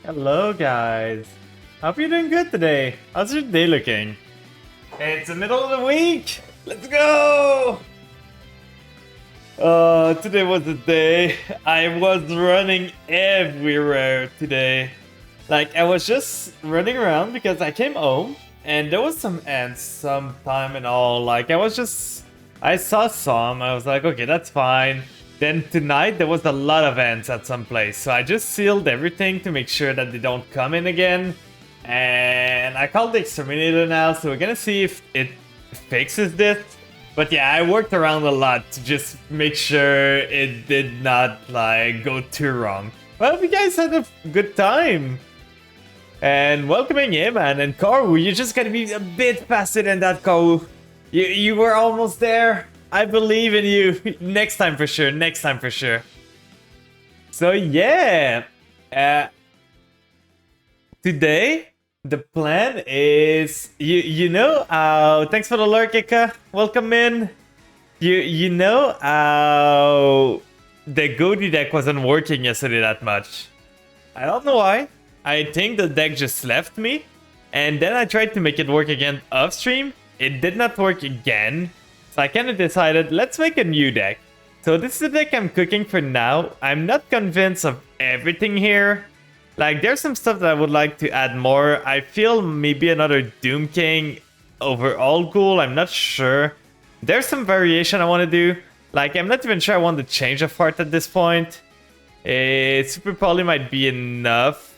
Hello guys. Hope you're doing good today. How's your day looking? It's the middle of the week. Let's go! Today was the day. I was running everywhere today. Like I was just running around because I came home and there was some ants sometime and all. Like I saw some. I was like, okay, that's fine. Then tonight there was a lot of ants at some place, so I just sealed everything to make sure that they don't come in again. And I called the exterminator now, so we're gonna see if it fixes this. But yeah, I worked around a lot to just make sure it did not like go too wrong. Well, you guys had a good time. And welcoming him, man, and Karu, you're just gonna be a bit faster than that, Karu. You were almost there. I believe in you. Next time for sure. Next time for sure. So yeah, today the plan is you know thanks for the lurk, Ika. Welcome in. You know how the Goody deck wasn't working yesterday that much. I don't know why. I think the deck just left me, and then I tried to make it work again off stream. It did not work again. So I kind of decided, let's make a new deck. So this is the deck I'm cooking for now. I'm not convinced of everything here. Like, there's some stuff that I would like to add more. I feel maybe another Doom King overall cool. I'm not sure. There's some variation I want to do. Like, I'm not even sure I want to change a fart at this point. Super Poly might be enough.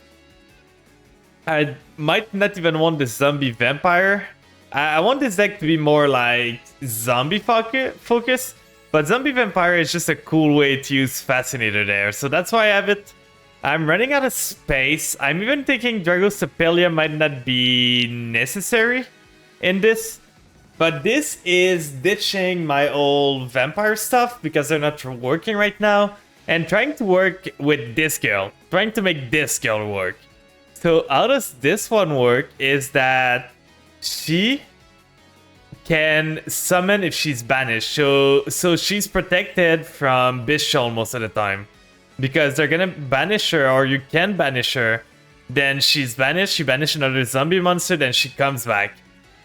I might not even want the Zombie Vampire. I want this deck to be more like zombie focus, but Zombie Vampire is just a cool way to use Fascinator there, so that's why I have it. I'm running out of space. I'm even thinking Dragosepelia might not be necessary in this, but this is ditching my old vampire stuff because they're not working right now, and trying to work with this girl, trying to make this girl work. So how does this one work is that she can summon if she's banished. So she's protected from Bishol most of the time. Because they're gonna banish her, or you can banish her. Then she's banished, she banished another zombie monster, then she comes back.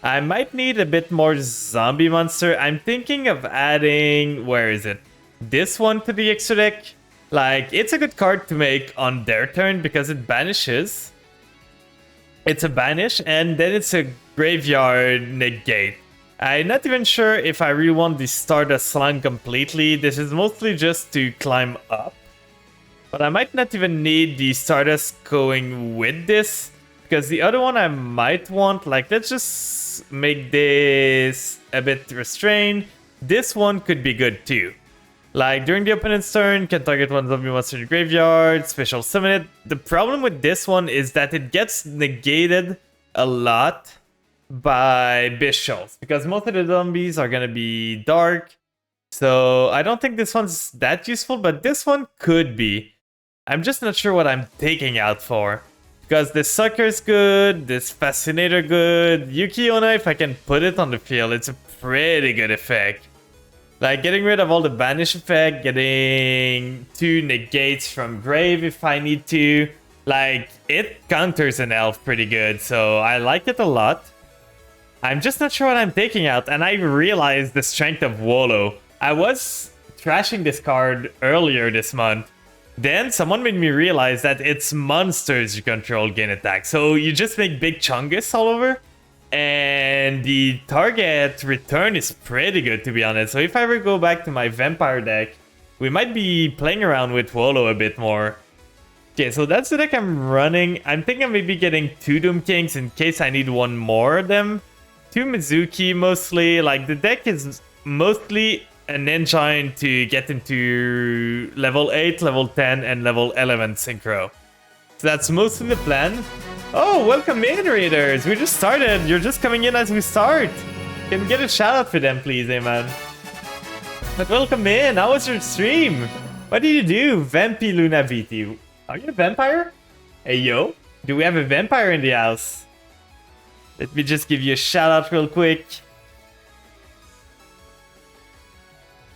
I might need a bit more zombie monster. I'm thinking of adding, where is it? This one to the extra deck. Like, it's a good card to make on their turn because it banishes. It's a banish, and then it's a graveyard negate. I'm not even sure if I really want the Stardust Slime completely. This is mostly just to climb up. But I might not even need the Stardust going with this. Because the other one I might want, like, let's just make this a bit restrained. This one could be good too. Like, during the opponent's turn, can target one zombie monster in the graveyard, special summon it. The problem with this one is that it gets negated a lot by Bishops, because most of the zombies are gonna be dark. So I don't think this one's that useful, but this one could be. I'm just not sure what I'm taking out for. Because this Sucker's good, this Fascinator good, Yuki-Onna, if I can put it on the field, it's a pretty good effect. Like, getting rid of all the banish effect, getting 2 negates from grave if I need to. Like, it counters an elf pretty good, so I like it a lot. I'm just not sure what I'm taking out, and I realized the strength of Wolo. I was trashing this card earlier this month. Then someone made me realize that it's monsters you control gain attack. So you just make big Chungus all over. And the target return is pretty good, to be honest. So if I ever go back to my vampire deck, we might be playing around with Wolo a bit more. Okay, so that's the deck I'm running. I'm thinking of maybe getting 2 Doom Kings in case I need one more of them. 2 Mizuki mostly. Like, the deck is mostly an engine to get into level 8, level 10, and level 11 synchro. So that's mostly the plan. Oh, welcome in, Raiders! We just started. You're just coming in as we start. Can we get a shout out for them, please, eh, man? But welcome in. How was your stream? What did you do, Vampi Luna VT? Are you a vampire? Hey, yo. Do we have a vampire in the house? Let me just give you a shout out real quick.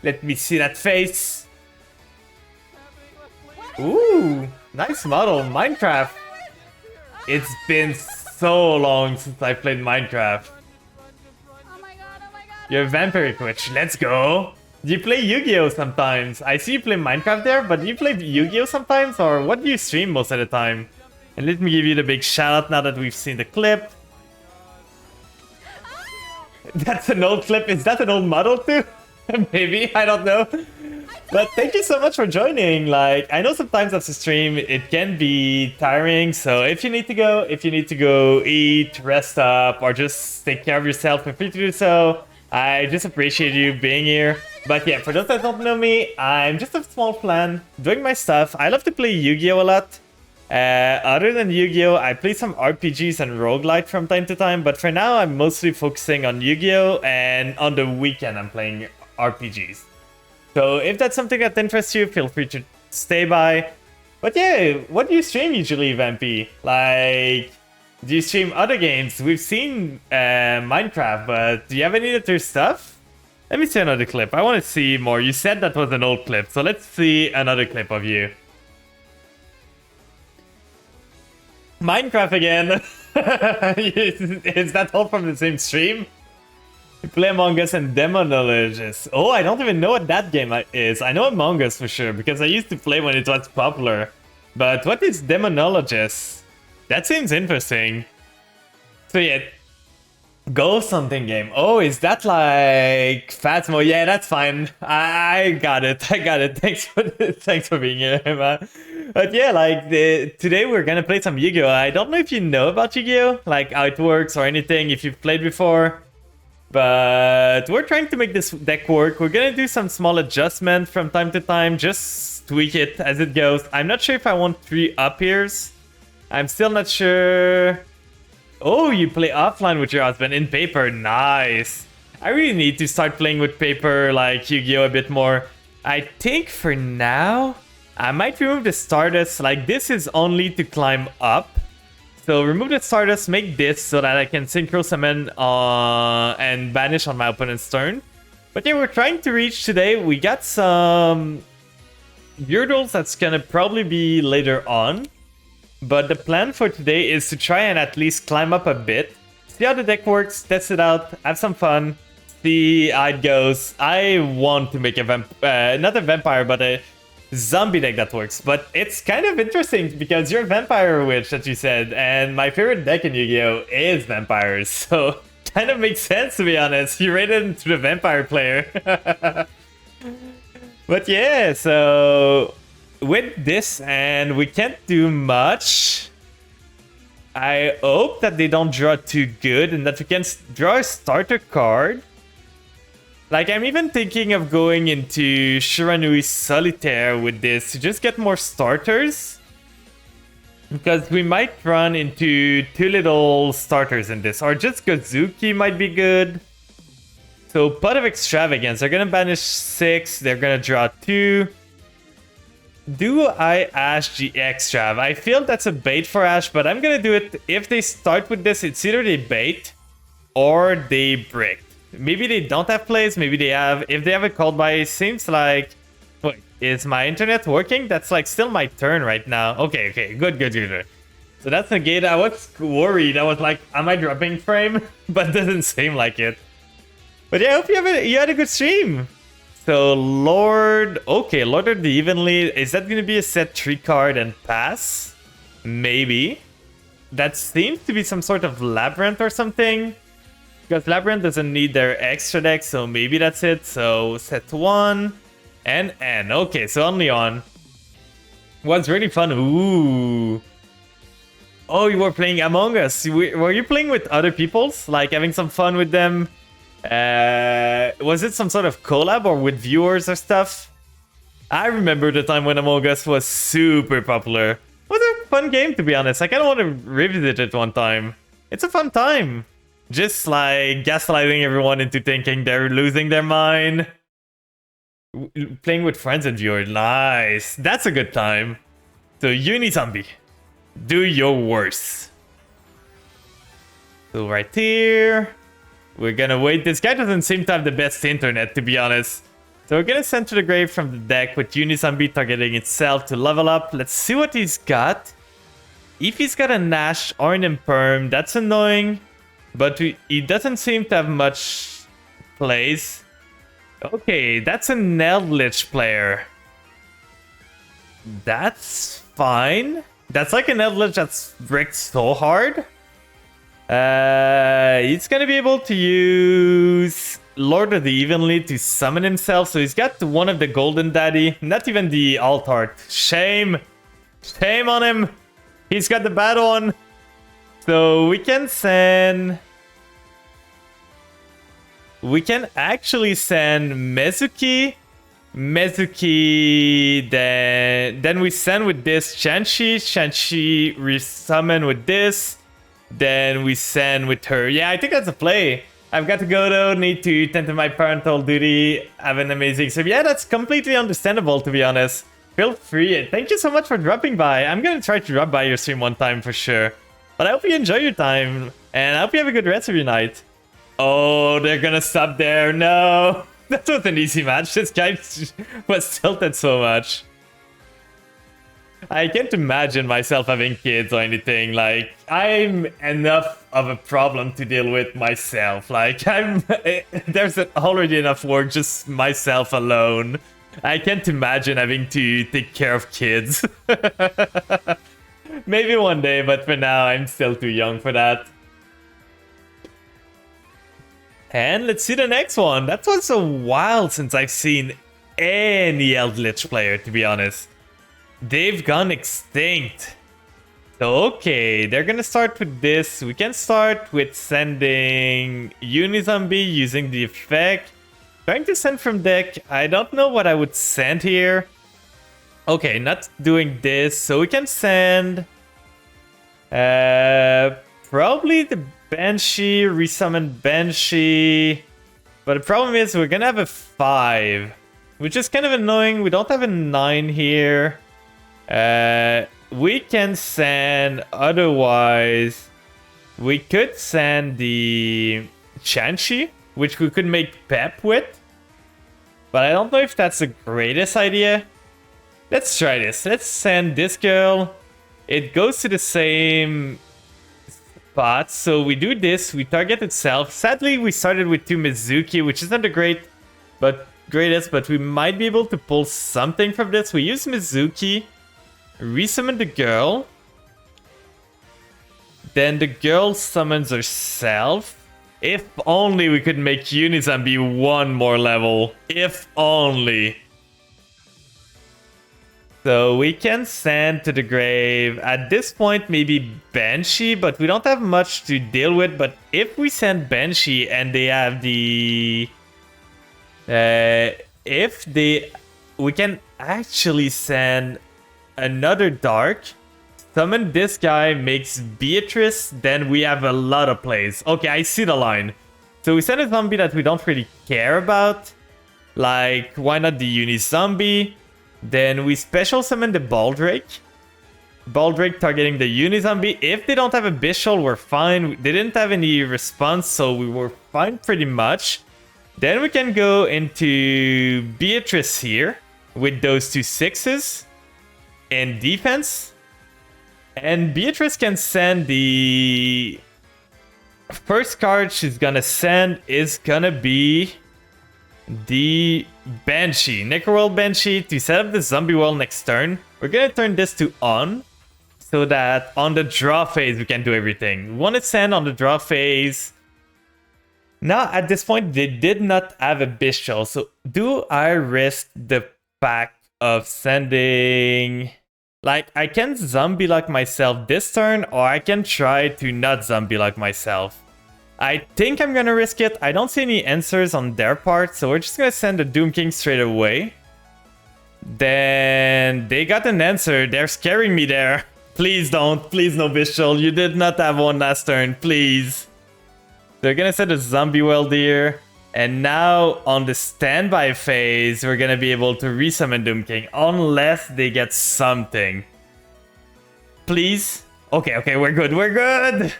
Let me see that face. Ooh, nice model. Minecraft. It's been so long since I played Minecraft. Oh my god, oh my god. You're a vampire Twitch. Let's go. Do you play Yu-Gi-Oh sometimes? I see you play Minecraft there, but do you play Yu-Gi-Oh sometimes? Or what do you stream most of the time? And let me give you the big shout out now that we've seen the clip. That's an old clip. Is that an old model too? Maybe, I don't know. But thank you so much for joining. Like, I know sometimes after stream it can be tiring, so if you need to go eat, rest up, or just take care of yourself, feel free to do so. I just appreciate you being here. But yeah, for those that don't know me, I'm just a small fan doing my stuff. I love to play Yu-Gi-Oh a lot. Other than Yu-Gi-Oh, I play some RPGs and roguelite from time to time, but for now I'm mostly focusing on Yu-Gi-Oh, and on the weekend I'm playing RPGs. So if that's something that interests you, feel free to stay by. But yeah, what do you stream usually, Vampy? Like, do you stream other games? We've seen Minecraft, but do you have any other stuff? Let me see another clip. I want to see more. You said that was an old clip, so let's see another clip of you. Minecraft again. Is that all from the same stream? You play Among Us and Demonologist. Oh, I don't even know what that game is. I know Among Us for sure, because I used to play when it was popular. But what is Demonologist? That seems interesting. So yeah, Ghost Hunting game. Oh, is that like Phasmo? Yeah, that's fine. I got it. I got it. Thanks for being here, man. But yeah, like today we're gonna play some Yu-Gi-Oh. I don't know if you know about Yu-Gi-Oh, like how it works or anything, if you've played before. But we're trying to make this deck work. We're gonna do some small adjustment from time to time, just tweak it as it goes. I'm not sure if I want 3 up here's. I'm still not sure. Oh, you play offline with your husband in paper. Nice. I really need to start playing with paper like Yu-Gi-Oh a bit more. I think for now, I might remove the Stardust. Like, this is only to climb up. So remove the Stardust, make this so that I can Synchro Summon and banish on my opponent's turn. But yeah, we're trying to reach today. We got some Beardles that's gonna probably be later on. But the plan for today is to try and at least climb up a bit. See how the deck works, test it out, have some fun, see how it goes. I want to make a not a vampire, but a zombie deck that works. But it's kind of interesting because you're a vampire witch, that you said, and my favorite deck in Yu-Gi-Oh is vampires. So kind of makes sense, to be honest. You rated into the vampire player. But yeah, so with this, and we can't do much. I hope that they don't draw too good and that we can draw a starter card. Like, I'm even thinking of going into Shiranui Solitaire with this to just get more starters. Because we might run into 2 little starters in this, or just Gozuki might be good. So Pot of Extravagance, they're gonna banish 6, they're gonna draw 2. Do I Ash the Extrav? I feel that's a bait for Ash, but I'm gonna do it. If they start with this, it's either they bait or they brick. Maybe they don't have plays, maybe they have. If they have it called by, it seems like... Wait, is my internet working? That's like still my turn right now. Okay, good. So that's negate. I was worried. I was like, am I dropping frame? But it doesn't seem like it. But yeah, I hope you had a good stream. So Lord, okay, Lord of the Evenly, is that going to be a set 3 card and pass? Maybe. That seems to be some sort of Labyrinth or something. Because Labyrinth doesn't need their extra deck, so maybe that's it. So set 1 and N. Okay, so only on. Was really fun. Ooh. Oh, you were playing Among Us. Were you playing with other people's? Like having some fun with them? Was it some sort of collab or with viewers or stuff? I remember the time when Among Us was super popular. It was a fun game, to be honest. I kind of want to revisit it one time. It's a fun time. Just like gaslighting everyone into thinking they're losing their mind. Playing with friends and viewers. Nice. That's a good time. So Unizombie, do your worst. So right here. We're gonna wait. This guy doesn't seem to have the best internet, to be honest. So we're gonna send to the grave from the deck with Unizombie targeting itself to level up. Let's see what he's got. Ify's got a Nash or an Imperm. That's annoying. But he doesn't seem to have much plays. Okay, that's an Eldritch player. That's fine. That's like an Eldritch that's bricked so hard. He's gonna be able to use Lord of the Evenly to summon himself. So he's got one of the Golden Daddy. Not even the Alt Art. Shame. Shame on him. He's got the bad one. So we can send... We can actually send Mezuki. Mezuki, then we send with this Shanshi. Shanshi resummon with this. Then we send with her. Yeah, I think that's a play. I've got to go though, need to tend to my parental duty. Have an amazing stream. Yeah, that's completely understandable, to be honest. Feel free. Thank you so much for dropping by. I'm gonna try to drop by your stream one time for sure. But I hope you enjoy your time. And I hope you have a good rest of your night. Oh, they're gonna stop there. No. That was an easy match. This guy was tilted so much. I can't imagine myself having kids or anything. Like, I'm enough of a problem to deal with myself. Like, there's already enough work just myself alone. I can't imagine having to take care of kids. Maybe one day, but for now, I'm still too young for that. And let's see the next one. That was a while since I've seen any Eldritch player, to be honest. They've gone extinct. So, okay, they're gonna start with this. We can start with sending Unizombie using the effect. Trying to send from deck. I don't know what I would send here. Okay, not doing this. So we can send... probably the Banshee, resummon Banshee. But the problem is we're gonna have a 5. Which is kind of annoying. We don't have a 9 here. We can send... Otherwise, we could send the Shanshi, which we could make Pep with. But I don't know if that's the greatest idea. Let's try this. Let's send this girl. It goes to the same spot. So we do this. We target itself. Sadly, we started with 2 Mizuki, which isn't the greatest, but we might be able to pull something from this. We use Mizuki. Resummon the girl. Then the girl summons herself. If only we could make Unizombie 1 more level. If only. So we can send to the grave. At this point, maybe Banshee, but we don't have much to deal with. But if we send Banshee and they have the... we can actually send another Dark. Summon this guy, makes Beatrice, then we have a lot of plays. Okay, I see the line. So we send a zombie that we don't really care about. Like, why not the Unizombie? Then we special summon the Baldrake. Baldrake targeting the Unizombie. If they don't have a Bishol, we're fine. They didn't have any response, so we were fine pretty much. Then we can go into Beatrice here with those 2 6s in defense. And Beatrice can send the first card she's gonna send is gonna be the Banshee. Necroworld Banshee to set up the zombie wall next turn. We're gonna turn this to on so that on the draw phase we can do everything. We want to send on the draw phase. Now at this point they did not have a Bishol. So do I risk the fact of sending... Like, I can zombie lock myself this turn, or I can try to not zombie lock myself. I think I'm gonna risk it. I don't see any answers on their part, so we're just gonna send the Doom King straight away. Then they got an answer. They're scaring me there. Please don't. Please no Bishol. You did not have one last turn. Please. They're gonna send a zombie weld here. And now, on the standby phase, we're gonna be able to resummon Doom King, unless they get something. Please? Okay, we're good.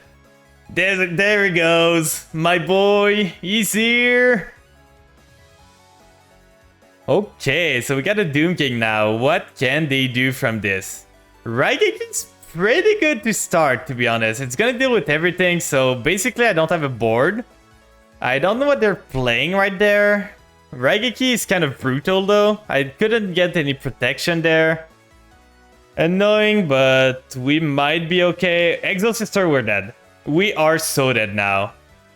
There he goes. My boy, he's here. Okay, so we got a Doom King now. What can they do from this? Raigeki is pretty good to start, to be honest. It's gonna deal with everything, so basically I don't have a board. I don't know what they're playing right there. Raigeki is kind of brutal though. I couldn't get any protection there. Annoying, but we might be okay. Exosister, we're dead. We are so dead now.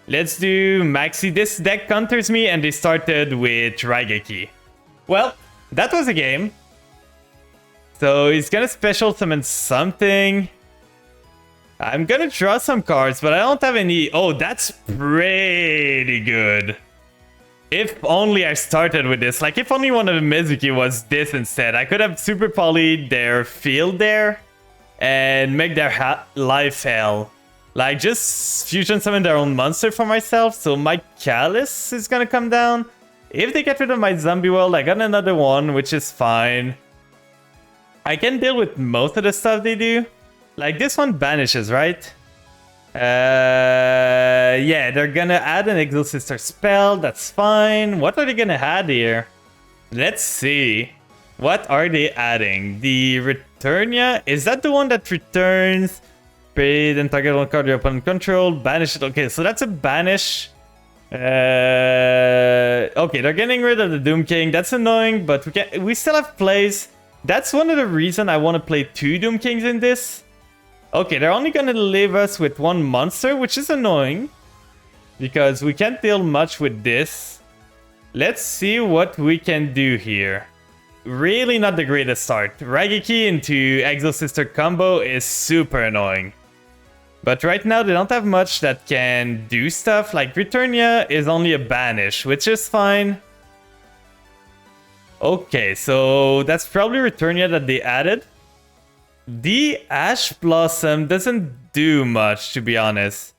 Let's do Maxi. This deck counters me and they started with Raigeki. Well, that was a game. So he's gonna special summon something. I'm gonna draw some cards, but I don't have any... Oh, that's pretty good. If only I started with this. Like, if only one of the Mizuki was this instead. I could have super polyed their field there and make their life hell. Like, just fusion summon their own monster for myself. So my Callus is gonna come down. If they get rid of my Zombie World, I got another one, which is fine. I can deal with most of the stuff they do. Like, this one banishes, right? Yeah, they're gonna add an Exosister spell. That's fine. What are they gonna add here? Let's see. What are they adding? The Returnia? Is that the one that returns? Pay then target one card your opponent control. Banish it. Okay, so that's a banish. Okay, they're getting rid of the Doom King. That's annoying, but we still have plays. That's one of the reasons I want to play 2 Doom Kings in this. Okay, they're only gonna leave us with 1 monster, which is annoying. Because we can't deal much with this. Let's see what we can do here. Really not the greatest start. Raigeki into Exosister combo is super annoying. But right now they don't have much that can do stuff. Like Returnia is only a banish, which is fine. Okay, so that's probably Returnia that they added. The Ash Blossom doesn't do much, to be honest.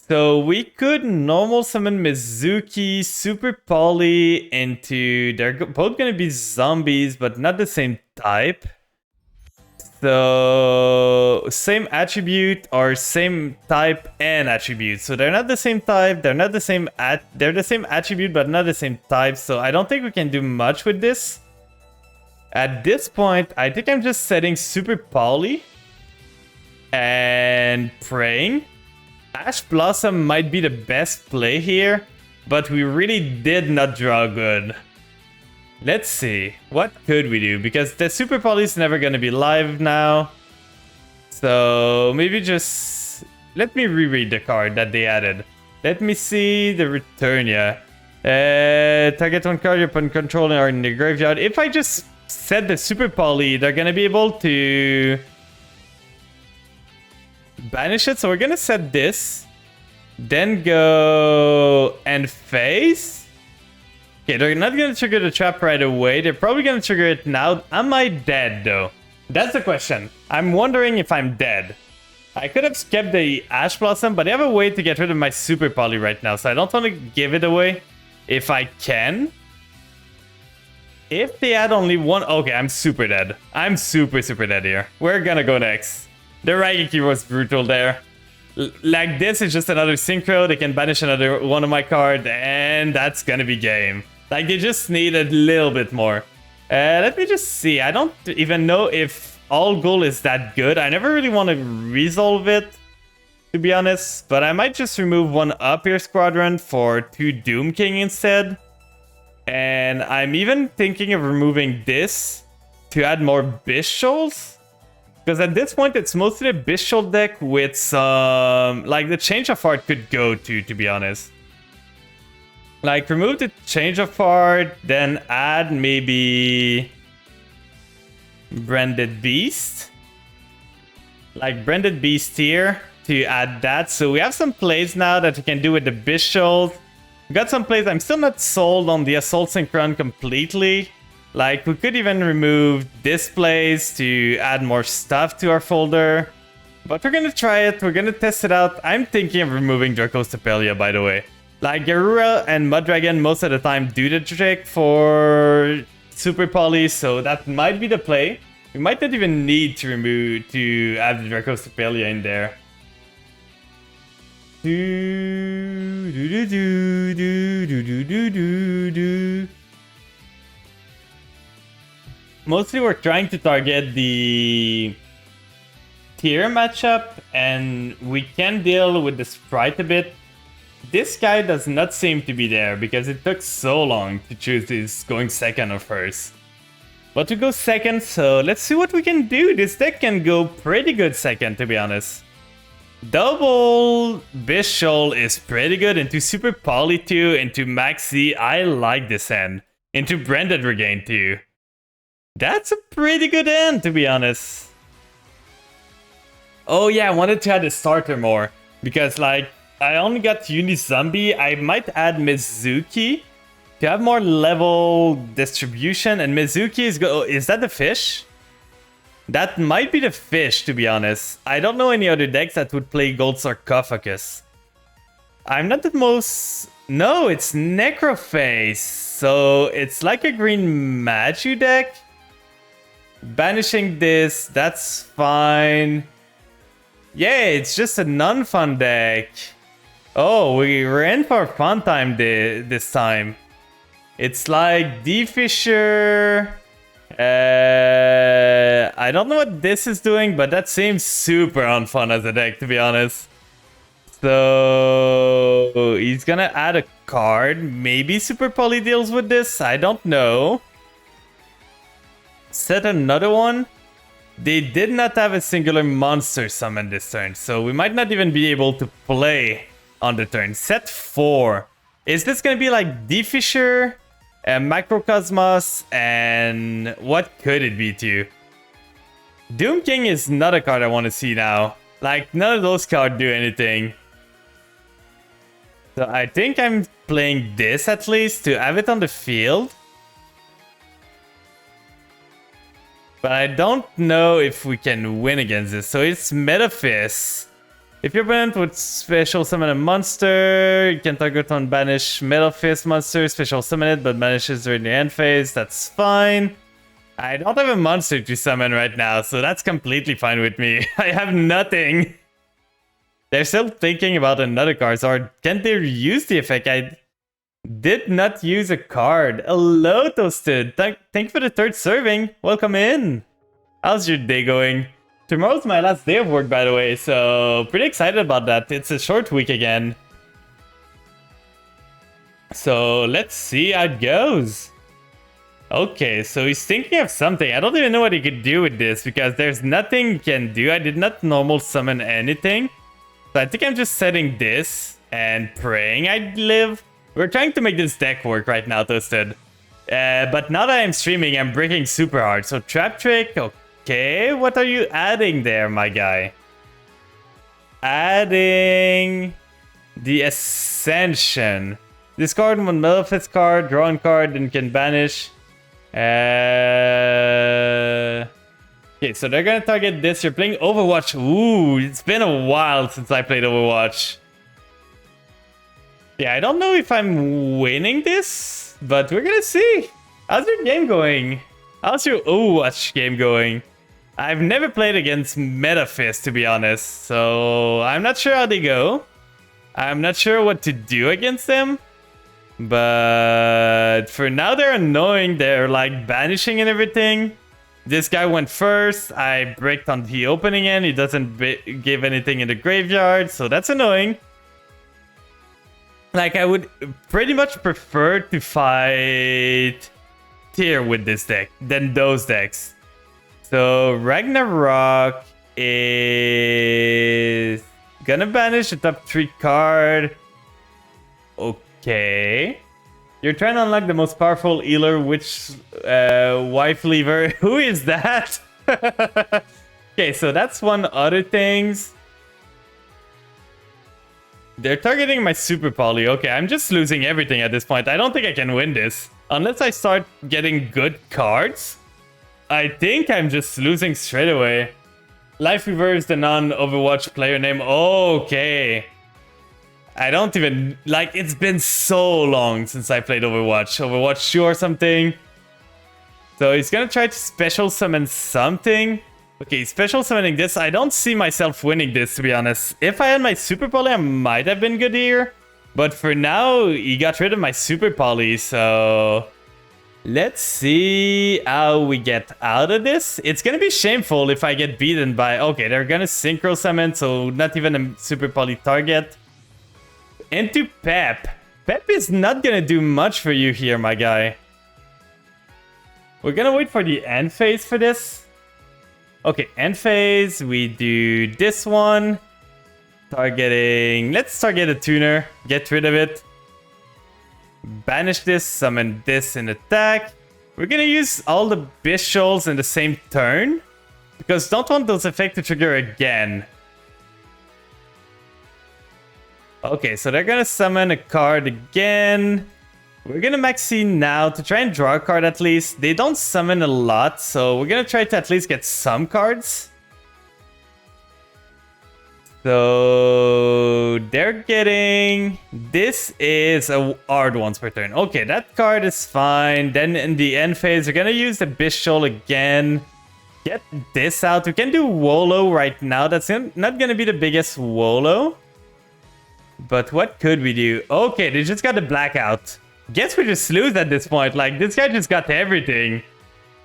So we could normal summon Mizuki, Super Poly into... They're both gonna be zombies, but not the same type. So same attribute or same type and attribute. So they're not the same type, they're not the same they're the same attribute but not the same type. So I don't think we can do much with this. At this point, I think I'm just setting Super Poly and praying. Ash Blossom might be the best play here, but we really did not draw good. Let's see, what could we do? Because the Super Poly is never gonna be live now. So maybe just... Let me reread the card that they added. Let me see the Returnia. Target one card you're putting control or in the graveyard. If I just set the Super Poly, they're gonna be able to banish it. So we're gonna set this. Then go and face. Okay, they're not gonna trigger the trap right away. They're probably gonna trigger it now. Am I dead though? That's the question. I'm wondering if I'm dead. I could have skipped the Ash Blossom, but I have a way to get rid of my Super Poly right now, so I don't want to give it away if I can. If they add only one... Okay, I'm super dead. I'm super dead here. We're gonna go next. The Raigeki was brutal there. Like this is just another synchro. They can banish another one of my cards, and that's gonna be game. Like, they just need a little bit more. Let me just see. I don't even know if All Goal is that good. I never really want to resolve it, to be honest. But I might just remove one Up Here Squadron for 2 Doom King instead. And I'm even thinking of removing this to add more Bishols. Because at this point, it's mostly a Bishol deck with some... Like, the Change of Heart could go to be honest. Like, remove the Change of Heart, then add maybe... Branded Beast. Like, Branded Beast here to add that. So we have some plays now that we can do with the Bishols. We got some plays. I'm still not sold on the Assault Synchron completely. Like, we could even remove displays to add more stuff to our folder. But we're gonna try it. We're gonna test it out. I'm thinking of removing Dracostapelia, by the way. Like, Garura and Mudragon most of the time do the trick for Super Poly, so that might be the play. We might not even need to add the Dracostapelia in there. Mostly we're trying to target the tier matchup, and we can deal with the sprite a bit. This guy does not seem to be there because it took so long to choose his going second or first. But we go second, so let's see what we can do. This deck can go pretty good second, to be honest. Double Bishol is pretty good. Into Super Poly 2, into Maxi, I like this hand. Into Branded Regain too. That's a pretty good hand, to be honest. Oh yeah, I wanted to add a starter more. Because like, I only got Unizombie. I might add Mizuki to have more level distribution. And Mizuki is that the fish? That might be the fish, to be honest. I don't know any other decks that would play Gold Sarcophagus. I'm not the most... No, it's Necrophase. So it's like a green Maju deck. Banishing this, that's fine. Yeah, it's just a non-fun deck. Oh, we ran for fun time this time. It's like D-Fisher. I don't know what this is doing, but that seems super unfun as a deck, to be honest. So he's gonna add a card. Maybe Super Poly deals with this. I don't know. Set another one. They did not have a singular monster summon this turn, so we might not even be able to play on the turn. Set 4. Is this gonna be like D-Fisher, Macrocosmos, and what could it be too? Doom King is not a card I want to see now. Like, none of those cards do anything. So I think I'm playing this at least to have it on the field. But I don't know if we can win against this. So it's Metaphys. If your opponent would special summon a monster, you can target on banish Metaphys monster, special summon it, but banishes during the end phase. That's fine. I don't have a monster to summon right now, so that's completely fine with me. I have nothing. They're still thinking about another card, or can't they use the effect? I did not use a card. Hello, Toasted. Thank you for the 3rd serving. Welcome in. How's your day going? Tomorrow's my last day of work, by the way, so pretty excited about that. It's a short week again. So let's see how it goes. Okay, so he's thinking of something. I don't even know what he could do with this because there's nothing he can do. I did not normal summon anything. So I think I'm just setting this and praying I'd live. We're trying to make this deck work right now, Toasted. But now that I'm streaming, I'm breaking super hard. So Trap Trick, okay. What are you adding there, my guy? Adding the Ascension. Discard one Malefice card, draw a card, and can banish. Okay, so they're gonna target this. You're playing Overwatch. Ooh, it's been a while since I played Overwatch. Yeah, I don't know if I'm winning this, but we're gonna see. How's your game going? How's your Overwatch game going? I've never played against Metaphys, to be honest, so I'm not sure how they go. I'm not sure what to do against them. But for now, they're annoying. They're like banishing and everything. This guy went first. I bricked on the opening end. He doesn't give anything in the graveyard, so that's annoying. Like, I would pretty much prefer to fight tier with this deck than those decks. So Ragnarok is gonna banish the top 3 card. Okay. You're trying to unlock the most powerful healer, which wife lever. Who is that? Okay, so that's one other things. They're targeting my Super Poly. Okay, I'm just losing everything at this point. I don't think I can win this. Unless I start getting good cards. I think I'm just losing straight away. Life Weaver is the non-Overwatch player name. Okay. I don't even... Like, it's been so long since I played Overwatch. Overwatch 2 or something. So he's gonna try to special summon something. Okay, special summoning this. I don't see myself winning this, to be honest. If I had my Super Poly, I might have been good here. But for now, he got rid of my Super Poly, so... Let's see how we get out of this. It's gonna be shameful if I get beaten by... Okay, they're gonna synchro summon, so not even a super poly target. Into Pep. Pep is not gonna do much for you here, my guy. We're gonna wait for the end phase for this. Okay, end phase. We do this one. Targeting... Let's target a tuner. Get rid of it. Banish this, summon this in attack. We're gonna use all the Bishols in the same turn, because don't want those effects to trigger again. Okay, so they're gonna summon a card again. We're gonna maxi now to try and draw a card at least. They don't summon a lot, so we're gonna try to at least get some cards. So they're getting... This is a hard once per turn. Okay, that card is fine. Then in the end phase, we're gonna use the Bishol again. Get this out. We can do Wolo right now. That's not gonna be the biggest Wolo. But what could we do? Okay, they just got the blackout. Guess we just lose at this point. Like, this guy just got everything.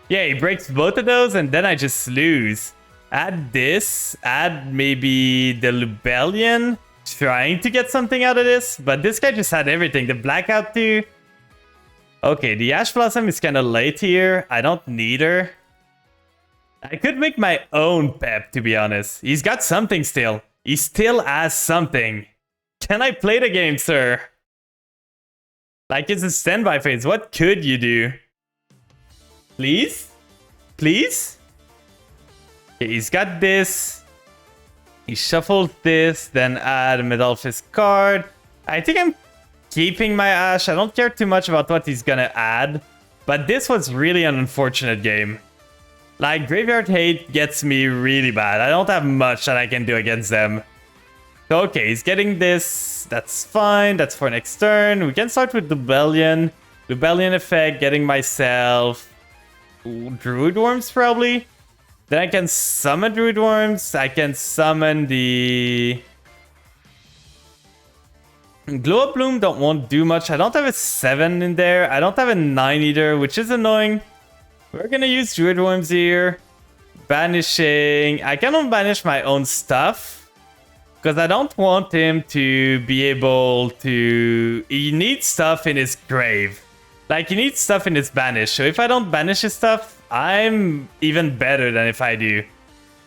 Yeah, he breaks both of those and then I just lose. Add this, add maybe the Lubellion, trying to get something out of this, but this guy just had everything. The blackout too. Okay, the Ash Blossom is kind of late here. I don't need her. I could make my own Pep, to be honest. He's got something still. He still has something. Can I play the game, sir? Like, it's a standby phase. What could you do? Please? Please? He's got this. He shuffled this, then add a Medalphys card. I think I'm keeping my Ash. I don't care too much about what he's gonna add. But this was really an unfortunate game. Like, Graveyard Hate gets me really bad. I don't have much that I can do against them. So, okay, he's getting this. That's fine. That's for next turn. We can start with Lubellion. Lubellion effect, getting myself... Druid Worms, probably. Then I can summon Druid Worms. I can summon the... Glow Up Bloom won't do much. I don't have a 7 in there. I don't have a 9 either, which is annoying. We're gonna use Druid Worms here. Banishing... I cannot banish my own stuff. Because I don't want him to be able to... He needs stuff in his grave. Like, he needs stuff in his banish. So if I don't banish his stuff, I'm even better than if I do.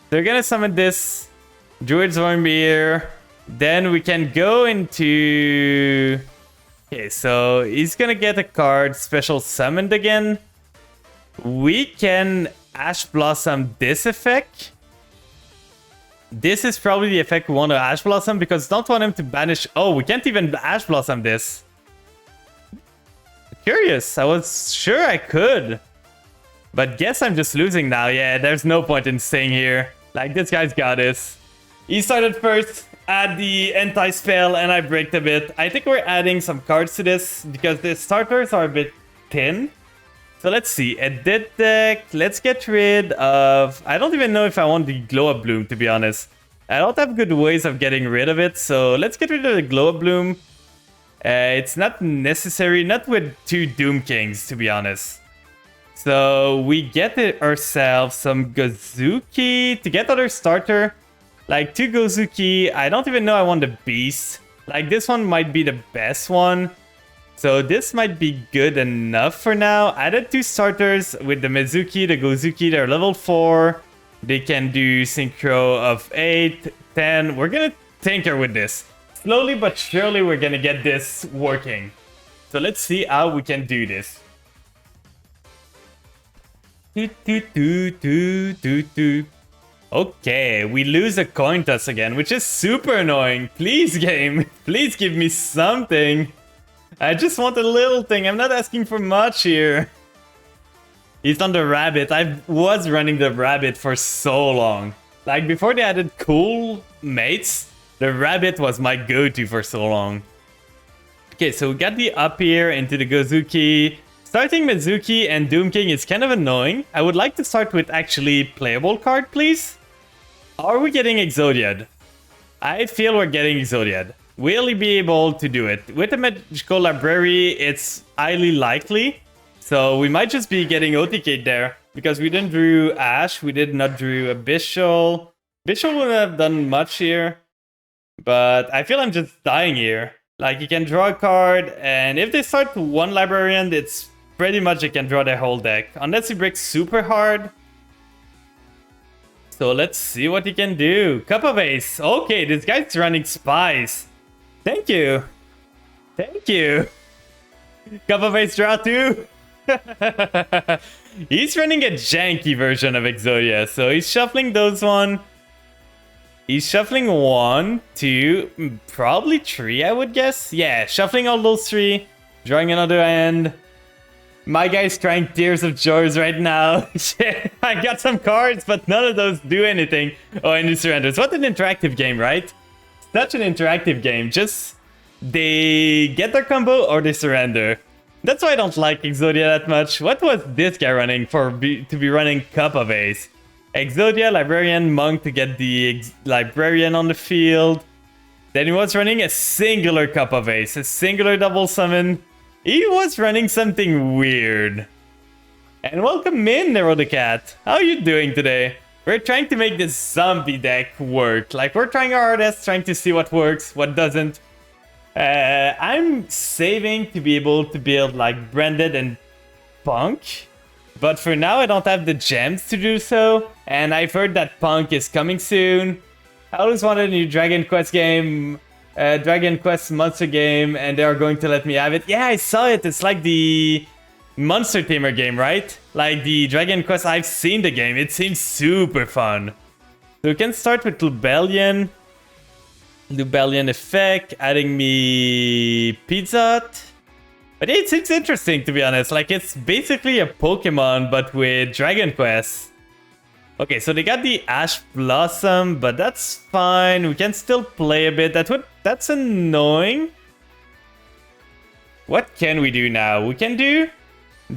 They're gonna summon this. Druid's Worm here. Then we can go into... Okay, so he's gonna get a card special summoned again. We can Ash Blossom this effect. This is probably the effect we want to Ash Blossom because don't want him to banish... Oh, we can't even Ash Blossom this. Curious. I was sure I could. But guess I'm just losing now. Yeah, there's no point in staying here. Like, this guy's got this. He started first, add the anti-spell, and I breaked a bit. I think we're adding some cards to this because the starters are a bit thin. So let's see. Edit deck. Let's get rid of... I don't even know if I want the Glow Up Bloom, to be honest. I don't have good ways of getting rid of it. So let's get rid of the Glow Up Bloom. It's not necessary. Not with 2 Doom Kings, to be honest. So we get ourselves some Gozuki to get other starter. Like 2 Gozuki. I don't even know I want the Beast. Like this one might be the best one. So this might be good enough for now. Added 2 starters with the Mezuki, the Gozuki. They're level 4. They can do Synchro of 8, 10. We're gonna tinker with this. Slowly but surely we're gonna get this working. So let's see how we can do this. Okay, we lose a coin toss again, which is super annoying. Please, game, please give me something. I just want a little thing. I'm not asking for much here. He's on the rabbit. I was running the rabbit for so long. Like, before they added cool mates, the rabbit was my go-to for so long. Okay, so we got the up here into the Gozuki. Starting Mezuki and Doom King is kind of annoying. I would like to start with actually playable card, please. Are we getting Exodiad? I feel we're getting Exodiad. Will he be able to do it? With the Magical Library, it's highly likely. So we might just be getting OTK there. Because we didn't drew Ash, we did not drew a Bishul. Bishul wouldn't have done much here. But I feel I'm just dying here. Like, you can draw a card, and if they start one Librarian, it's pretty much they can draw their whole deck. Unless he breaks super hard. So let's see what he can do. Cup of Ace. Okay, this guy's running Spies. Thank you. Thank you. Cup of Ace draw 2. He's running a janky version of Exodia. So he's shuffling those one. He's shuffling 1, 2, probably 3, I would guess. Yeah, shuffling all those 3. Drawing another hand. My guy's trying Tears of Joys right now. I got some cards, but none of those do anything. Oh, and he surrenders. What an interactive game, right? Such an interactive game. Just, they get their combo or they surrender. That's why I don't like Exodia that much. What was this guy running to be running Cup of Ace? Exodia, Librarian, Monk to get the Librarian on the field. Then he was running a singular Cup of Ace, a singular double summon. He was running something weird. And welcome in, Nero the Cat. How are you doing today? We're trying to make this zombie deck work. Like, we're trying our hardest, trying to see what works, what doesn't. I'm saving to be able to build like Branded and Punk. But for now, I don't have the gems to do so. And I've heard that Punk is coming soon. I always wanted a new Dragon Quest game. Dragon Quest monster game. And they are going to let me have it. Yeah, I saw it. It's like the Monster Tamer game, right? Like the Dragon Quest. I've seen the game. It seems super fun. So we can start with Lubellion. Lubellion effect. Adding me Pizza Hut. But it seems interesting, to be honest. Like, it's basically a Pokemon, but with Dragon Quest. Okay, so they got the Ash Blossom, but that's fine. We can still play a bit. That's annoying. What can we do now? We can do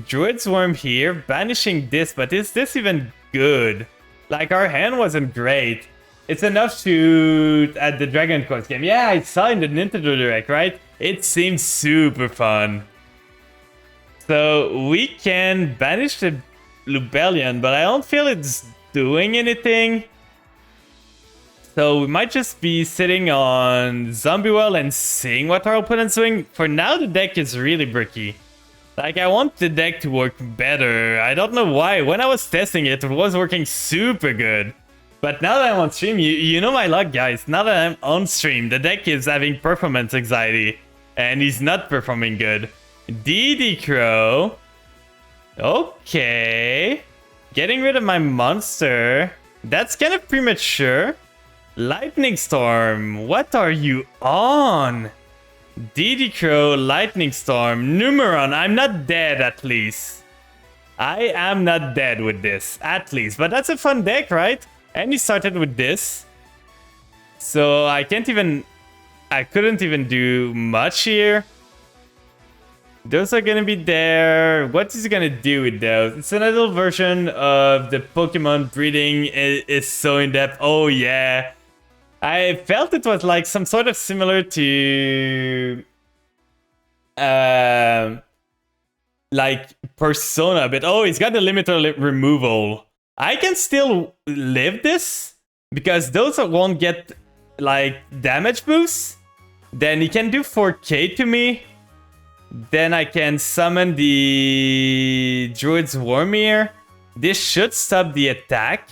Druid's Worm here, banishing this, but is this even good? Like, our hand wasn't great. It's enough to add the Dragon Quest game. Yeah, I saw in the Nintendo Direct, right? It seems super fun. So we can banish the Lubellion, but I don't feel it's doing anything. So we might just be sitting on Zombie Well and seeing what our opponent's doing. For now, the deck is really bricky. Like, I want the deck to work better. I don't know why. When I was testing it, it was working super good. But now that I'm on stream, you know my luck, guys. Now that I'm on stream, the deck is having performance anxiety. And he's not performing good. DD Crow. Okay. Getting rid of my monster. That's kind of premature. Lightning Storm. What are you on? DD Crow, Lightning Storm, Numeron. I'm not dead, at least. I am not dead with this, at least. But that's a fun deck, right? And he started with this. So I couldn't even do much here. Those are gonna be there. What is he gonna do with those? It's another version of the Pokemon breeding is so in-depth. Oh yeah. I felt it was like some sort of similar to like Persona, but oh, he's got the limiter removal. I can still live this because those won't get like damage boosts. Then he can do 4k to me. Then I can summon the Druid's Worm here. This should stop the attack.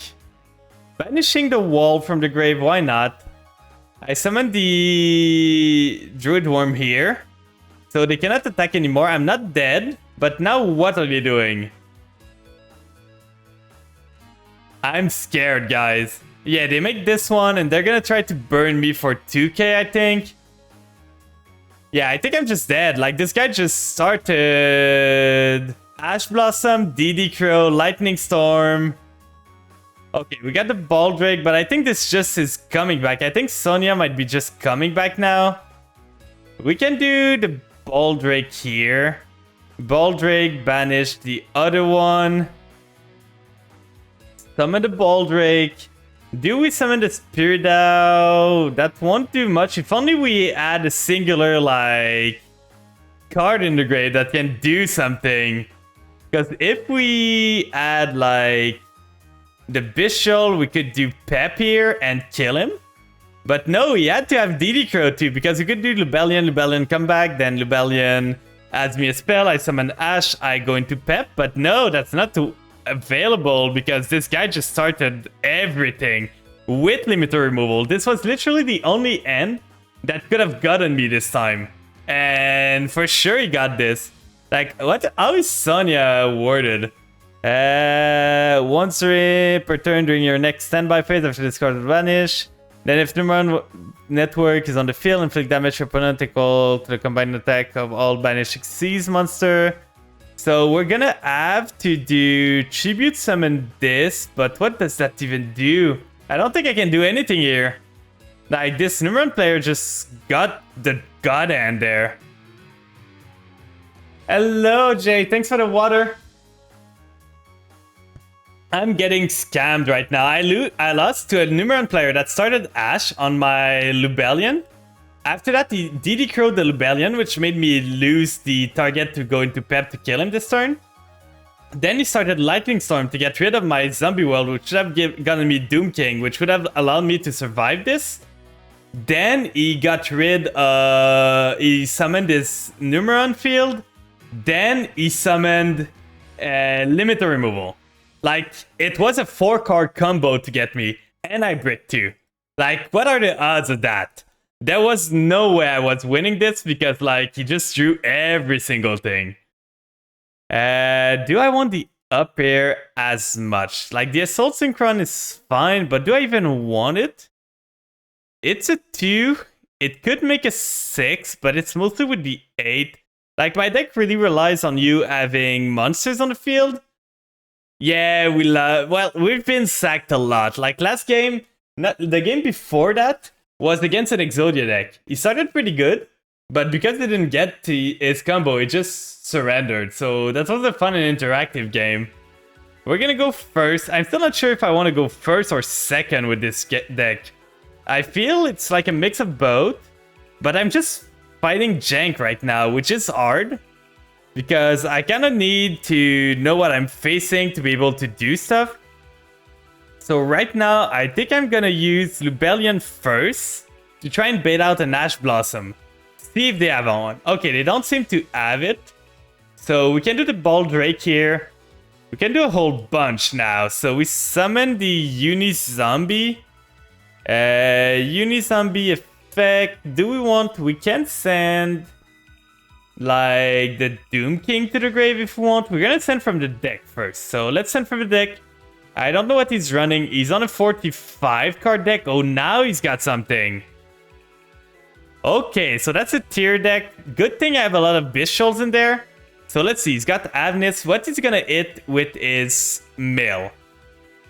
Banishing the wall from the grave, why not? I summon the Druid Worm here. So they cannot attack anymore. I'm not dead. But now what are they doing? I'm scared, guys. Yeah, they make this one and they're gonna try to burn me for 2k, I think. Yeah, I think I'm just dead. Like, this guy just started Ash Blossom, DD Crow, Lightning Storm. Okay, we got the Baldrake, but I think this just is coming back. I think Sonia might be just coming back now. We can do the Baldrake here. Baldrake, banish the other one. Summon the Baldrake. Do we summon the Spiridow? That won't do much. If only we add a singular, like, card in the grave that can do something. Because if we add like the Bishol, we could do Pep here and kill him. But no, he had to have DD Crow too, because we could do Lubellion come back, then Lubellion adds me a spell, I summon Ash, I go into Pep. But no, that's not available because this guy just started everything with limiter removal. This was literally the only end that could have gotten me this time. And for sure he got this. Like, what? How is Sonya worded? Once per turn during your next standby phase after discarded vanish. Then if Numeron network is on the field, inflict damage to opponent equal to the combined attack of all banished Xyz monster. So we're gonna have to do Tribute Summon this, but what does that even do? I don't think I can do anything here. Like, this Numeron player just got the God Hand there. Hello, Jay. Thanks for the water. I'm getting scammed right now. I lost to a Numeron player that started Ash on my Lubellion. After that, he DD Crow'd the Lubellion, which made me lose the target to go into Pep to kill him this turn. Then he started Lightning Storm to get rid of my Zombie World, which should have gotten me Doom King, which would have allowed me to survive this. Then he got rid of... he summoned his Numeron field. Then he summoned Limiter Removal. Like, it was a 4-card combo to get me, and I brick 2. Like, what are the odds of that? There was no way I was winning this because, like, he just drew every single thing. Do I want the up air as much? Like, the Assault Synchron is fine, but do I even want it? It's a 2. It could make a 6, but it's mostly with the 8. Like, my deck really relies on you having monsters on the field. Yeah, we've been sacked a lot. Like, last game, the game before that was against an Exodia deck. He started pretty good, but because they didn't get to his combo, it just surrendered. So that was a fun and interactive game. We're gonna go first. I'm still not sure if I want to go first or second with this deck. I feel it's like a mix of both, but I'm just fighting jank right now, which is hard. Because I kind of need to know what I'm facing to be able to do stuff. So right now, I think I'm gonna use Lubellion first to try and bait out an Ash Blossom. See if they have one. Okay, they don't seem to have it. So we can do the Baldrake here. We can do a whole bunch now. So we summon the Uni-Zombie. Uni-Zombie effect. Do we want... we can send... like the Doom King to the grave if we want. We're gonna send from the deck first. So let's send from the deck. I don't know what he's running. He's on a 45 card deck. Oh, now he's got something. Okay, so that's a tier deck. Good thing I have a lot of Bishols in there. So let's see. He's got Avnis. What he's gonna hit with is Mill.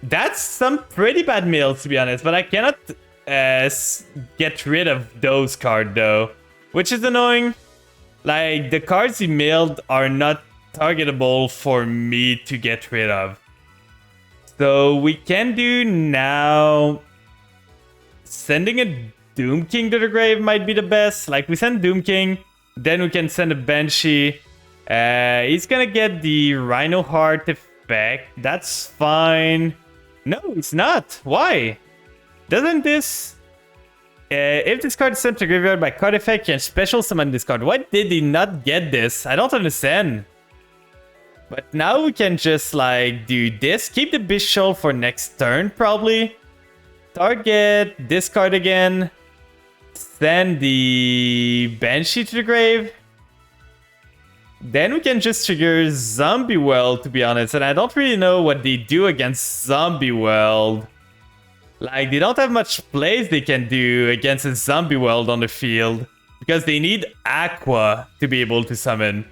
That's some pretty bad mills, to be honest. But I cannot get rid of those cards though, which is annoying. Like, the cards he milled are not targetable for me to get rid of. So we can do now... sending a Doom King to the grave might be the best. Like, we send Doom King, then we can send a Banshee. He's gonna get the Rhino Heart effect. That's fine. No, it's not. Why? Doesn't this... if this card is sent to graveyard by card effect, you can special summon this card. Why did he not get this? I don't understand. But now we can just like do this. Keep the Bishol for next turn probably. Target this card again. Send the Banshee to the grave. Then we can just trigger Zombie World, to be honest. And I don't really know what they do against Zombie World. Like, they don't have much plays they can do against a Zombie World on the field. Because they need Aqua to be able to summon.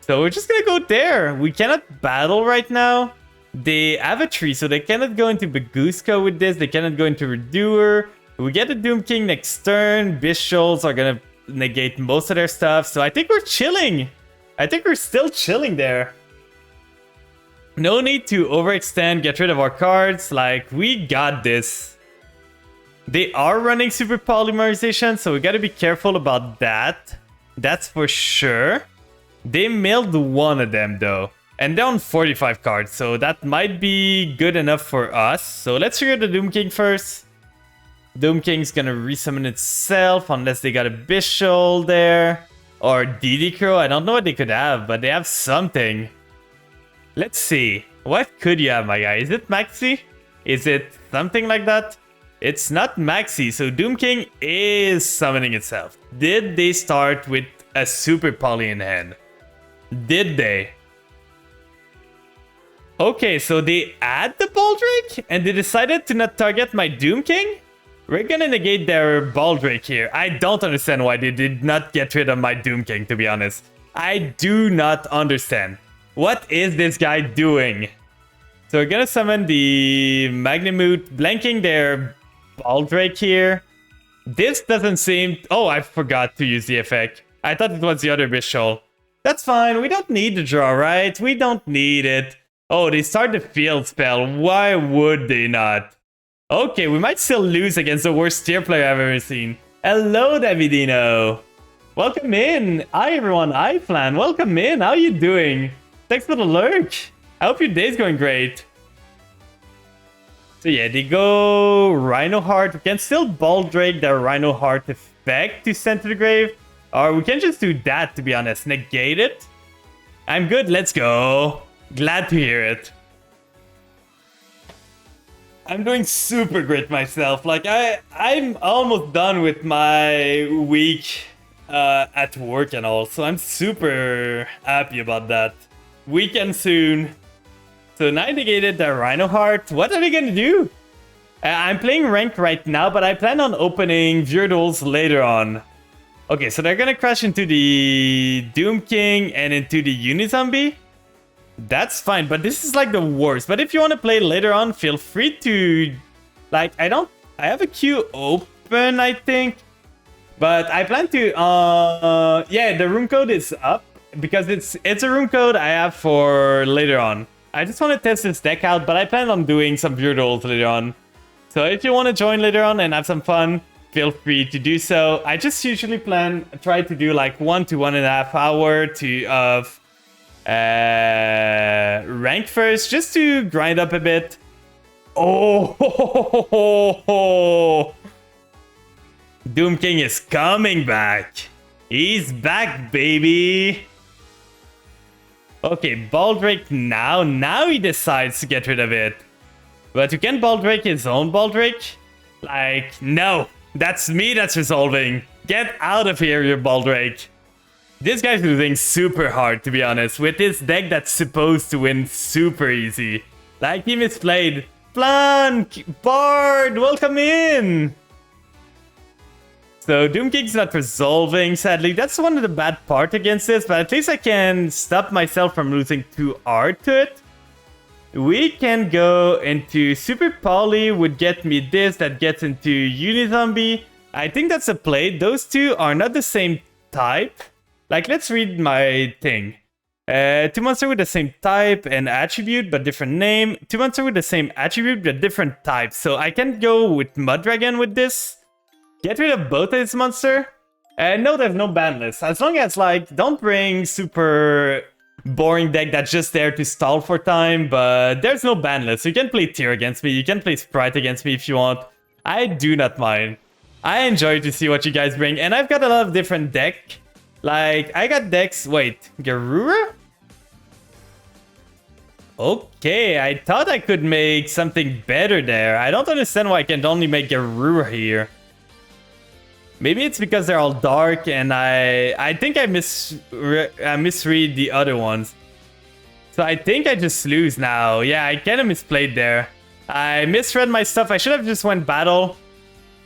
So we're just gonna go there. We cannot battle right now. They have a tree, so they cannot go into Bagooska with this. They cannot go into Redoer. We get a Doom King next turn. Bishols are gonna negate most of their stuff. So I think we're chilling. I think we're still chilling there. No need to overextend, get rid of our cards. Like, we got this. They are running Super Polymerization, so we gotta be careful about that. That's for sure. They milled one of them, though. And down 45 cards, so that might be good enough for us. So let's trigger the Doom King first. Doom King's gonna resummon itself unless they got a Bishol there. Or DD Crow, I don't know what they could have, but they have something. Let's see. What could you have, my guy? Is it Maxi? Is it something like that? It's not Maxi, so Doom King is summoning itself. Did they start with a Super Poly in hand? Did they? Okay, so they add the Baldrake and they decided to not target my Doom King? We're gonna negate their Baldrake here. I don't understand why they did not get rid of my Doom King, to be honest. I do not understand. What is this guy doing? So we're gonna summon the Magnamute, blanking their Baldrake here. This doesn't seem... Oh, I forgot to use the effect. I thought it was the other Bishol. That's fine, we don't need the draw, right? We don't need it. Oh, they start the field spell. Why would they not? Okay, we might still lose against the worst tier player I've ever seen. Hello, Davidino. Welcome in. Hi, everyone. Hi, Flan. Welcome in. How you doing? Thanks for the lurk. I hope your day's going great. So yeah, they go Rhino Heart. We can still Baldrake their Rhino Heart effect to send to the grave. Or we can just do that, to be honest. Negate it. I'm good. Let's go. Glad to hear it. I'm doing super great myself. Like, I'm almost done with my week at work and all. So I'm super happy about that. Weekend soon. So now I negated the Rhino Heart. What are they gonna do? I'm playing ranked right now, but I plan on opening Vierduels later on. Okay, so they're gonna crash into the Doom King and into the Unizombie. That's fine, but this is like the worst. But if you want to play later on, feel free to... Like, I have a queue open, I think. But I plan to... Yeah, the room code is up. Because it's a room code I have for later on. I just want to test this deck out, but I plan on doing some Vierduels later on. So if you want to join later on and have some fun, feel free to do so. I just usually try to do like 1 to 1.5 hours of rank first, just to grind up a bit. Oh, Doom King is coming back. He's back, baby. Okay, Baldrake now. Now he decides to get rid of it. But you can Baldrake his own Baldrake? Like, no. That's me that's resolving. Get out of here, you Baldrake. This guy's losing super hard, to be honest, with this deck that's supposed to win super easy. Like, he misplayed. Flan! Bard! Welcome in! So, Doom King's not resolving, sadly. That's one of the bad part against this, but at least I can stop myself from losing 2 art to it. We can go into Super Poly, would get me this, that gets into Unizombie. I think that's a play. Those two are not the same type. Like, let's read my thing. 2 monsters with the same type and attribute, but different name. 2 monsters with the same attribute, but different type. So I can go with Mudragon with this. Get rid of both of this monster. And no, there's no ban list. As long as, like, don't bring super boring deck that's just there to stall for time, but there's no ban list. You can play Tier against me. You can play Sprite against me if you want. I do not mind. I enjoy to see what you guys bring. And I've got a lot of different deck. Like, I got decks... Wait, Garura? Okay, I thought I could make something better there. I don't understand why I can only make Garura here. Maybe it's because they're all dark and I think I misread the other ones. So I think I just lose now. Yeah, I kind of misplayed there. I misread my stuff. I should have just went battle.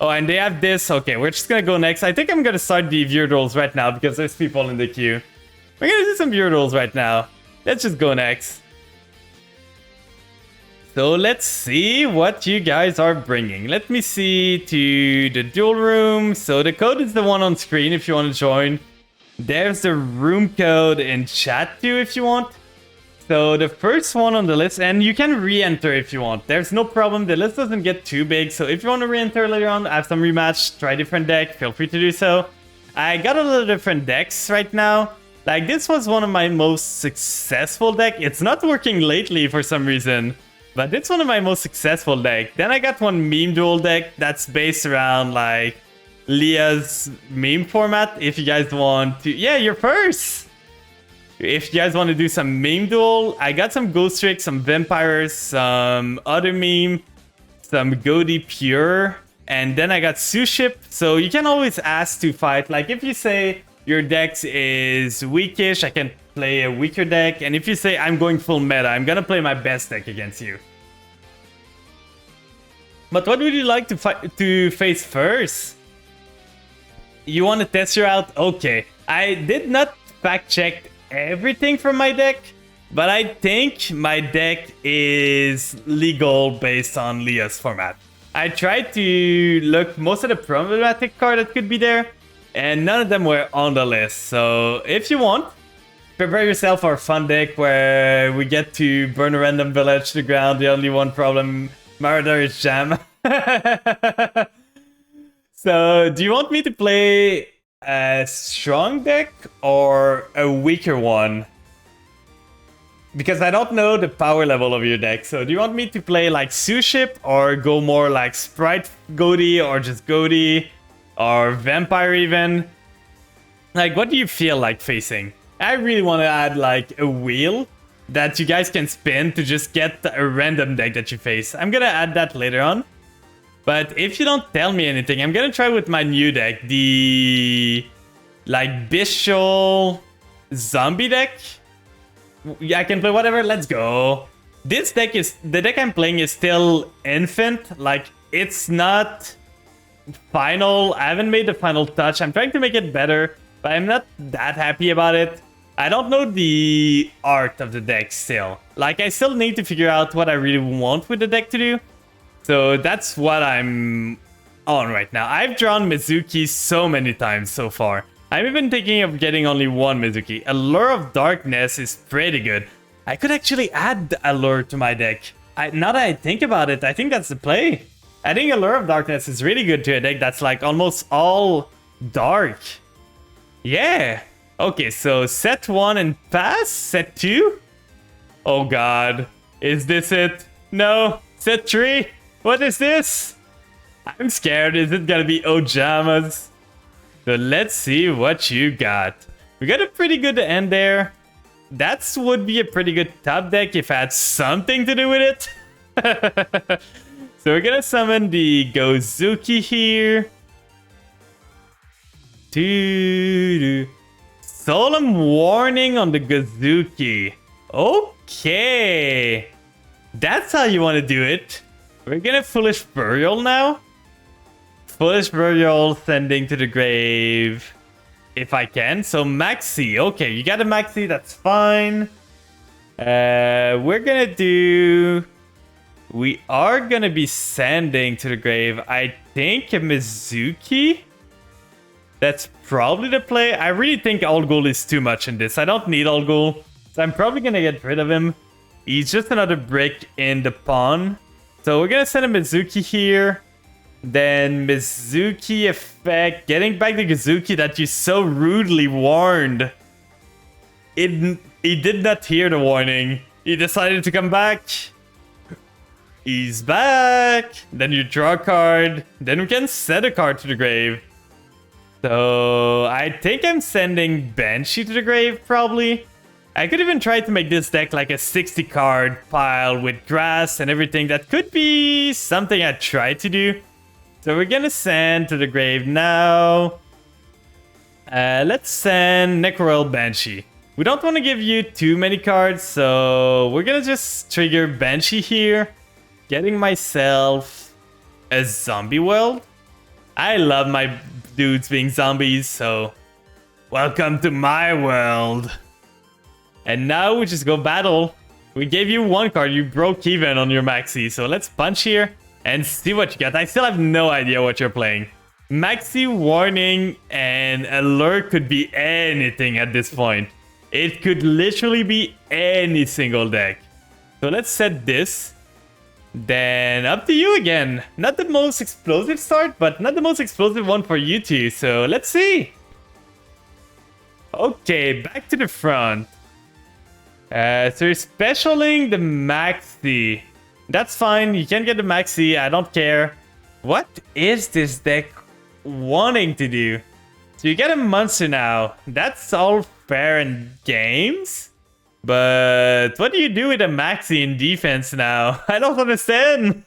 Oh, and they have this. Okay, we're just gonna go next. I think I'm gonna start the Vierduels right now because there's people in the queue. We're gonna do some Vierduels right now. Let's just go next. So let's see what you guys are bringing. Let me see to the duel room. So the code is the one on screen if you want to join. There's the room code in chat too if you want. So the first one on the list, and you can re-enter if you want. There's no problem. The list doesn't get too big. So if you want to re-enter later on, have some rematch, try different deck, feel free to do so. I got a lot of different decks right now. Like, this was one of my most successful deck. It's not working lately for some reason, but it's one of my most successful deck. Then I got one meme duel deck that's based around, like, Leah's meme format. If you guys want to... Yeah, you're first! If you guys want to do some meme duel, I got some Ghost Trick, some Vampires, some other meme, some Goaty Pure, and then I got Suship. So you can always ask to fight. Like, if you say your deck is weakish, I can play a weaker deck. And if you say I'm going full meta, I'm gonna play my best deck against you. But what would you like to face first? You want to test her out? Okay. I did not fact check everything from my deck, but I think my deck is legal based on Leah's format. I tried to look most of the problematic card that could be there, and none of them were on the list. So if you want, prepare yourself for a fun deck where we get to burn a random village to the ground. The only one problem, Marauder is Jam. So do you want me to play a strong deck or a weaker one? Because I don't know the power level of your deck. So do you want me to play like Suship or go more like Sprite Goaty or just Goaty or Vampire even? Like, what do you feel like facing? I really want to add like a wheel that you guys can spin to just get a random deck that you face. I'm gonna add that later on. But if you don't tell me anything, I'm gonna try with my new deck, the like Bishol zombie deck. Yeah, I can play whatever, let's go. This deck is, the deck I'm playing is still infant, like it's not final. I haven't made the final touch. I'm trying to make it better, but I'm not that happy about it. I don't know the art of the deck still. Like, I still need to figure out what I really want with the deck to do. So that's what I'm on right now. I've drawn Mizuki so many times so far. I'm even thinking of getting only one Mizuki. Allure of Darkness is pretty good. I could actually add Allure to my deck. Now that I think about it, I think that's the play. I think Allure of Darkness is really good to a deck that's like almost all dark. Yeah. Okay, so set 1 and pass. Set 2? Oh god. Is this it? No. Set 3? What is this? I'm scared. Is it gonna be Ojamas? So let's see what you got. We got a pretty good end there. That would be a pretty good top deck if it had something to do with it. So we're gonna summon the Gozuki here. Solemn Warning on the Gozuki. Okay. That's how you want to do it. We're gonna Foolish Burial now. Foolish Burial sending to the grave if I can. So Maxi. Okay, you got a Maxi, that's fine. We're gonna do... We are gonna be sending to the grave, I think, a Mizuki. That's probably the play. I really think Algol is too much in this. I don't need Algol, so I'm probably gonna get rid of him. He's just another brick in the pawn. So we're gonna send a Mizuki here. Then Mizuki effect. Getting back the Gozuki that you so rudely warned. He did not hear the warning. He decided to come back. He's back. Then you draw a card. Then we can set a card to the grave. So I think I'm sending Banshee to the grave, probably. I could even try to make this deck like a 60 card pile with grass and everything. That could be something I try to do. So we're gonna send to the grave now. Let's send Necroil Banshee. We don't want to give you too many cards, so we're gonna just trigger Banshee here. Getting myself a zombie world. I love my dudes being zombies, so welcome to my world. And now we just go battle. We gave you one card, you broke even on your Maxi, so let's punch here and see what you got. I still have no idea what you're playing. Maxi, Warning, and Allure could be anything at this point. It could literally be any single deck. So let's set this. Then up to you again. Not the most explosive start, but not the most explosive one for you two. So let's see. Okay, back to the front. So you're specialing the Maxi. That's fine. You can get the Maxi. I don't care. What is this deck wanting to do? So you get a monster now. That's all fair in games. But what do you do with a Maxi in defense now? I don't understand.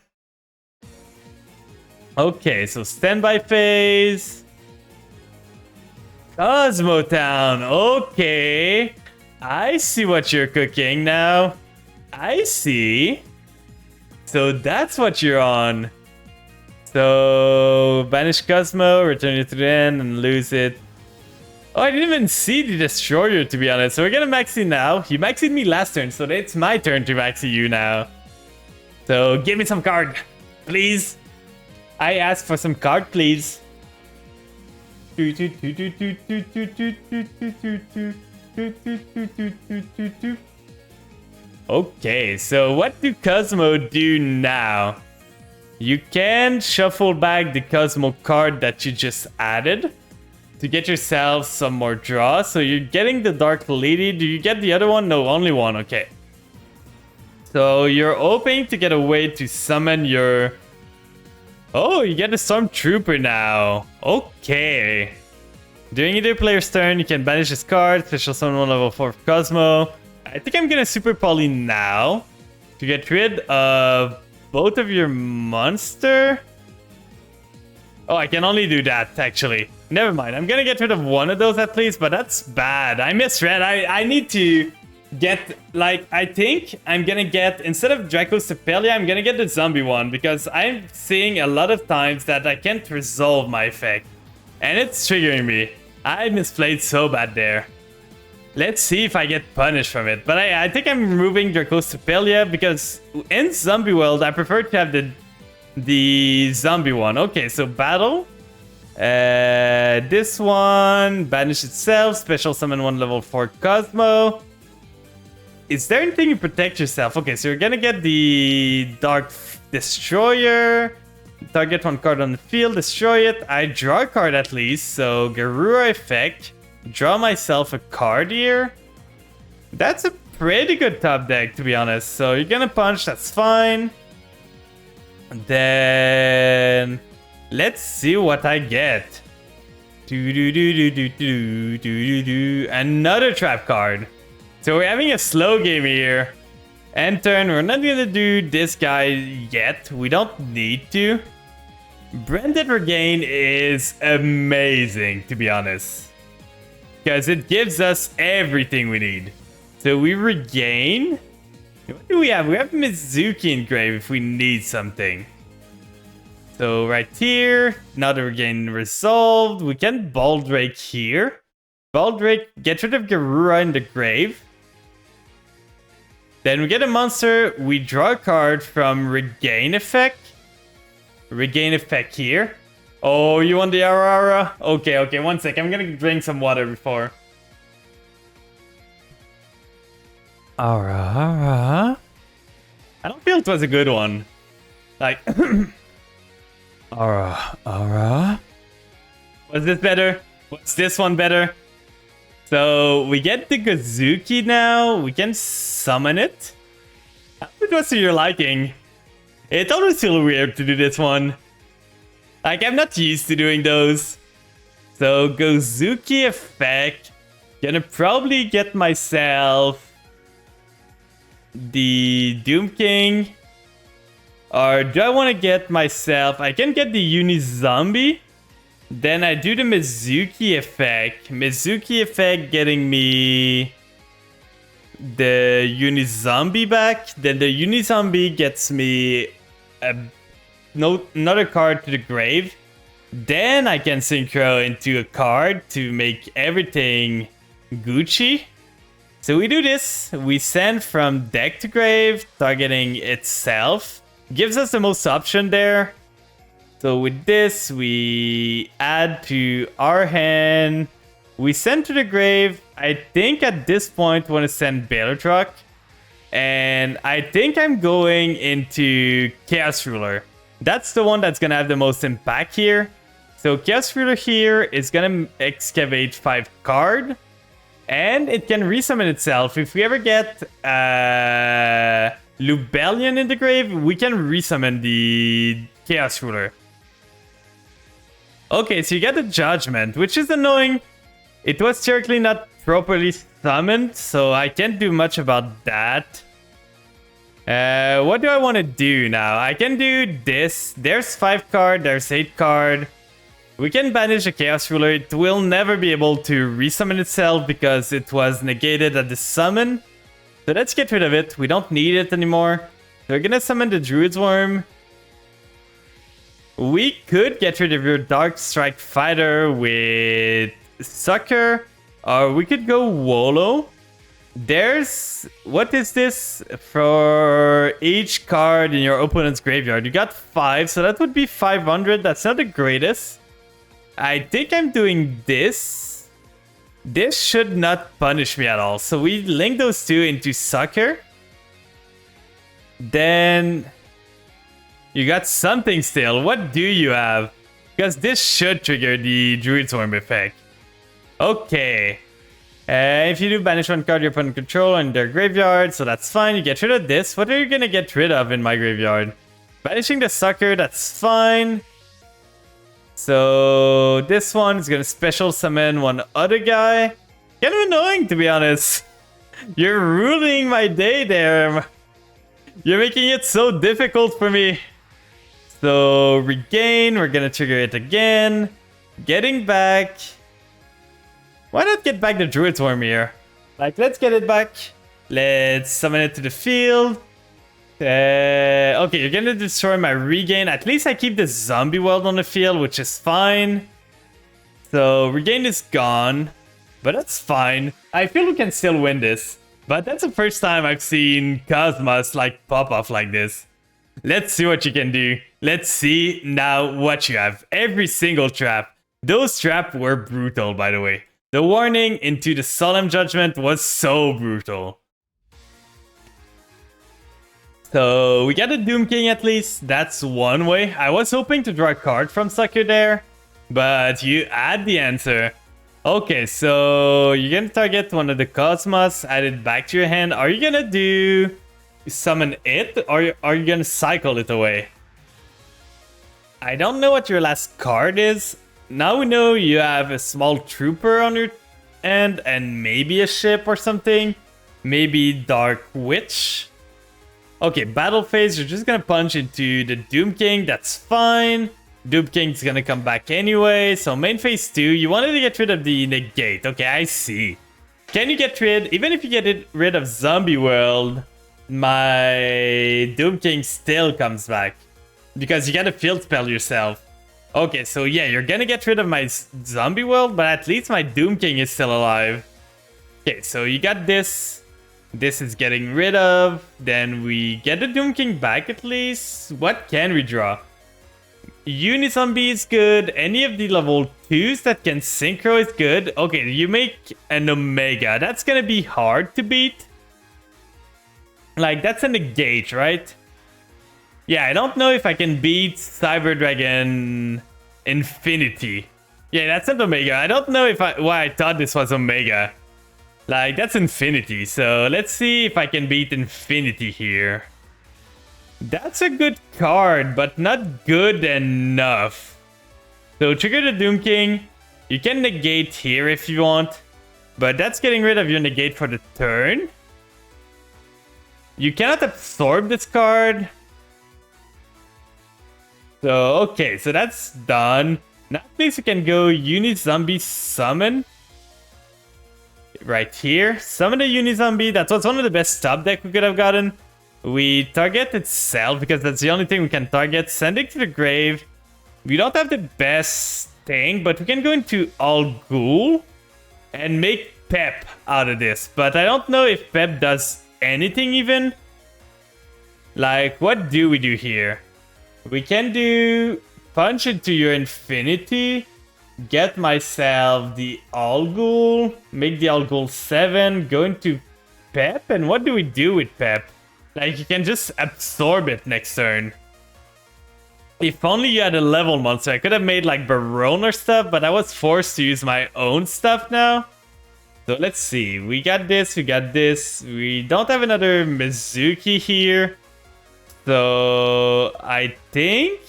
Okay, so standby phase. Cosmo Town. Okay. I see what you're cooking now. I see. So that's what you're on. So banish Cosmo, return it to the end, and lose it. Oh, I didn't even see the Destroyer, to be honest. So we're gonna maxi now. You maxied me last turn, so it's my turn to maxi you now. So give me some card, please. I ask for some card, please. Okay, so what do Cosmo do now? You can shuffle back the Cosmo card that you just added to get yourself some more draw. So you're getting the Dark Lady. Do you get the other one? No, only one. Okay. So you're hoping to get a way to summon your... Oh, you get a Stormtrooper now. Okay. During either player's turn, you can banish this card, special summon one level 4 Cosmo. I think I'm gonna Super Poly now to get rid of both of your monster. Oh, I can only do that, actually. Never mind. I'm gonna get rid of one of those at least, but that's bad. I misread. I need to get, like, I think I'm gonna get, instead of Dracocephalia, I'm gonna get the zombie one, because I'm seeing a lot of times that I can't resolve my effect. And it's triggering me. I misplayed so bad there. Let's see if I get punished from it. But I think I'm removing Dracocephalia because in Zombie World, I prefer to have the zombie one. Okay, so battle. This one, banish itself, special summon one level 4 Cosmo. Is there anything to protect yourself? Okay, so you're gonna get the Dark Destroyer. Target one card on the field, destroy it. I draw a card at least, so Garura effect. Draw myself a card here. That's a pretty good top deck, to be honest. So you're gonna punch, that's fine. Then let's see what I get. Another trap card. So we're having a slow game here. End turn, we're not gonna do this guy yet. We don't need to. Branded Regain is amazing, to be honest. Because it gives us everything we need. So we regain. What do we have? We have Mizuki in grave if we need something. So right here, another regain resolved. We can Baldrake here. Baldrake, get rid of Garura in the grave. Then we get a monster. We draw a card from Regain effect. Regain effect here. Oh, you want the Aurora? Okay, okay, one sec. I'm gonna drink some water before. Aurora? I don't feel it was a good one. Like, Aurora? Was this better? Was this one better? So, we get the Gozuki now. We can summon it. How it was to your liking? It always feels weird to do this one. Like, I'm not used to doing those. So, Gozuki effect. Gonna probably get myself the Doom King. Or do I want to get myself... I can get the Unizombie. Then I do the Mizuki effect. Mizuki effect getting me the Unizombie back. Then the Unizombie gets me another card to the grave. Then I can synchro into a card to make everything Gucci. So we do this. We send from deck to grave, targeting itself. Gives us the most option there. So with this, we add to our hand. We send to the grave. I think at this point, we want to send Baylor Truck. And I think I'm going into Chaos Ruler. That's the one that's going to have the most impact here. So Chaos Ruler here is going to excavate 5 card. And it can resummon itself. If we ever get Lubellion in the grave, we can resummon the Chaos Ruler. Okay, so you get the Judgment, which is annoying. It was theoretically not properly summoned, so I can't do much about that. What do I want to do now? I can do this. There's 5 card, there's 8 card. We can banish a Chaos Ruler. It will never be able to resummon itself because it was negated at the summon. So let's get rid of it. We don't need it anymore. So we're gonna summon the Druid's Worm. We could get rid of your Dark Strike Fighter with Sucker. Or we could go Wolo. There's... What is this? For each card in your opponent's graveyard. You got 5, so that would be 500. That's not the greatest. I think I'm doing this. This should not punish me at all. So we link those two into Sucker. Then... You got something still. What do you have? Because this should trigger the Druid's Worm effect. Okay. If you do banish one card your opponent control in their graveyard, so that's fine. You get rid of this. What are you gonna get rid of in my graveyard? Banishing the Sucker, that's fine. So this one is gonna special summon one other guy. Kind of annoying, to be honest. You're ruining my day there. You're making it so difficult for me. So regain, we're gonna trigger it again. Getting back. Why not get back the Druid's Worm here? Like, let's get it back. Let's summon it to the field. Okay, you're gonna destroy my regain. At least I keep the zombie world on the field, which is fine. So regain is gone, but that's fine. I feel we can still win this. But that's the first time I've seen Cosmos like pop off like this. Let's see what you can do. Let's see now what you have. Every single trap. Those traps were brutal, by the way. The warning into the Solemn Judgment was so brutal. So we got a Doom King at least. That's one way. I was hoping to draw a card from Sucker there, but you add the answer. Okay, so you're gonna target one of the Cosmos, add it back to your hand. Are you gonna do summon it, or are you gonna cycle it away? I don't know what your last card is. Now we know you have a small trooper on your end and maybe a ship or something. Maybe Dark Witch. Okay, battle phase, you're just gonna punch into the Doom King. That's fine. Doom King's gonna come back anyway. So main phase 2, you wanted to get rid of the negate. Okay, I see. Can you get rid, even if you get rid of Zombie World, my Doom King still comes back. Because you gotta field spell yourself. Okay, so yeah, you're gonna get rid of my Zombie World, but at least my Doom King is still alive. Okay, so you got this. This is getting rid of. Then we get the Doom King back at least. What can we draw? Unizombie is good. Any of the level 2s that can synchro is good. Okay, you make an Omega. That's gonna be hard to beat. Like, that's a negate, right? Yeah, I don't know if I can beat Cyber Dragon Infinity. Yeah, that's not Omega. I don't know if why I thought this was Omega. Like, that's Infinity. So let's see if I can beat Infinity here. That's a good card, but not good enough. So trigger the Doom King. You can negate here if you want. But that's getting rid of your negate for the turn. You cannot absorb this card. So, okay, so that's done. Now at least you can go Unizombie Summon. Right here. Summon the Unizombie. That was one of the best top deck we could have gotten. We target itself because that's the only thing we can target. Send it to the grave. We don't have the best thing, but we can go into All Ghoul and make Pep out of this. But I don't know if Pep does anything even. Like, what do we do here? We can do punch into your Infinity, get myself the All Ghoul, make the All Ghoul 7, go into Pep, and what do we do with Pep? Like, you can just absorb it next turn. If only you had a level monster, I could have made like Barone or stuff, but I was forced to use my own stuff now. So let's see. We got this. We got this. We don't have another Mizuki here. So I think...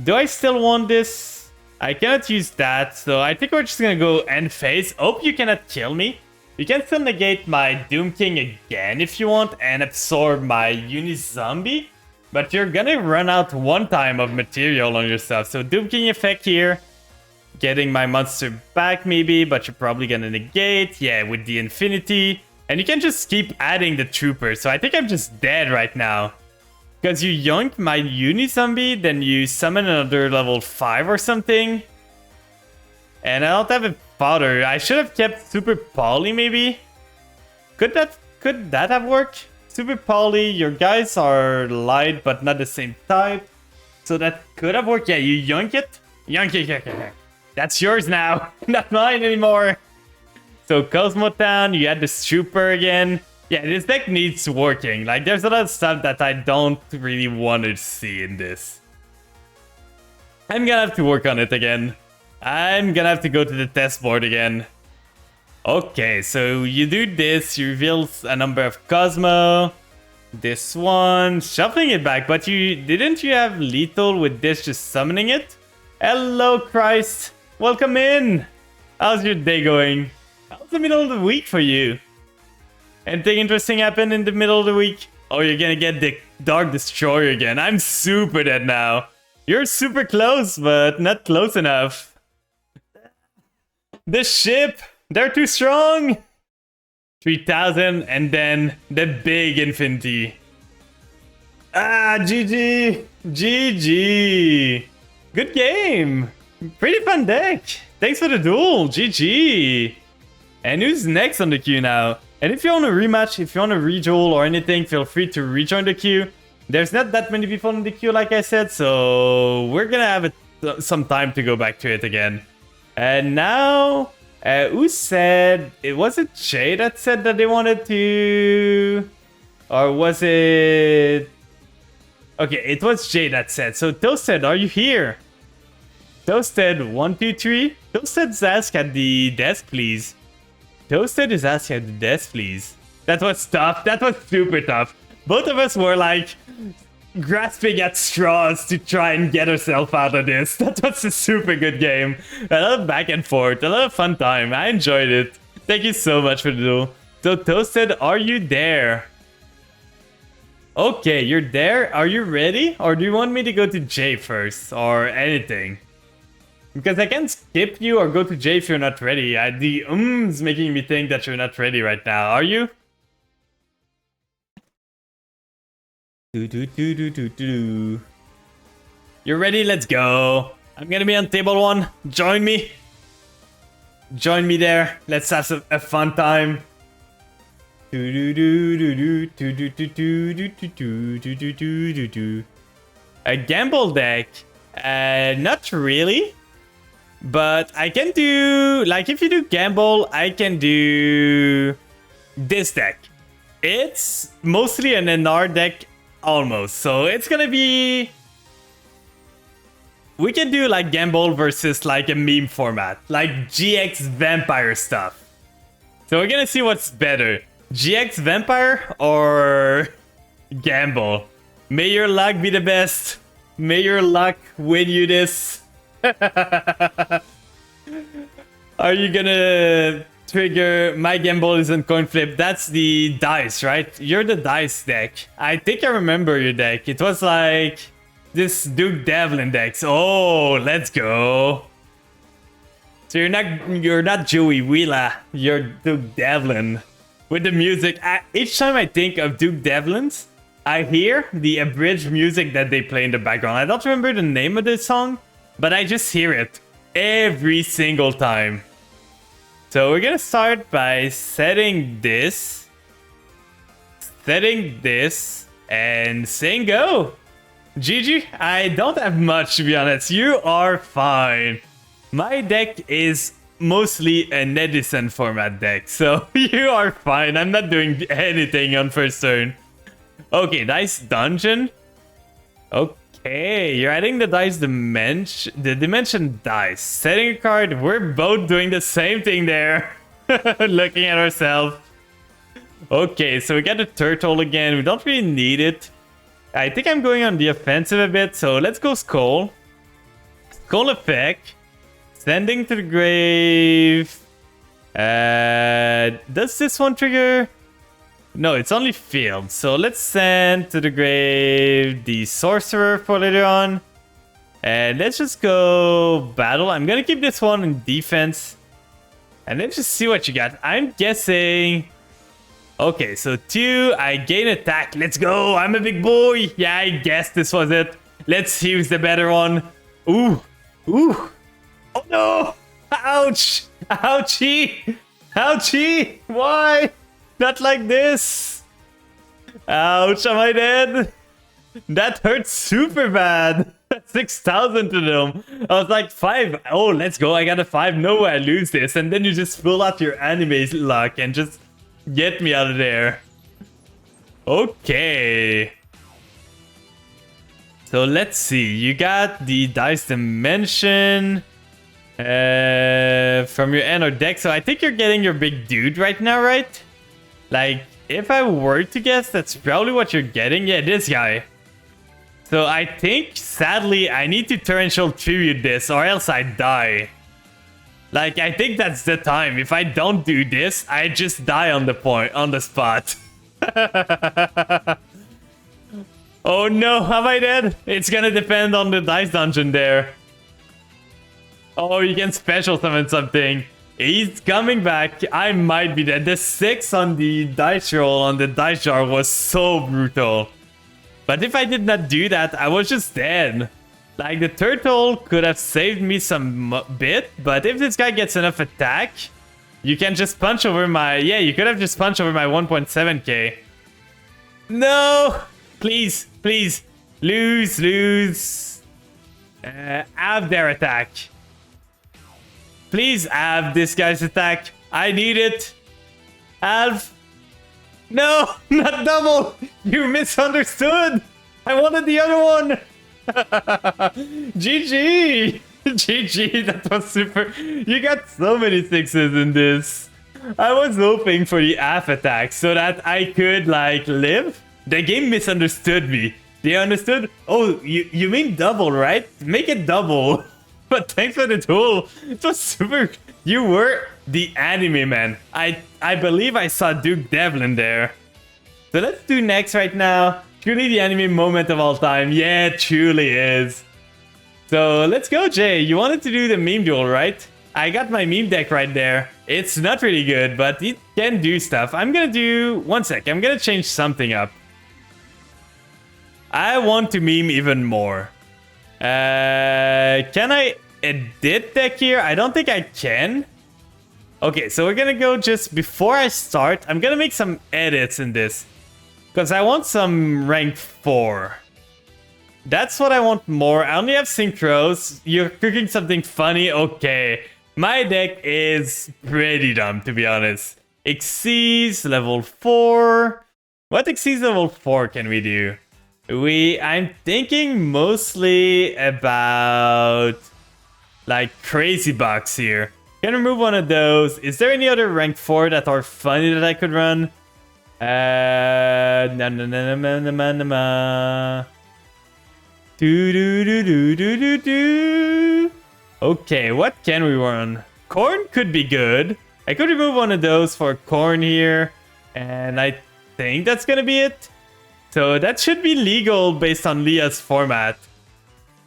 Do I still want this? I cannot use that. So I think we're just going to go end phase. Hope you cannot kill me. You can still negate my Doom King again if you want and absorb my Uni-Zombie. But you're going to run out one time of material on yourself. So Doom King effect here. Getting my monster back maybe, but you're probably gonna negate. Yeah, with the infinity. And you can just keep adding the trooper. So I think I'm just dead right now. Because you yoink my Uni-Zombie, then you summon another level 5 or something. And I don't have a fodder. I should have kept Super Poly maybe. Could that have worked? Super Poly, your guys are light but not the same type. So that could have worked. Yeah, you yoink it. Yoink it. That's yours now, not mine anymore. So Cosmo Town, you had the Trooper again. Yeah, this deck needs working. Like, there's a lot of stuff that I don't really want to see in this. I'm gonna have to work on it again. I'm gonna have to go to the test board again. Okay, so you do this, you reveal a number of Cosmo. This one, shuffling it back, but didn't you have lethal with this just summoning it? Hello, Christ. Welcome in. How's your day going? How's the middle of the week for you? Anything interesting happen in the middle of the week? Oh, you're gonna get the Dark Destroyer again. I'm super dead now. You're super close, but not close enough. The ship, they're too strong. 3000 and then the big infinity. Ah, GG. GG. Good game. Pretty fun deck. Thanks for the duel. GG. And who's next on the queue now? And if you want a rematch, if you want a reduel or anything, feel free to rejoin the queue. There's not that many people in the queue, like I said, so we're gonna have some time to go back to it again. And now, who said... Was it Jay that said that they wanted to... Or was it... Okay, it was Jay that said. So Toasted, are you here? Toasted, 1, 2, 3. Toasted's ask at the desk, please. Toasted is asking at the desk, please. That was tough. That was super tough. Both of us were like grasping at straws to try and get ourselves out of this. That was a super good game. A lot of back and forth. A lot of fun time. I enjoyed it. Thank you so much for the duel. So Toasted, are you there? Okay, you're there. Are you ready? Or do you want me to go to Jay first? Or anything? Because I can skip you or go to Jay if you're not ready. The is making me think that you're not ready right now. Are you? You're ready? Let's go. I'm gonna be on table 1. Join me. Join me there. Let's have a fun time. A gamble deck? Not really. But I can do... Like, if you do gamble, I can do this deck. It's mostly an NR deck, almost. So it's gonna be... We can do, like, gamble versus, like, a meme format. Like, GX Vampire stuff. So we're gonna see what's better. GX Vampire or gamble? May your luck be the best. May your luck win you this. Are you gonna trigger my gamble isn't coin flip? That's the dice, right? You're the dice deck. I think I remember your deck. It was like this Duke Devlin deck. Oh, let's go. So you're not Joey Wheeler. You're Duke Devlin. With the music, each time I think of Duke Devlin's, I hear the abridged music that they play in the background. I don't remember the name of the song, but I just hear it every single time. So we're gonna start by setting this, and saying go. GG, I don't have much to be honest. You are fine. My deck is mostly an Edison format deck, so you are fine. I'm not doing anything on first turn. Okay, Dice Dungeon. Okay, you're adding the dice dimension, the dimension dice. Setting a card, we're both doing the same thing there. Looking at ourselves. Okay, so we got the turtle again. We don't really need it. I think I'm going on the offensive a bit, so let's go Skull. Skull effect. Sending to the grave. Does this one trigger? No, it's only field. So let's send to the grave the sorcerer for later on. And let's just go battle. I'm gonna keep this one in defense. And let's just see what you got. I'm guessing... Okay, so 2, I gain attack. Let's go. I'm a big boy. Yeah, I guess this was it. Let's see who's the better one. Ooh. Ooh. Oh no. Ouch. Ouchie. Ouchie. Why? Not like this. Ouch. Am I dead? That hurts super bad. 6,000 to them. I was like 5. Oh, let's go. I got a 5. No way I lose this. And then you just pull out your anime luck and just get me out of there. Okay. So let's see. You got the dice dimension from your end or deck. So I think you're getting your big dude right now, right? Like, if I were to guess, that's probably what you're getting. Yeah, this guy. So I think, sadly, I need to torrential tribute this or else I die. Like, I think that's the time. If I don't do this, I just die on the spot. Oh no, am I dead? It's gonna depend on the dice dungeon there. Oh, you can special summon something. He's coming back. I might be dead. The 6 on the dice roll on the dice jar was so brutal. But if I did not do that, I was just dead. Like, the turtle could have saved me some bit, but if this guy gets enough attack, you can just punch over my... Yeah, you could have just punched over my 1.7k. No! Please, please. Lose. Have their attack. Please have this guy's attack. I need it. Have... No, not double. You misunderstood. I wanted the other one. GG. GG. That was super. You got so many 6s in this. I was hoping for the half attack so that I could like live. The game misunderstood me. They understood. Oh, you mean double, right? Make it double. But thanks for the tool. It was super. You were the anime man. I believe I saw Duke Devlin there. So let's do next right now. Truly the anime moment of all time. Yeah, it truly is. So let's go, Jay. You wanted to do the meme duel, right? I got my meme deck right there. It's not really good, but it can do stuff. I'm gonna do... One sec. I'm gonna change something up. I want to meme even more. Can I edit deck here? I don't think I can. Okay, so we're gonna go just before I start. I'm gonna make some edits in this. Because I want some rank 4. That's what I want more. I only have synchros. You're cooking something funny. Okay. My deck is pretty dumb, to be honest. Xyz level 4. What Xyz level 4 can we do? I'm thinking mostly about like Crazy Box here. Can remove one of those. Is there any other rank 4 that are funny that I could run? Okay, what can we run? Corn could be good. I could remove one of those for Corn here. And I think that's gonna be it. So that should be legal based on Leah's format.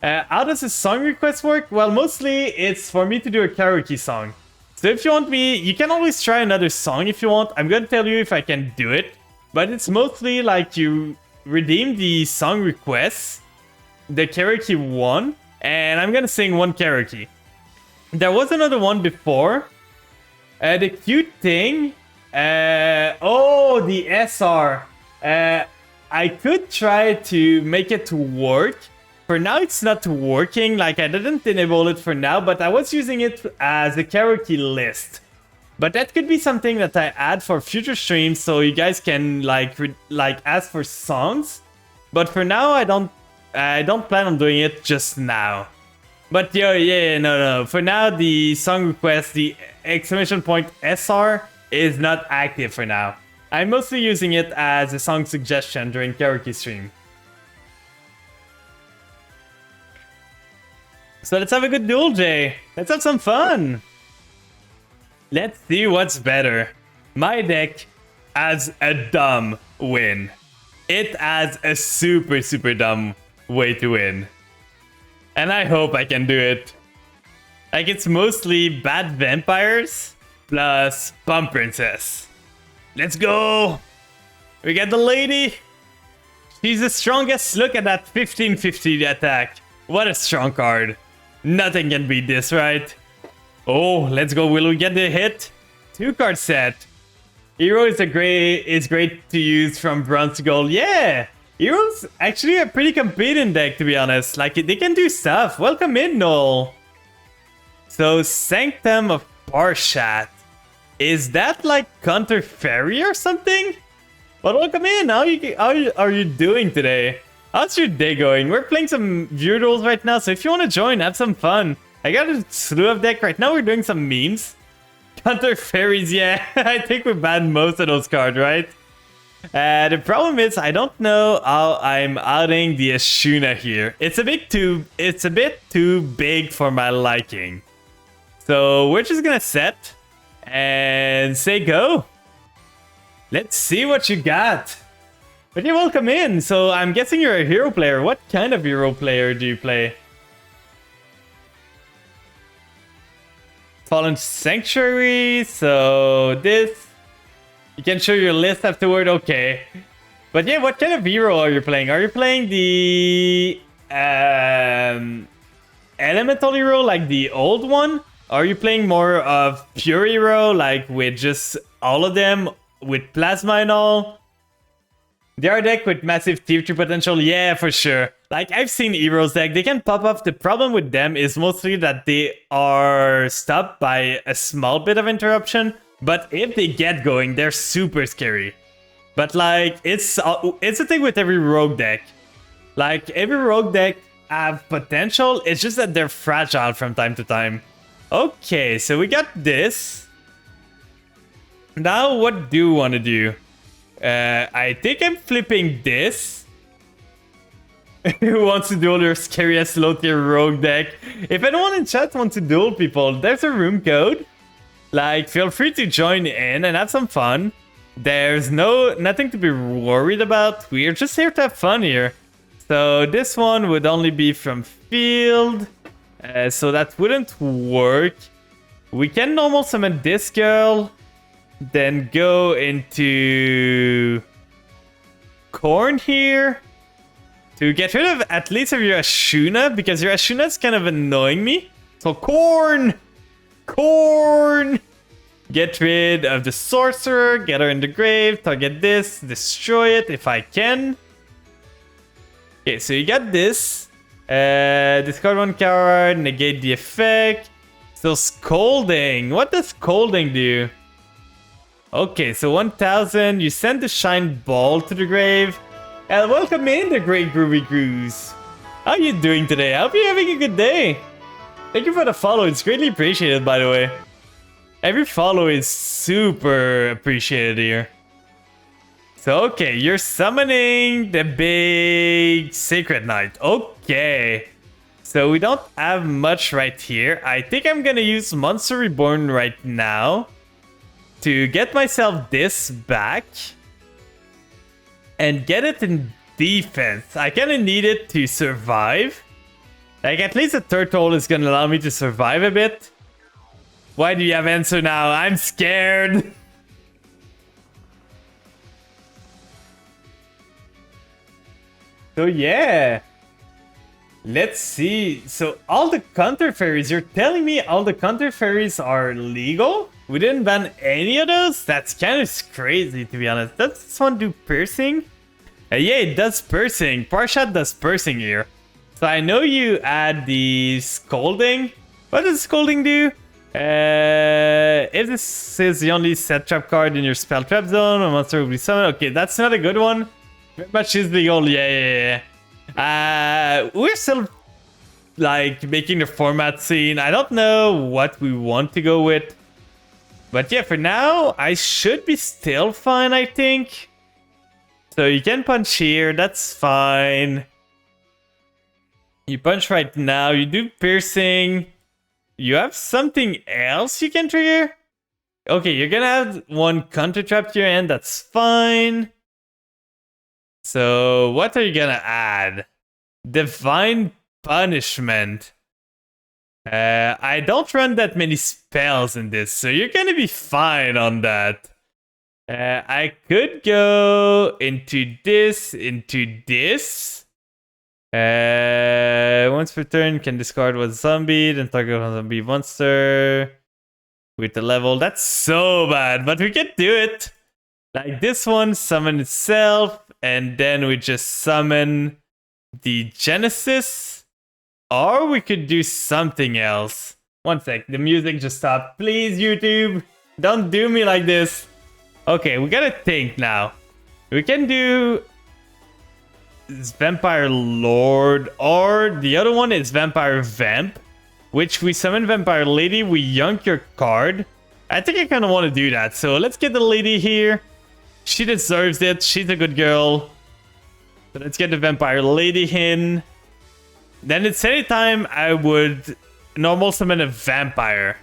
How does a song request work? Well, mostly it's for me to do a karaoke song. So if you want me, you can always try another song if you want. I'm gonna tell you if I can do it. But it's mostly like you redeem the song requests, the karaoke one, and I'm gonna sing one karaoke. There was another one before. The cute thing. Oh, the SR. I could try to make it work. For now, it's not working. Like, I didn't enable it for now, but I was using it as a karaoke list. But that could be something that I add for future streams, so you guys can like ask for songs. But for now, I don't plan on doing it just now. But no. For now, the song request, the exclamation point SR is not active for now. I'm mostly using it as a song suggestion during karaoke stream. So let's have a good duel, Jay. Let's have some fun. Let's see what's better. My deck has a dumb win. It has a super dumb way to win. And I hope I can do it. Like, it's mostly bad vampires plus Bum Princess. Let's go! We got the lady. She's the strongest. Look at that 1550 attack. What a strong card. Nothing can beat this, right? Oh, let's go. Will we get the hit? 2-card set. Hero is great to use from bronze to gold. Yeah! Heroes actually a pretty competing deck, to be honest. Like, they can do stuff. Welcome in, Noel. So, Sanctum of Parshat. Is that like Counter Fairy or something? But welcome in. How are you doing today? How's your day going? We're playing some viewer duels right now, so if you want to join, have some fun. I got a slew of deck right now. We're doing some memes. Counter Fairies, yeah. I think we banned most of those cards, right? The problem is I don't know how I'm outing the Ashuna here. It's a bit too big for my liking. So we're just gonna set and say go. Let's see what you got. But yeah, welcome in. So I'm guessing you're a hero player. What kind of hero player do you play? Fallen Sanctuary. So this. You can show your list afterward. Okay. But yeah, what kind of hero are you playing? Are you playing the elemental hero, like the old one? Are you playing more of pure hero, like with just all of them, with plasma and all? They are a deck with massive tier 2 potential, yeah, for sure. Like, I've seen heroes deck, they can pop up. The problem with them is mostly that they are stopped by a small bit of interruption. But if they get going, they're super scary. But like, it's a thing with every rogue deck. Like, every rogue deck have potential, it's just that they're fragile from time to time. Okay, so we got this. Now, what do you want to do? I think I'm flipping this. Who wants to duel your scariest low tier rogue deck? If anyone in chat wants to duel people, there's a room code. Like, feel free to join in and have some fun. There's nothing to be worried about. We're just here to have fun here. So this one would only be from field. So that wouldn't work. We can normal summon this girl. Then go into Corn here. To get rid of at least of your Ashuna. Because your Ashuna is kind of annoying me. So Corn! Corn! Get rid of the sorcerer, get her in the grave, target this, destroy it if I can. Okay, so you got this. Discard one card, negate the effect. So Scolding. What does Scolding do? Okay, so 1000. You send the Shine Ball to the grave. And welcome in the Great Groovy Cruise. How are you doing today? I hope you're having a good day. Thank you for the follow. It's greatly appreciated, by the way. Every follow is super appreciated here. So, okay, you're summoning the big Sacred Knight. Okay. So, we don't have much right here. I think I'm gonna use Monster Reborn right now to get myself this back and get it in defense. I kinda need it to survive. Like, at least a turtle is gonna allow me to survive a bit. Why do you have answer now? I'm scared. So yeah. Let's see. So all the counter fairies, you're telling me all the counter fairies are legal? We didn't ban any of those? That's kind of crazy, to be honest. Does this one do piercing? Yeah, it does piercing. Parshat does piercing here. So I know you add the Scolding. What does Scolding do? If this is the only set trap card in your spell trap zone, a monster will be summoned. Okay, that's not a good one. Very much is legal. Yeah. We're still like making the format scene. I don't know what we want to go with. But yeah, for now, I should be still fine, I think. So you can punch here, that's fine. You punch right now, you do piercing. You have something else you can trigger? Okay, you're gonna have one counter trap to your end, that's fine. So what are you gonna add? Divine Punishment. I don't run that many spells in this, so you're gonna be fine on that. I could go into this. Once per turn, can discard one zombie, then target one zombie monster with the level. That's so bad, but we can do it. Like this one, summon itself, and then we just summon the Genesis. Or we could do something else. One sec, the music just stopped. Please, YouTube, don't do me like this. Okay, we gotta think now. We can do Vampire Lord, or the other one is Vampire Vamp, which we summon Vampire Lady, we yank your card. I think I kind of want to do that, so let's get the lady here. She deserves it, she's a good girl. So let's get the Vampire Lady in. Then it's anytime I would normal summon a vampire.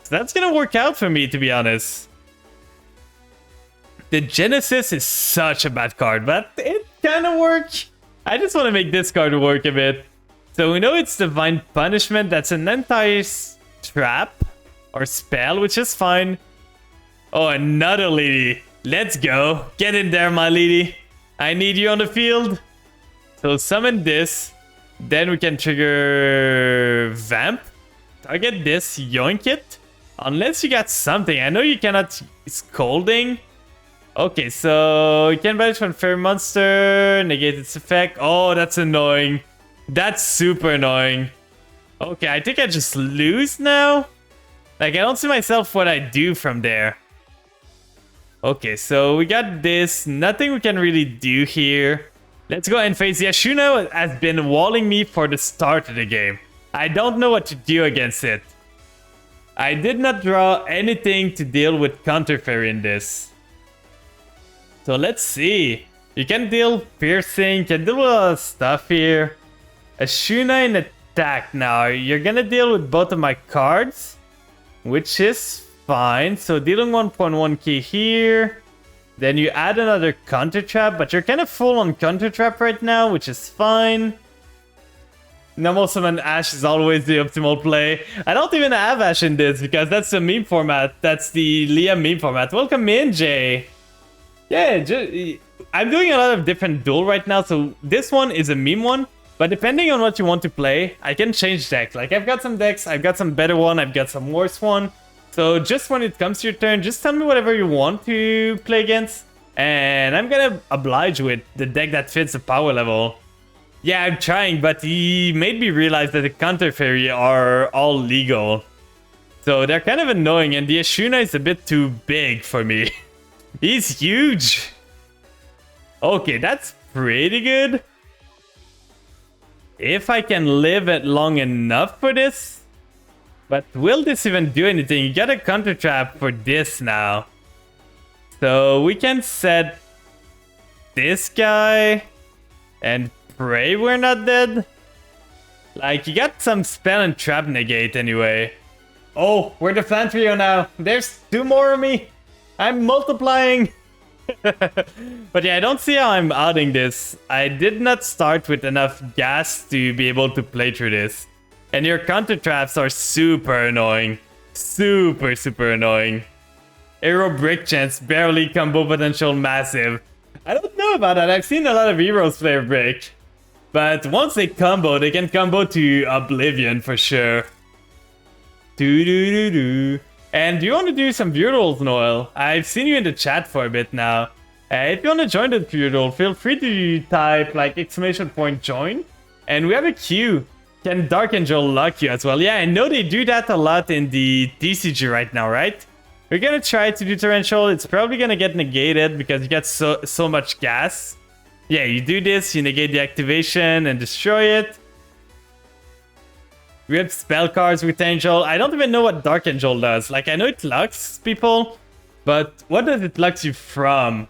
So that's gonna work out for me, to be honest. The Genesis is such a bad card, but it kind of works. I just want to make this card work a bit. So we know it's Divine Punishment. That's an entire trap or spell, which is fine. Oh, another lady. Let's go. Get in there, my lady. I need you on the field. So summon this. Then we can trigger Vamp. Target this, yoink it. Unless you got something. I know you cannot Scolding. Okay, so you can banish one fairy monster, negate its effect. Oh, that's annoying. That's super annoying. Okay, I think I just lose now. Like, I don't see myself what I do from there. Okay, so we got this. Nothing we can really do here. Let's go and face Yashuna has been walling me for the start of the game. I don't know what to do against it. I did not draw anything to deal with Counter Fairy in this. So let's see. You can deal piercing, can deal with a lot of stuff here. Ashuna in attack now. You're gonna deal with both of my cards, which is fine. So dealing 1.1 key here. Then you add another counter trap, but you're kind of full on counter trap right now, which is fine. Normal summon Ash is always the optimal play. I don't even have Ash in this because that's the meme format. That's the Liam meme format. Welcome in, Jay. Yeah, I'm doing a lot of different duel right now, so this one is a meme one. But depending on what you want to play, I can change deck. Like, I've got some decks, I've got some better one, I've got some worse one. So just when it comes to your turn, just tell me whatever you want to play against. And I'm gonna oblige with the deck that fits the power level. Yeah, I'm trying, but he made me realize that the Counter Fairy are all legal. So they're kind of annoying, and the Ashuna is a bit too big for me. He's huge. Okay, that's pretty good. If I can live it long enough for this. But will this even do anything? You got a counter trap for this now. So we can set this guy and pray we're not dead. Like, you got some spell and trap negate anyway. Oh, we're the Flan Trio now. There's 2 more of me. I'm multiplying. But yeah, I don't see how I'm outing this. I did not start with enough gas to be able to play through this. And your counter traps are super annoying. Super, super annoying. Arrow Brick Chance, barely combo potential massive. I don't know about that. I've seen a lot of heroes play Brick. But once they combo, they can combo to Oblivion for sure. Do-do-do-do. And do you want to do some Feudals, Noel? I've seen you in the chat for a bit now. If you want to join the Feudal, feel free to type like !join. And we have a queue. Can Dark Angel lock you as well? Yeah, I know they do that a lot in the TCG right now, right? We're gonna try to do Torrential. It's probably gonna get negated because you get so much gas. Yeah, you do this, you negate the activation and destroy it. We have spell cards with Angel. I don't even know what Dark Angel does. Like, I know it lux people, but what does it lux you from?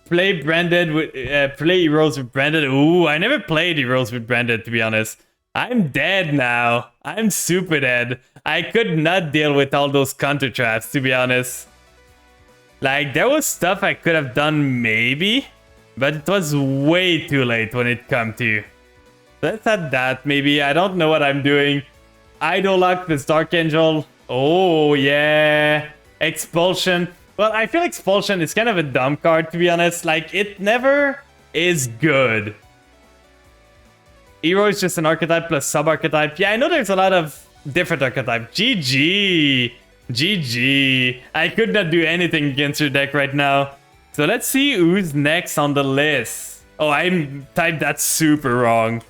Play branded with play heroes with branded. Ooh, I never played heroes with branded, to be honest. I'm dead now. I'm super dead. I could not deal with all those counter traps, to be honest. Like, there was stuff I could have done maybe, but it was way too late when it come to. Let's add that, maybe. I don't know what I'm doing. Idolock this Dark Angel. Oh, yeah. Expulsion. Well, I feel Expulsion is kind of a dumb card, to be honest. Like, it never is good. Hero is just an archetype plus sub-archetype. Yeah, I know there's a lot of different archetypes. GG. GG. I could not do anything against your deck right now. So let's see who's next on the list. Oh, I typed that super wrong.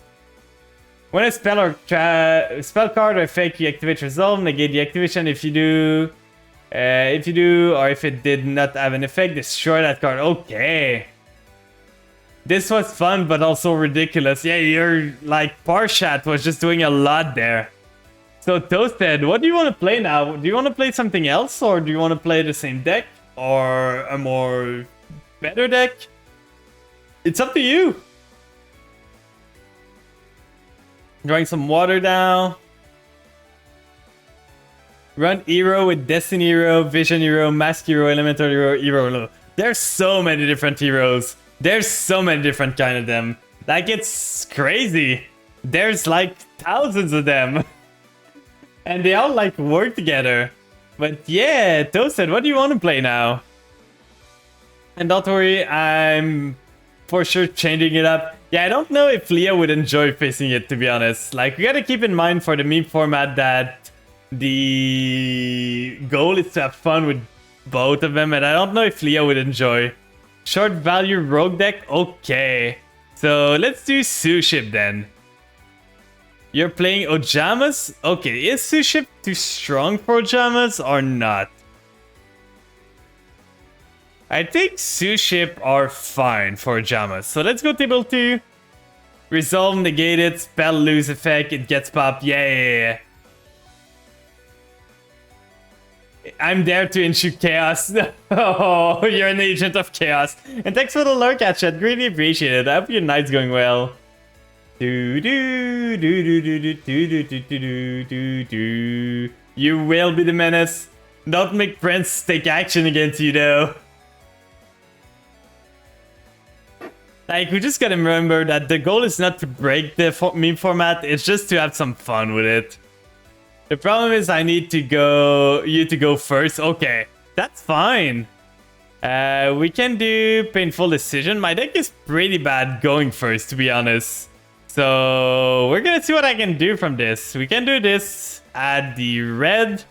When a spell card or effect you activate resolve, negate the activation. If you do, or if it did not have an effect, destroy that card. Okay. This was fun, but also ridiculous. Yeah, you're like Parshat was just doing a lot there. So Toasted, what do you want to play now? Do you want to play something else, or do you want to play the same deck, or a more better deck? It's up to you. Drawing some water down. Run hero with Destiny hero, Vision hero, Mask hero, Elemental hero, hero. There's so many different heroes. There's so many different kind of them. Like, it's crazy. There's like thousands of them. And they all like work together. But yeah, Toasted, what do you want to play now? And don't worry, I'm for sure changing it up. Yeah, I don't know if Leah would enjoy facing it, to be honest. Like, we gotta keep in mind for the meme format that the goal is to have fun with both of them, and I don't know if Leah would enjoy. Short value rogue deck? Okay. So let's do Suship then. You're playing Ojamas? Okay, is Suship too strong for Ojamas or not? I think Suship are fine for Ojamas. So let's go table 2. Resolve, negate it, spell, lose effect, it gets popped. Yeah. I'm there to ensure chaos. Oh, you're an agent of chaos. And thanks for the lurk, chat. Greatly appreciated. I hope your night's going well. You will be the menace. Don't make friends take action against you, though. Like, we just gotta remember that the goal is not to break the meme format, it's just to have some fun with it. The problem is I need to go, you to go first. Okay, that's fine. We can do Painful Decision. My deck is pretty bad going first, to be honest. So we're gonna see what I can do from this. We can do this, add the red.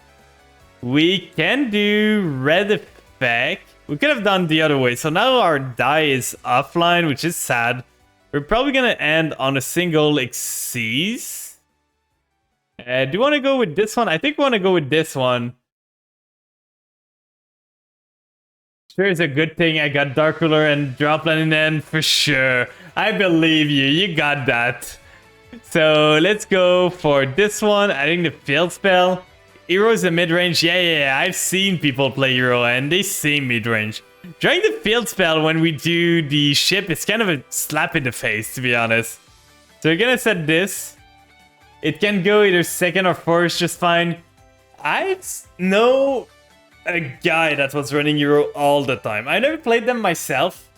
We can do red effect. We could have done the other way. So now our die is offline, which is sad. We're probably gonna end on a single Xyz. Do you want to go with this one? I think we want to go with this one. Sure, it's a good thing I got Dark Ruler and Droplet in the end, for sure. I believe you. You got that. So let's go for this one. I think the field spell. Hero is a mid-range. Yeah. I've seen people play Hero and they seem mid-range. Drawing the field spell when we do the ship is kind of a slap in the face, to be honest. So we're gonna set this. It can go either second or first just fine. I know a guy that was running Hero all the time. I never played them myself.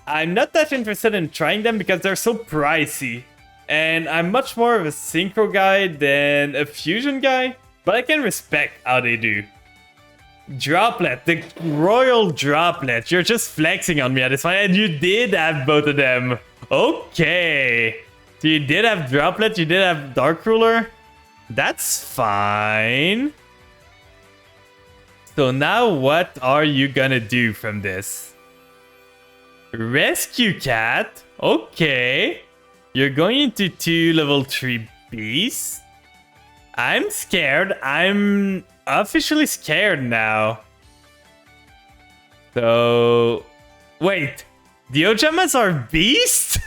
I'm not that interested in trying them because they're so pricey. And I'm much more of a synchro guy than a fusion guy. But I can respect how they do. Droplet, the royal Droplet. You're just flexing on me at this point. And you did have both of them. Okay. So you did have Droplet, you did have Dark Ruler. That's fine. So now what are you gonna do from this? Rescue Cat. Okay. You're going into 2 level 3 beasts. I'm scared. I'm officially scared now. So... Wait. The Ojamas are beasts?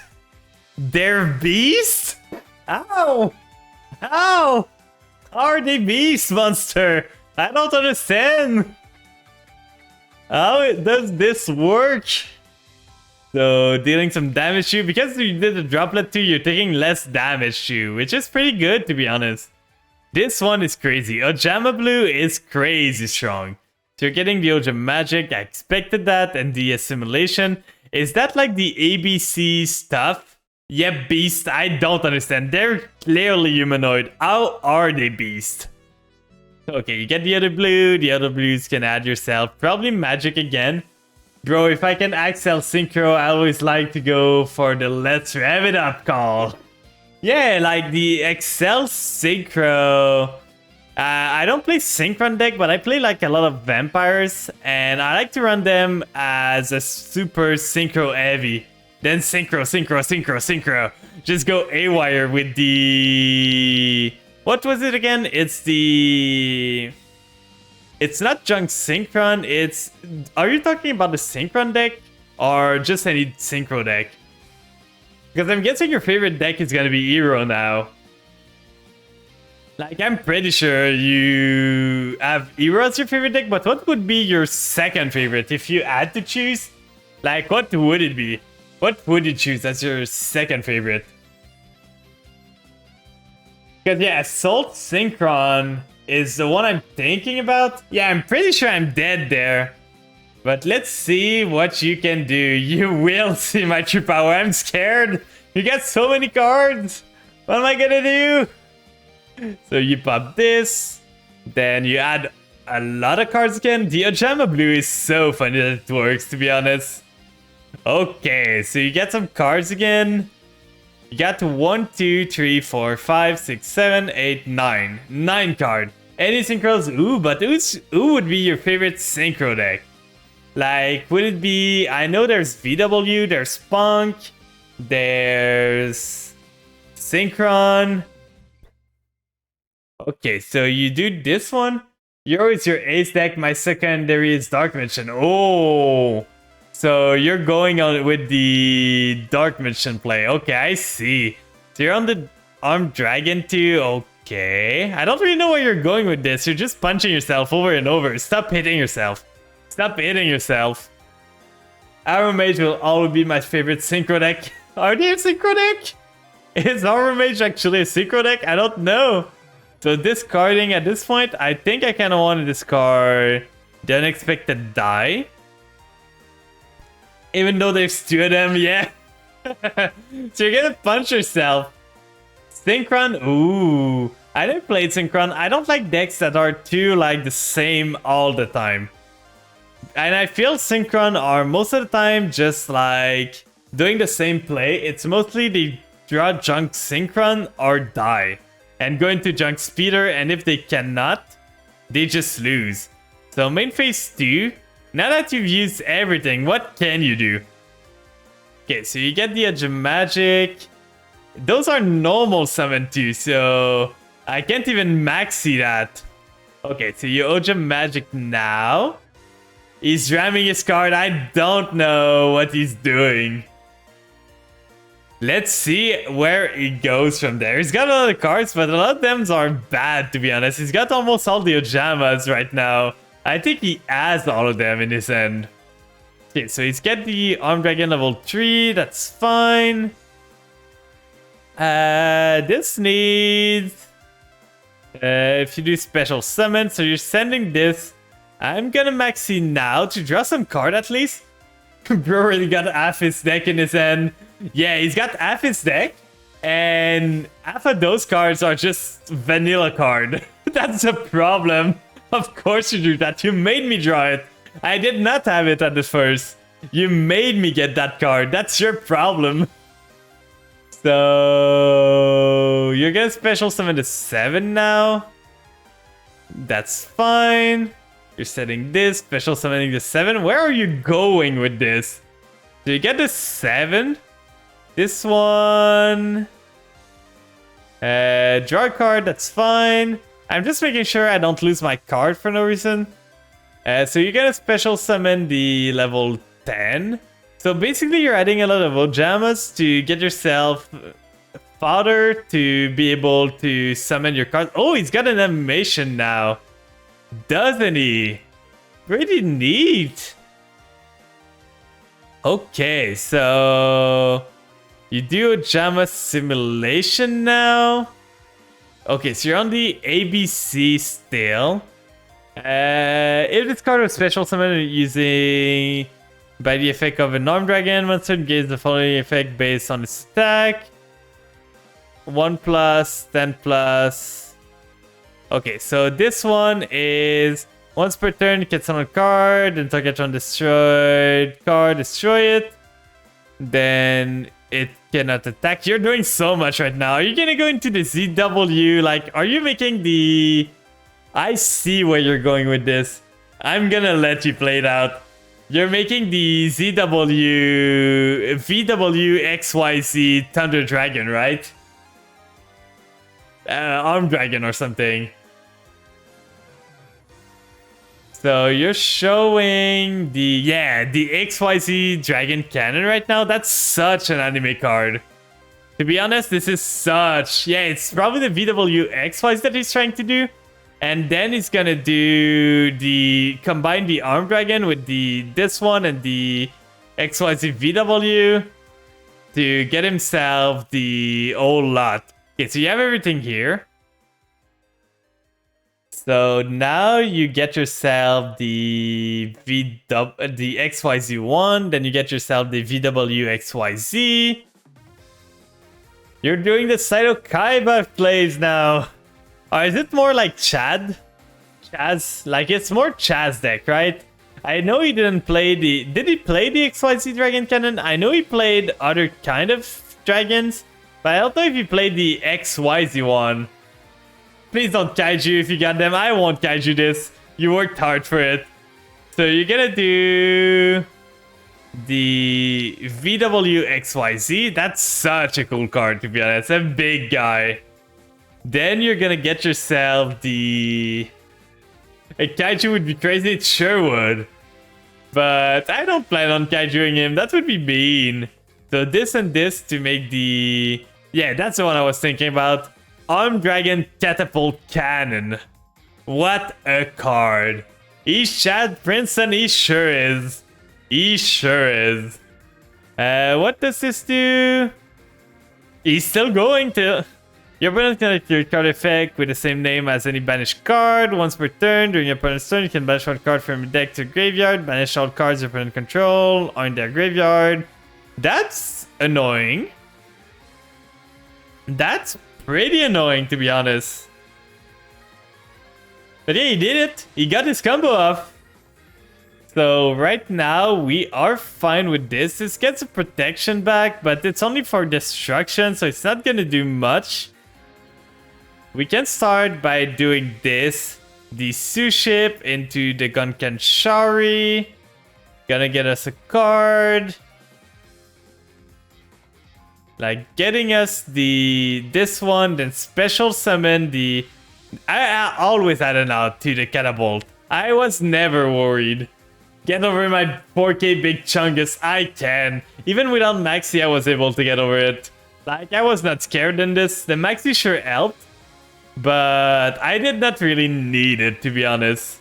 They're beasts? Ow! How? How are they beast, monster? I don't understand. How does this work? So, dealing some damage to you. Because you did the droplet too, you're taking less damage too, which is pretty good to be honest. This one is crazy. Ojama Blue is crazy strong. So you're getting the Ojama Magic. I expected that. And the Assimilation. Is that like the ABC stuff? Yeah, beast. I don't understand. They're clearly humanoid. How are they beast? Okay, you get the other blue. The other blues can add yourself. Probably magic again. Bro, if I can Axel Synchro, I always like to go for the let's rev it up call. Yeah, like the Excel Synchro. I don't play Synchron deck, but I play like a lot of vampires. And I like to run them as a super Synchro heavy. Then Synchro, Synchro, Synchro, Synchro. Just go A-wire with the... What was it again? It's the... It's not Junk Synchron, it's... Are you talking about the Synchron deck? Or just any Synchro deck? Because I'm guessing your favorite deck is gonna be Hero now. Like, I'm pretty sure you have Hero as your favorite deck, but what would be your second favorite if you had to choose? Like, what would it be? What would you choose as your second favorite? Because yeah, Assault Synchron is the one I'm thinking about. Yeah, I'm pretty sure I'm dead there. But let's see what you can do. You will see my true power. I'm scared. You got so many cards. What am I gonna do? So you pop this. Then you add a lot of cards again. The Ojama Blue is so funny that it works, to be honest. Okay, so you get some cards again. You got 1, 2, 3, 4, 5, 6, 7, 8, 9. 9 card. Any synchros? Ooh, but who would be your favorite synchro deck? Like, would it be... I know there's VW, there's Punk, there's Synchron. Okay, so you do this one. Yours, your ace deck. My secondary is Dark Mission. Oh, so you're going on with the Dark Mission play. Okay, I see. So you're on the Armed Dragon too. Okay, I don't really know where you're going with this. You're just punching yourself over and over. Stop hitting yourself. Stop hitting yourself. Arrow Mage will always be my favorite synchro deck. Are they a synchro deck? Is Arrow Mage actually a synchro deck? I don't know. So discarding at this point, I think I kind of want to discard the Unexpected Die. Even though there's 2 of them, yeah. So you're gonna punch yourself. Synchron, ooh. I never played Synchron. I don't like decks that are too like the same all the time. And I feel Synchron are most of the time just like doing the same play. It's mostly they draw Junk Synchron or die. And go into Junk Speeder, and if they cannot, they just lose. So main phase 2. Now that you've used everything, what can you do? Okay, so you get the Edge of Magic. Those are normal summon too, so I can't even maxi that. Okay, so you Oja Magic now. He's ramming his card. I don't know what he's doing. Let's see where he goes from there. He's got a lot of cards, but a lot of them are bad, to be honest. He's got almost all the Ojamas right now. I think he has all of them in his end. Okay, so he's got the Armed Dragon level 3. That's fine. This needs... if you do special summon, so you're sending this. I'm gonna maxi now to draw some card at least. Bro really got half his deck in his hand. Yeah, he's got half his deck. And half of those cards are just vanilla card. That's a problem. Of course you drew that. You made me draw it. I did not have it at the first. You made me get that card. That's your problem. So you're gonna special summon the 7 now. That's fine. You're setting this, special summoning the 7. Where are you going with this? Do you get the 7? This one. Draw a card, that's fine. I'm just making sure I don't lose my card for no reason. So you're gonna special summon the level 10. So basically you're adding a lot of Ojamas to get yourself fodder to be able to summon your cards. Oh, he's got an animation now, doesn't he? Pretty neat. Okay, so you do a JAMA simulation now. Okay, so you're on the ABC still. If this card was special summoned using by the effect of an armed dragon, monster gains the following effect based on its attack. 1+, 10+. Okay, so this one is once per turn, you can summon a card, then target on destroyed card, destroy it. Then it cannot attack. You're doing so much right now. Are you gonna go into the ZW? Like, are you making the... I see where you're going with this. I'm gonna let you play it out. You're making the ZW... VWXYZ Thunder Dragon, right? Arm Dragon or something. So you're showing the XYZ Dragon Cannon right now. That's such an anime card. To be honest, this is such... Yeah, it's probably the VWXYZ that he's trying to do. And then he's gonna do the... Combine the Arm Dragon with this one and the XYZ VW to get himself the whole lot. Okay, so you have everything here. So now you get yourself the XYZ1, then you get yourself the VWXYZ. You're doing the Saito Kaiba plays now. Or is it more like Chad? Chaz? Like, it's more Chaz deck, right? I know he didn't play the... Did he play the XYZ Dragon Cannon? I know he played other kind of dragons, but I don't know if he played the XYZ one. Please don't kaiju if you got them. I won't kaiju this. You worked hard for it. So you're gonna do the VWXYZ. That's such a cool card, to be honest. A big guy. Then you're gonna get yourself the... A kaiju would be crazy. It sure would. But I don't plan on kaijuing him. That would be mean. So this and this to make the... Yeah, that's the one I was thinking about. Arm Dragon Catapult Cannon. What a card. He's Chad Prince and he sure is. He sure is. What does this do? He's still going to... Your opponent can activate your card effect with the same name as any banished card. Once per turn, during your opponent's turn, you can banish one card from your deck to graveyard. Banish all cards your opponent control are in their graveyard. That's annoying. That's pretty annoying, to be honest. But yeah, he did it. He got his combo off. So right now, we are fine with this. This gets a protection back, but it's only for destruction, so it's not gonna do much. We can start by doing this. The Suship into the Gunkan Shari. Gonna get us a card. Like getting us this one, then special summon the... I always had an out to the Catapult. I was never worried. Get over my 4K Big Chungus, I can. Even without Maxi, I was able to get over it. Like, I was not scared in this. The Maxi sure helped, but I did not really need it, to be honest.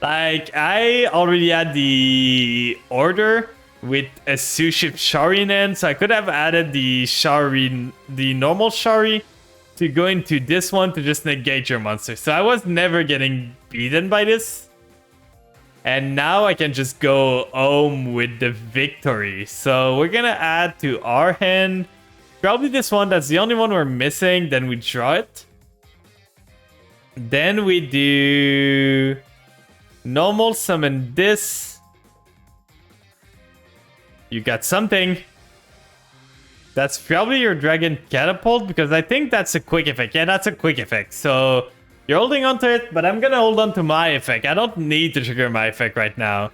Like, I already had the order with a Suship Shari in end, so I could have added the Shari, the normal Shari, to go into this one to just negate your monster. So I was never getting beaten by this. And now I can just go home with the victory. So we're gonna add to our hand probably this one. That's the only one we're missing. Then we draw it. Then we do normal summon this. You got something. That's probably your Dragon Catapult, because I think that's a quick effect. Yeah, that's a quick effect. So you're holding on to it, but I'm gonna hold on to my effect. I don't need to trigger my effect right now.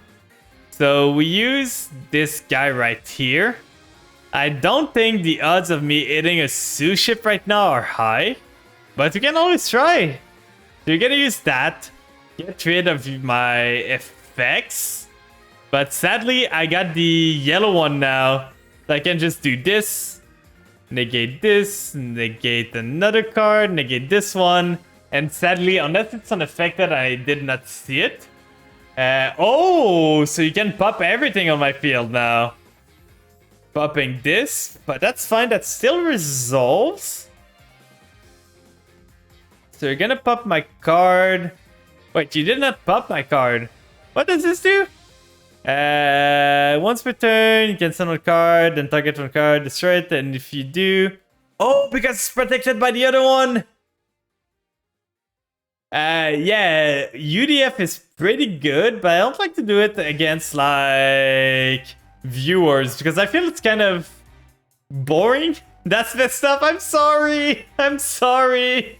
So we use this guy right here. I don't think the odds of me hitting a Suship right now are high, but we can always try. So you're gonna use that. Get rid of my effects. But sadly, I got the yellow one now. So I can just do this. negate this, negate another card, negate this one. And sadly, unless it's unaffected, I did not see it. Oh, so you can pop everything on my field now. Popping this, but that's fine. That still resolves. So you're gonna pop my card. Wait, you did not pop my card. What does this do? Once per turn, you can summon a card, then target one card, destroy it, and if you do... Oh, because it's protected by the other one! Yeah, UDF is pretty good, but I don't like to do it against, like, viewers, because I feel it's kind of boring. That's messed up, I'm sorry! I'm sorry!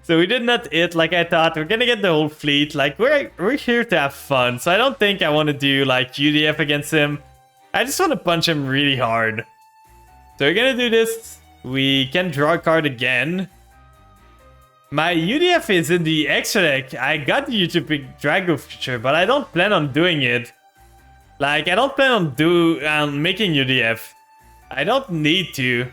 So we did not hit like I thought. We're gonna get the whole fleet. Like, we're here to have fun, so I don't think I want to do, like, UDF against him. I just want to punch him really hard. So we're gonna do this. We can draw a card again. My UDF is in the extra deck. I got the YouTube Drago feature, but I don't plan on doing it. Like, I don't plan on making UDF. I don't need to.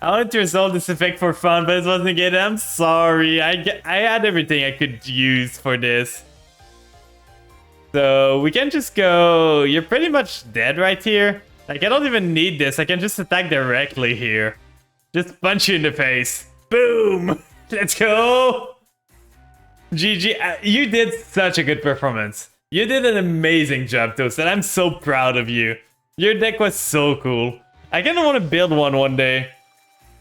I wanted to resolve this effect for fun, but it wasn't good. I'm sorry. I had everything I could use for this. So we can just go... You're pretty much dead right here. Like, I don't even need this. I can just attack directly here. Just punch you in the face. Boom! Let's go! GG. You did such a good performance. You did an amazing job, Toast, and I'm so proud of you. Your deck was so cool. I kind of want to build one day.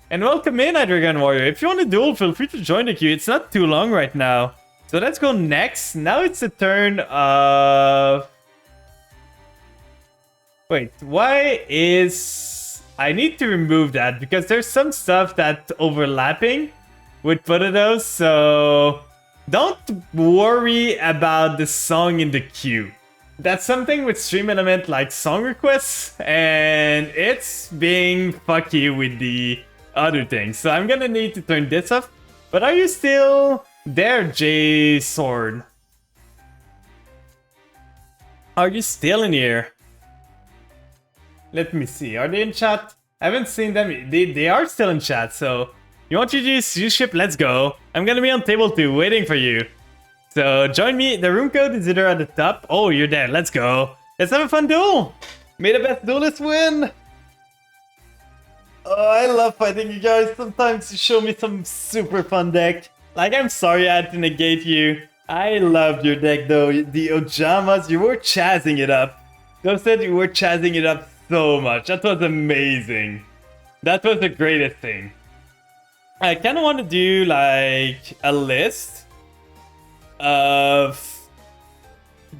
And welcome in, Hydreigon Warrior. If you want to duel, feel free to join the queue. It's not too long right now. So let's go next. Now it's the turn of... Wait, why is... I need to remove that because there's some stuff that's overlapping with Potatos. So don't worry about the song in the queue. That's something with Stream Element like song requests. And it's being fucky with the... other things. So I'm gonna need to turn this off. But are you still there, J Sword? Are you still in here? Let me see. Are they in chat? I haven't seen them. They are still in chat. So you want to use ship? Let's go. I'm gonna be on table 2 waiting for you. So join me. The room code is either at the top. Oh, you're there. Let's go. Let's have a fun duel. May the best duelist win. Oh, I love fighting you guys. Sometimes you show me some super fun deck. Like, I'm sorry I had to negate you. I loved your deck though. The Ojamas, you were chazzing it up. Those said you were chazzing it up so much. That was amazing. That was the greatest thing. I kind of want to do like a list of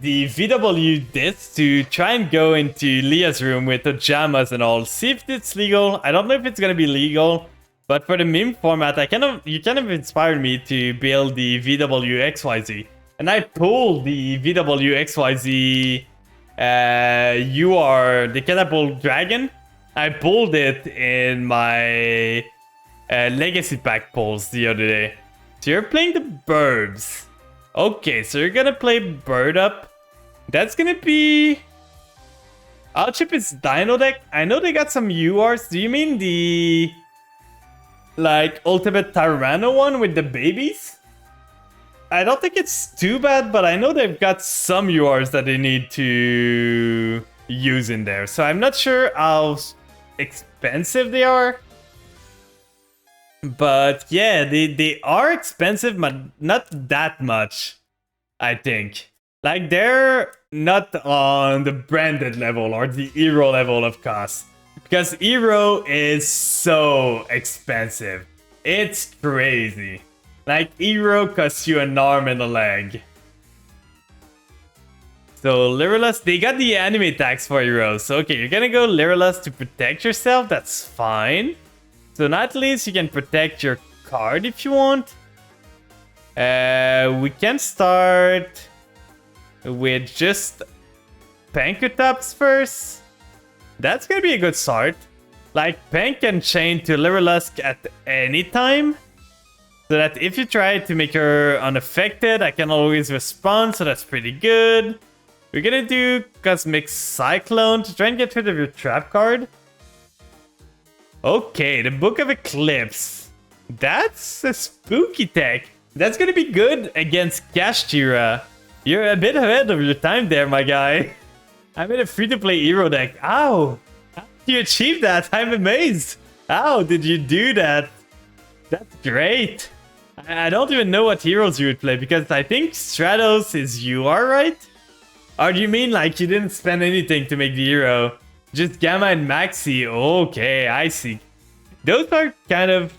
the VW discs to try and go into Leah's room with Ojamas and all. See if it's legal. I don't know if it's gonna be legal, but for the meme format, you kind of inspired me to build the VW XYZ. And I pulled the VW XYZ you are the Catapult Dragon. I pulled it in my Legacy Pack pulls the other day. So you're playing the Burbs. Okay, so you're gonna play Bird Up. That's gonna be... I'll chip its Dino deck. I know they got some URs. Do you mean the... like, Ultimate Tyranno one with the babies? I don't think it's too bad, but I know they've got some URs that they need to use in there. So I'm not sure how expensive they are. But yeah, they are expensive, but not that much, I think. Like, they're not on the branded level or the hero level of cost. Because hero is so expensive. It's crazy. Like, hero costs you an arm and a leg. So, Lyrillus, they got the anime tags for heroes. So, okay, you're gonna go Lyrillus to protect yourself. That's fine. So, at least you can protect your card if you want. We can start with just Pankatops first. That's gonna be a good start. Like, Pank can chain to Lyrillus at any time. So that if you try to make her unaffected, I can always respond, so that's pretty good. We're gonna do Cosmic Cyclone to try and get rid of your trap card. Okay, the Book of Eclipse. That's a spooky tech. That's gonna be good against Kashtira. You're a bit ahead of your time there, my guy. I'm in a free-to-play hero deck. Ow! How did you achieve that? I'm amazed. How did you do that? That's great. I don't even know what heroes you would play because I think Stratos is UR, right? Or do you mean like you didn't spend anything to make the hero? Just Gamma and Maxi. Okay, I see. Those are kind of,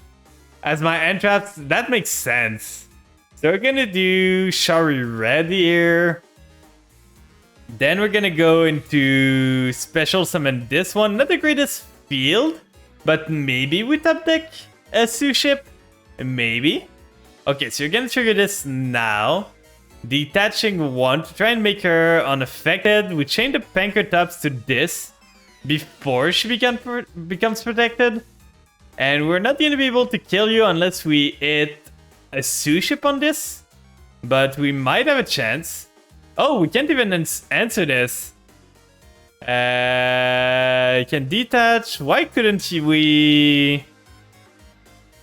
as my end traps, that makes sense. So we're gonna do Shari Red here. Then we're gonna go into special summon this one. Not the greatest field, but maybe we top deck a Suship. Maybe. Okay, so you're gonna trigger this now. Detaching one to try and make her unaffected. We change the Pankratops to this before she becomes protected. And we're not gonna be able to kill you unless we hit a Suship on this. But we might have a chance. Oh, we can't even answer this. You can detach. Why couldn't we...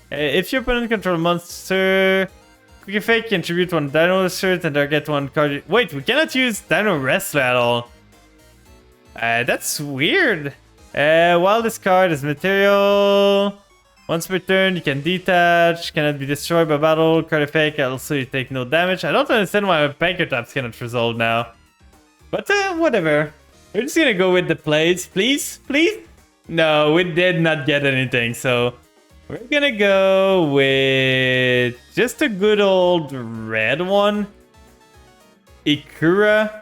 if your opponent controls a monster, Quick Effect contribute one Dino Assert and target one card. Wait, we cannot use Dino Wrestler at all. That's weird. While this card is material, once per turn you can detach, cannot be destroyed by battle. Card effect, also you take no damage. I don't understand why my Pankratops cannot resolve now. But whatever. We're just gonna go with the plays. Please? Please? No, we did not get anything, so... we're gonna go with just a good old red one. Ikura.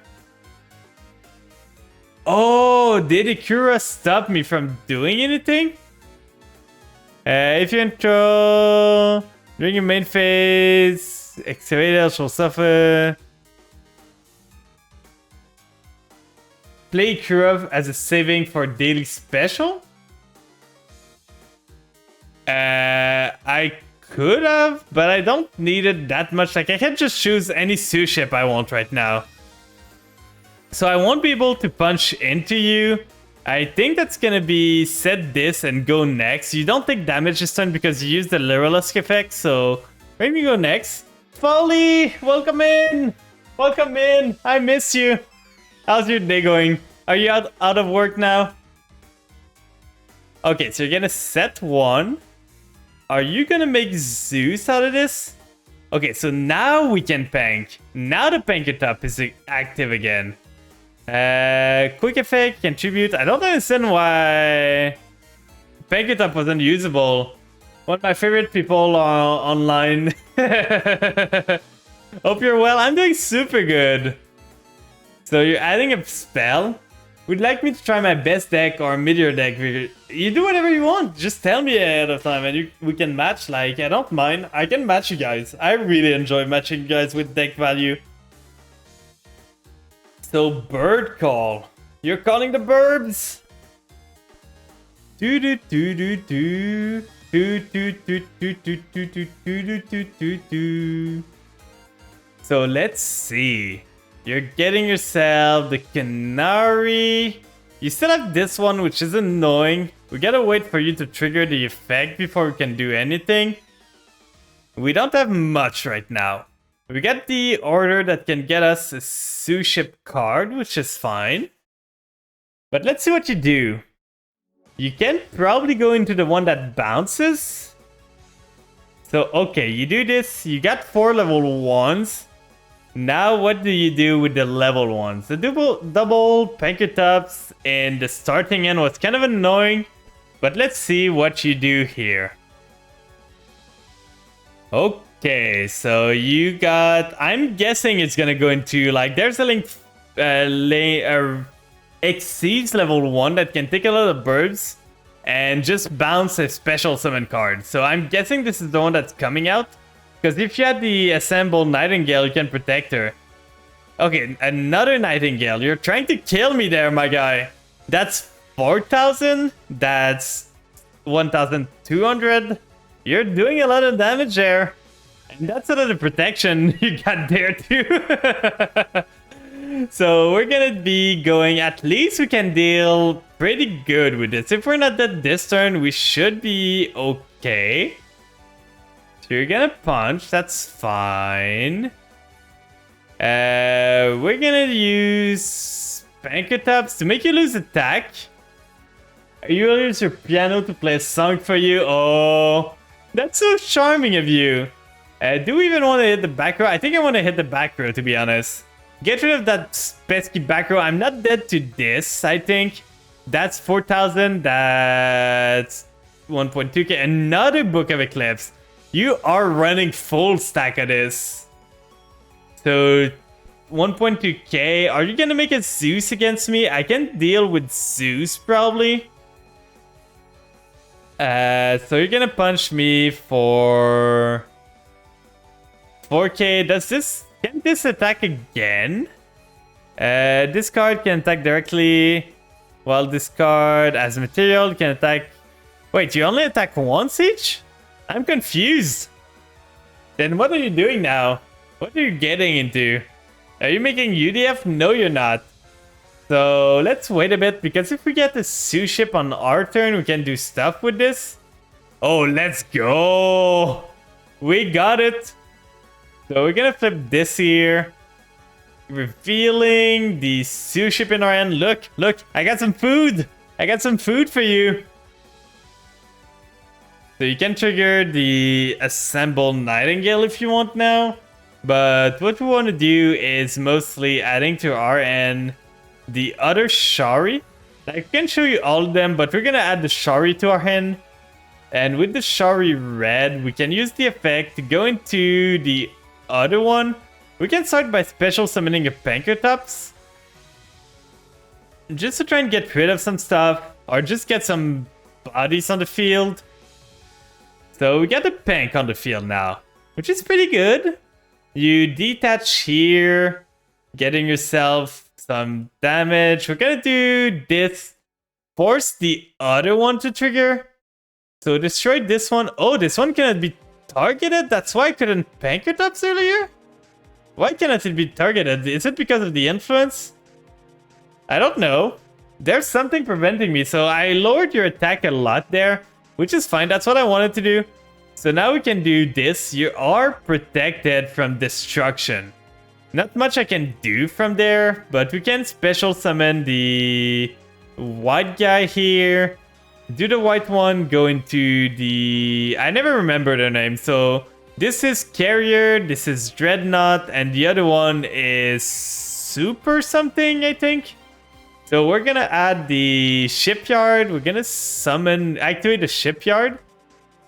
Oh, did Ikura stop me from doing anything? If you control during your main phase, Excavator shall suffer. Play Ikura as a saving for daily special? I could have, but I don't need it that much. Like, I can just choose any Suship I want right now. So I won't be able to punch into you. I think that's gonna be set this and go next. You don't take damage this turn because you use the Lyrilisk effect, so maybe go next. Folly, welcome in! Welcome in! I miss you! How's your day going? Are you out of work now? Okay, so you're gonna set one. Are you gonna make Zeus out of this? Okay, so now we can Pank. Now the Pankratops is active again. Quick effect, contribute. I don't understand why Pankratops wasn't usable. One of my favorite people online. Hope you're well. I'm doing super good. So you're adding a spell? Would like me to try my best deck or Meteor deck? You do whatever you want. Just tell me ahead of time and we can match. Like, I don't mind. I can match you guys. I really enjoy matching you guys with deck value. So, Bird Call. You're calling the Burbs? Do do do do do. Do do do do do do do do do do do. So let's see. You're getting yourself the Canary. You still have this one, which is annoying. We gotta wait for you to trigger the effect before we can do anything. We don't have much right now. We got the order that can get us a Suship card, which is fine. But let's see what you do. You can probably go into the one that bounces. So, okay, you do this. You got 4 level 1s. Now, what do you do with the level 1s? The double Pankratops and the starting end was kind of annoying. But let's see what you do here. Okay, so you got... I'm guessing it's gonna go into, like, there's a link... exceeds level 1 that can take a lot of birds and just bounce a special summon card. So I'm guessing this is the one that's coming out. Because if you had the assembled Nightingale, you can protect her. Okay, another Nightingale. You're trying to kill me there, my guy. That's 4,000. That's 1,200. You're doing a lot of damage there. And that's another protection you got there too. So we're gonna be going, at least we can deal pretty good with this. If we're not dead this turn, we should be okay. So you're gonna punch, that's fine. We're gonna use Pankratops to make you lose attack. You will use your piano to play a song for you. Oh, that's so charming of you. Do we even want to hit the back row? I think I want to hit the back row, to be honest. Get rid of that pesky back row. I'm not dead to this, I think. That's 4,000. That's 1.2k. Another Book of Eclipse. You are running full stack of this. So 1.2k. Are you going to make a Zeus against me? I can deal with Zeus, probably. So you're going to punch me for 4k. Can this attack again? This card can attack directly, while this card as material can attack... Wait, you only attack once each? I'm confused. Then what are you doing now? What are you getting into? Are you making UDF? No, you're not. So let's wait a bit, because if we get the Sue ship on our turn, we can do stuff with this. Oh, let's go. We got it. So we're gonna flip this here. Revealing the Sue ship in our hand. Look, look, I got some food. I got some food for you. So you can trigger the Assemble Nightingale if you want now. But what we want to do is mostly adding to our end the other Shari. I can show you all of them, but we're gonna add the Shari to our hand. And with the Shari red, we can use the effect to go into the other one. We can start by special summoning a Pankratops, just to try and get rid of some stuff, or just get some bodies on the field. So we got the Pank on the field now, which is pretty good. You detach here, getting yourself some damage. We're gonna do this, force the other one to trigger. So destroy this one. Oh, this one cannot be targeted? That's why I couldn't Pankratops earlier? Why cannot it be targeted? Is it because of the influence? I don't know. There's something preventing me, so I lowered your attack a lot there, which is fine. That's what I wanted to do. So now we can do this. You are protected from destruction. Not much I can do from there, but we can special summon the white guy here. Do the white one, go into the... I never remember their name, so... This is Carrier, this is Dreadnought, and the other one is Super something, I think. So we're gonna add the Shipyard. We're gonna activate the Shipyard.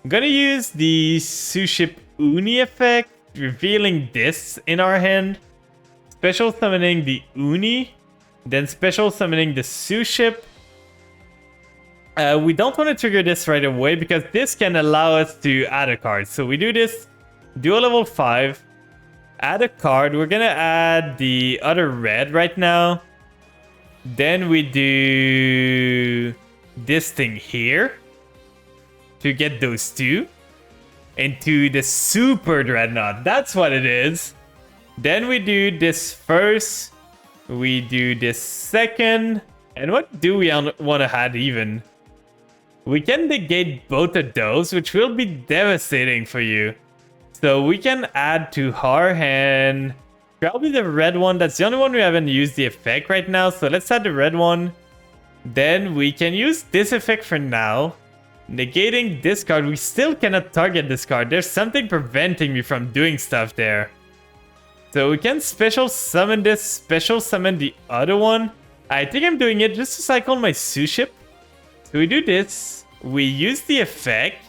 I'm gonna use the Suship Uni effect, revealing this in our hand. Special summoning the Uni, then special summoning the Suship. We don't want to trigger this right away, because this can allow us to add a card. So we do this. Do a level 5, add a card. We're gonna add the other red right now. Then we do this thing here to get those two into the Super Dreadnought. That's what it is. Then we do this first, we do this second, and what do we want to add even? We can negate both of those, which will be devastating for you. So we can add to our hand probably the red one. That's the only one we haven't used the effect right now. So let's add the red one. Then we can use this effect for now. Negating this card. We still cannot target this card. There's something preventing me from doing stuff there. So we can special summon this. Special summon the other one. I think I'm doing it just to cycle my Sue ship. So we do this. We use the effect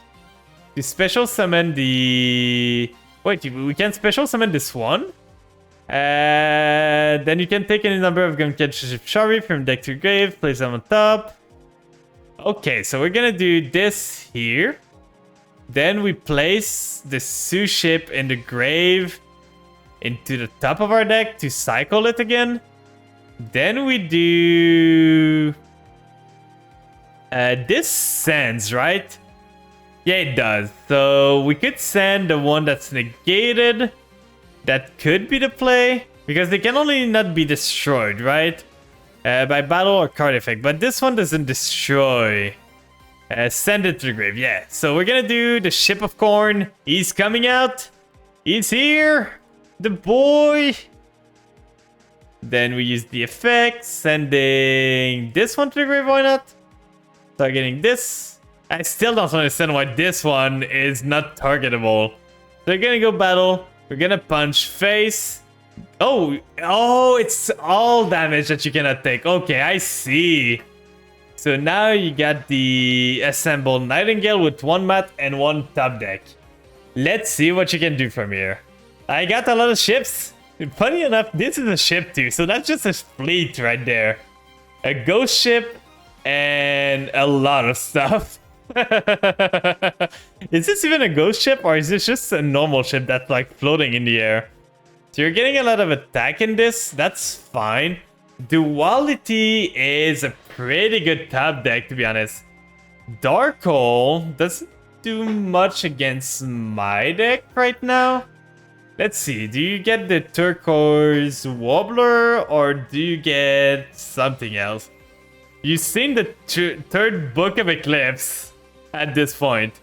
to special summon the... Wait, we can special summon this one. Then you can take any number of Gunkenship Shari from deck to grave, place them on top. Okay, so we're gonna do this here. Then we place the Sue ship in the grave into the top of our deck to cycle it again. Then we do... this sends, right? Yeah, it does. So we could send the one that's negated. That could be the play, because they can only not be destroyed, right? by battle or card effect, but this one doesn't destroy. Send it to the grave, yeah. So we're gonna do the Ship of Corn. He's coming out. He's here. The boy. Then we use the effect, sending this one to the grave, why not? Targeting this. I still don't understand why this one is not targetable. So we're gonna go battle. We're gonna punch face. Oh, it's all damage that you cannot take. Okay, I see. So now you got the assembled Nightingale with 1 mat and 1 top deck. Let's see what you can do from here. I got a lot of ships. Funny enough, this is a ship too, so that's just a fleet right there. A ghost ship and a lot of stuff. Is this even a ghost ship or is this just a normal ship that's like floating in the air? So you're getting a lot of attack in this, that's fine. Duality is a pretty good top deck, to be honest. Dark Hole doesn't do much against my deck right now. Let's see, do you get the Turquoise Wobbler or do you get something else? You've seen the third Book of Eclipse at this point.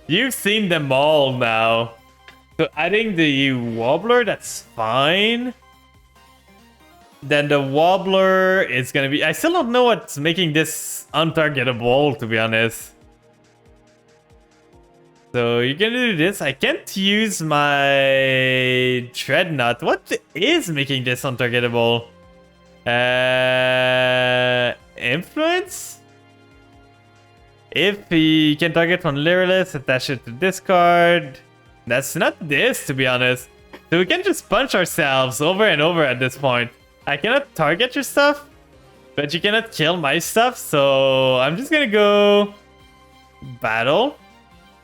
You've seen them all now. So adding the Wobbler, that's fine. Then the Wobbler is gonna be... I still don't know what's making this untargetable, to be honest. So you're gonna do this. I can't use my Dreadnought. What is making this untargetable? Influence? If he can target from Lyrillus, attach it to discard. That's not this, to be honest. So we can just punch ourselves over and over at this point. I cannot target your stuff, but you cannot kill my stuff. So I'm just gonna go battle.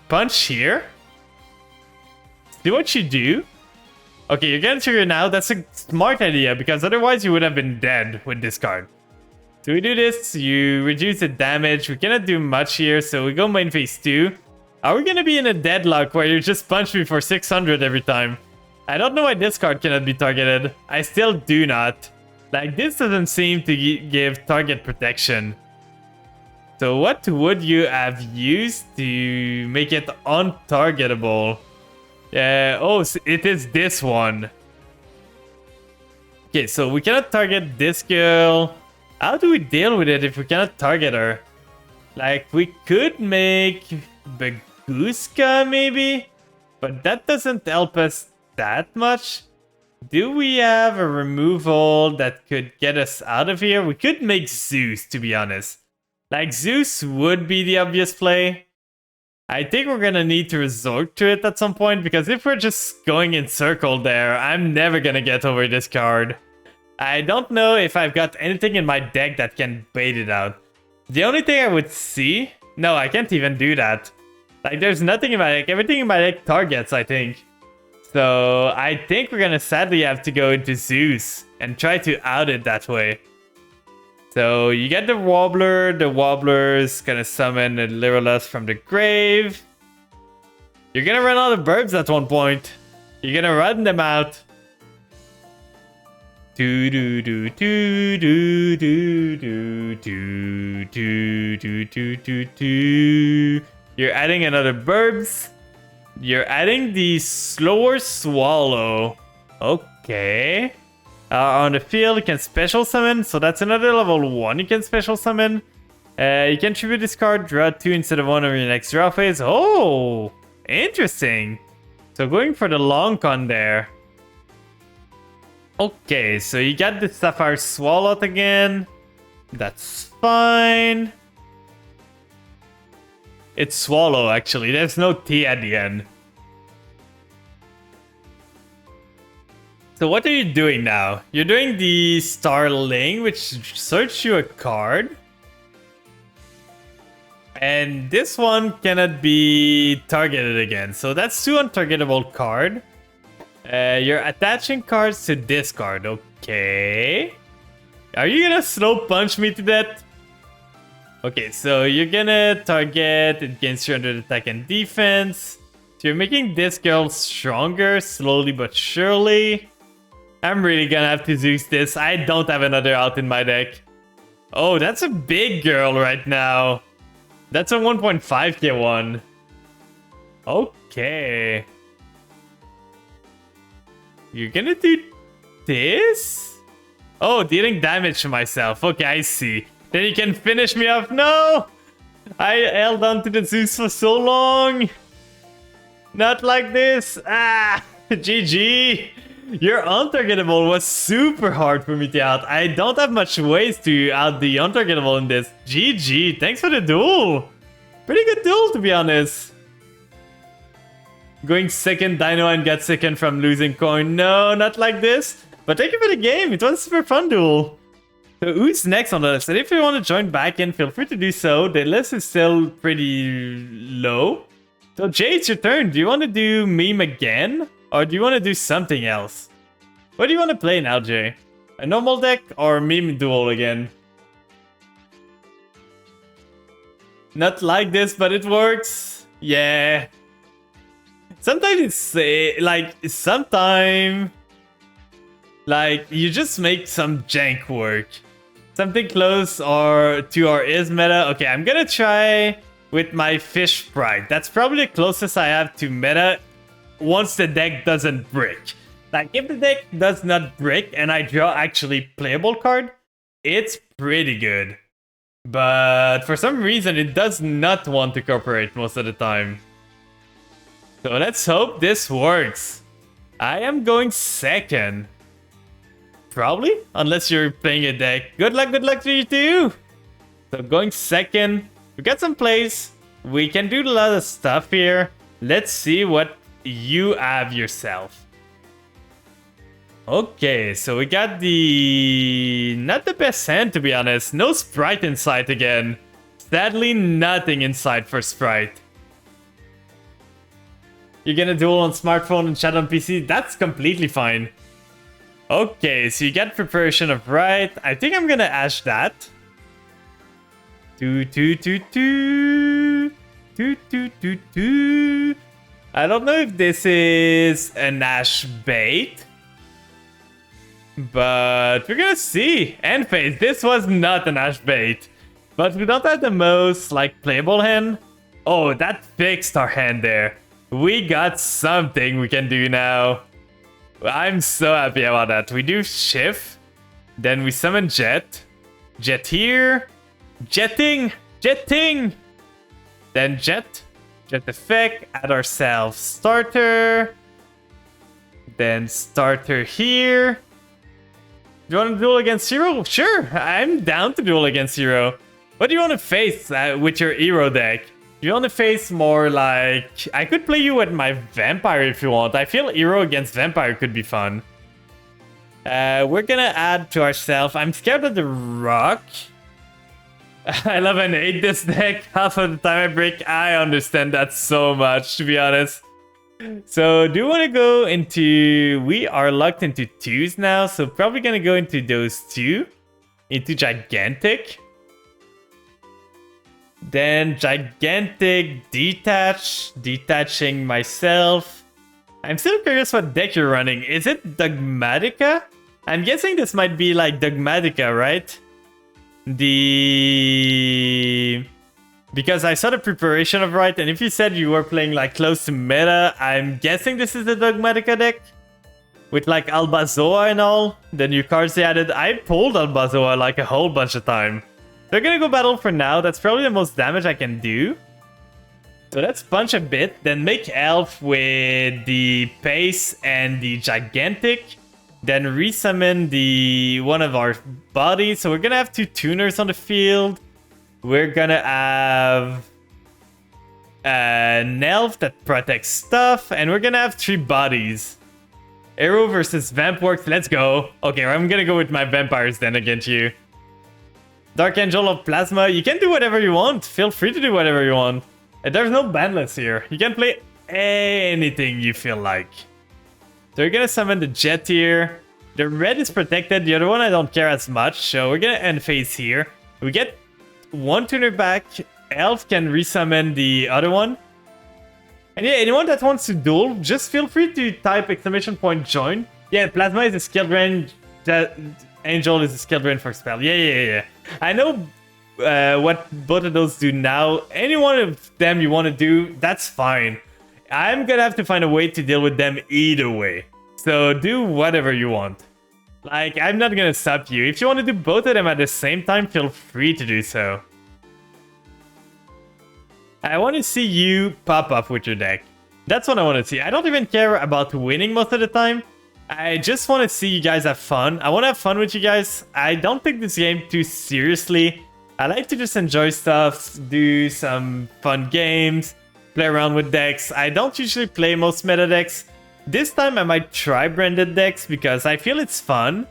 Punch here. See what you do. Okay, you're gonna trigger now. That's a smart idea because otherwise you would have been dead with this card. So we do this, you reduce the damage. We cannot do much here, so we go main phase 2. Are we gonna be in a deadlock where you just punch me for 600 every time? I don't know why this card cannot be targeted. I still do not. Like, this doesn't seem to give target protection. So what would you have used to make it untargetable? Oh, it is this one. Okay, so we cannot target this girl. How do we deal with it if we cannot target her? Like, we could make Baguska maybe? But that doesn't help us that much. Do we have a removal that could get us out of here? We could make Zeus, to be honest. Like, Zeus would be the obvious play. I think we're gonna need to resort to it at some point, because if we're just going in circle there, I'm never gonna get over this card. I don't know if I've got anything in my deck that can bait it out. The only thing I would see... No, I can't even do that. Like, there's nothing in my deck. Everything in my deck targets, I think. So, I think we're gonna sadly have to go into Zeus and try to out it that way. So, you get the Wobbler. The Wobbler's gonna summon a Lyrillus from the grave. You're gonna run out of birds at one point. You're gonna run them out. Do do do do do do do do do do do do do. You're adding another Burbs. You're adding the slower Swallow. Okay. On the field, you can special summon, so that's another level 1 you can special summon. You can tribute this card, draw 2 instead of 1 over your next draw phase. Oh, interesting. So going for the long con there. Okay, so you got the Sapphire Swallow again. That's fine. It's Swallow, actually. There's no T at the end. So what are you doing now? You're doing the Starling, which search you a card. And this one cannot be targeted again. So that's 2 untargetable card. You're attaching cards to this card. Okay. Are you gonna slow punch me to death? Okay, so you're gonna target against 300 attack and defense. So you're making this girl stronger, slowly but surely. I'm really gonna have to Zeus this. I don't have another out in my deck. Oh, that's a big girl right now. That's a 1.5k one. Okay. You're gonna do this? Oh, dealing damage to myself. Okay, I see. Then you can finish me off. No! I held on to the Zeus for so long. Not like this. Ah, GG. Your untargetable was super hard for me to out. I don't have much ways to out the untargetable in this. GG. Thanks for the duel. Pretty good duel, to be honest. Going second Dino and got second from losing coin. No, not like this. But thank you for the game. It was a super fun duel. So who's next on the list? And if you want to join back in, feel free to do so. The list is still pretty low. So Jay, it's your turn. Do you want to do meme again? Or do you want to do something else? What do you want to play now, Jay? A normal deck or meme duel again? Not like this, but it works. Yeah. Sometimes it's sometimes you just make some jank work. Something close or to our is meta. Okay, I'm gonna try with my fish sprite. That's probably the closest I have to meta once the deck doesn't brick. Like if the deck does not brick and I draw actually playable card, it's pretty good. But for some reason it does not want to cooperate most of the time. So let's hope this works. I am going second. Probably, unless you're playing a deck. Good luck to you too. So going second. We got some plays. We can do a lot of stuff here. Let's see what you have yourself. Okay, so we got the... not the best hand, to be honest. No Sprite inside again. Sadly, nothing inside for Sprite. You're gonna duel on smartphone and chat on PC? That's completely fine. Okay, so you get preparation of right. I think I'm gonna ash that. I don't know if this is an ash bait. But we're gonna see. End phase. This was not an ash bait. But we don't have the most like playable hand. Oh, that fixed our hand there. We got something we can do now. I'm so happy about that. We do shift. Then we summon Jet. Jet here. Jetting. Jetting. Then Jet. Jet effect. Add ourselves starter. Then starter here. Do you want to duel against Hero? Sure. I'm down to duel against Hero. What do you want to face with your Hero deck? You want to face more like... I could play you with my Vampire if you want. I feel Hero against Vampire could be fun. We're gonna add to ourselves. I'm scared of the Rock. I love and hate this deck. Half of the time I break. I understand that so much, to be honest. So, do you want to go into... We are locked into 2s now. So, probably gonna go into those 2. Into Gigantic. Then Gigantic, detaching myself. I'm still curious what deck you're running. Is it Dogmatica? I'm guessing this might be like Dogmatica, right? Because I saw the preparation of right, and if you said you were playing like close to meta, I'm guessing this is the Dogmatica deck. With like Albazoa and all, the new cards they added. I pulled Albazoa like a whole bunch of time. They're gonna go battle for now. That's probably the most damage I can do. So let's punch a bit, then make Elf with the Pace and the Gigantic. Then resummon the one of our bodies. So we're gonna have 2 tuners on the field. We're gonna have an Elf that protects stuff. And we're gonna have 3 bodies. Arrow versus Vamp works. Let's go. Okay, I'm gonna go with my Vampires then against you. Dark Angel of Plasma, you can do whatever you want. Feel free to do whatever you want. There's no ban list here. You can play anything you feel like. So we're gonna summon the Jet here. The red is protected. The other one I don't care as much. So we're gonna end phase here. We get 1 tuner back. Elf can resummon the other one. And yeah, anyone that wants to duel, just feel free to type !join. Yeah, Plasma is a skill range that... Angel is a skill drain for spell. Yeah. I know what both of those do now. Any one of them you want to do, that's fine. I'm gonna have to find a way to deal with them either way. So do whatever you want. Like, I'm not gonna stop you. If you want to do both of them at the same time, feel free to do so. I want to see you pop up with your deck. That's what I want to see. I don't even care about winning most of the time. I just want to see you guys have fun. I want to have fun with you guys. I don't take this game too seriously. I like to just enjoy stuff, do some fun games, play around with decks. I don't usually play most meta decks. This time I might try branded decks because I feel it's fun.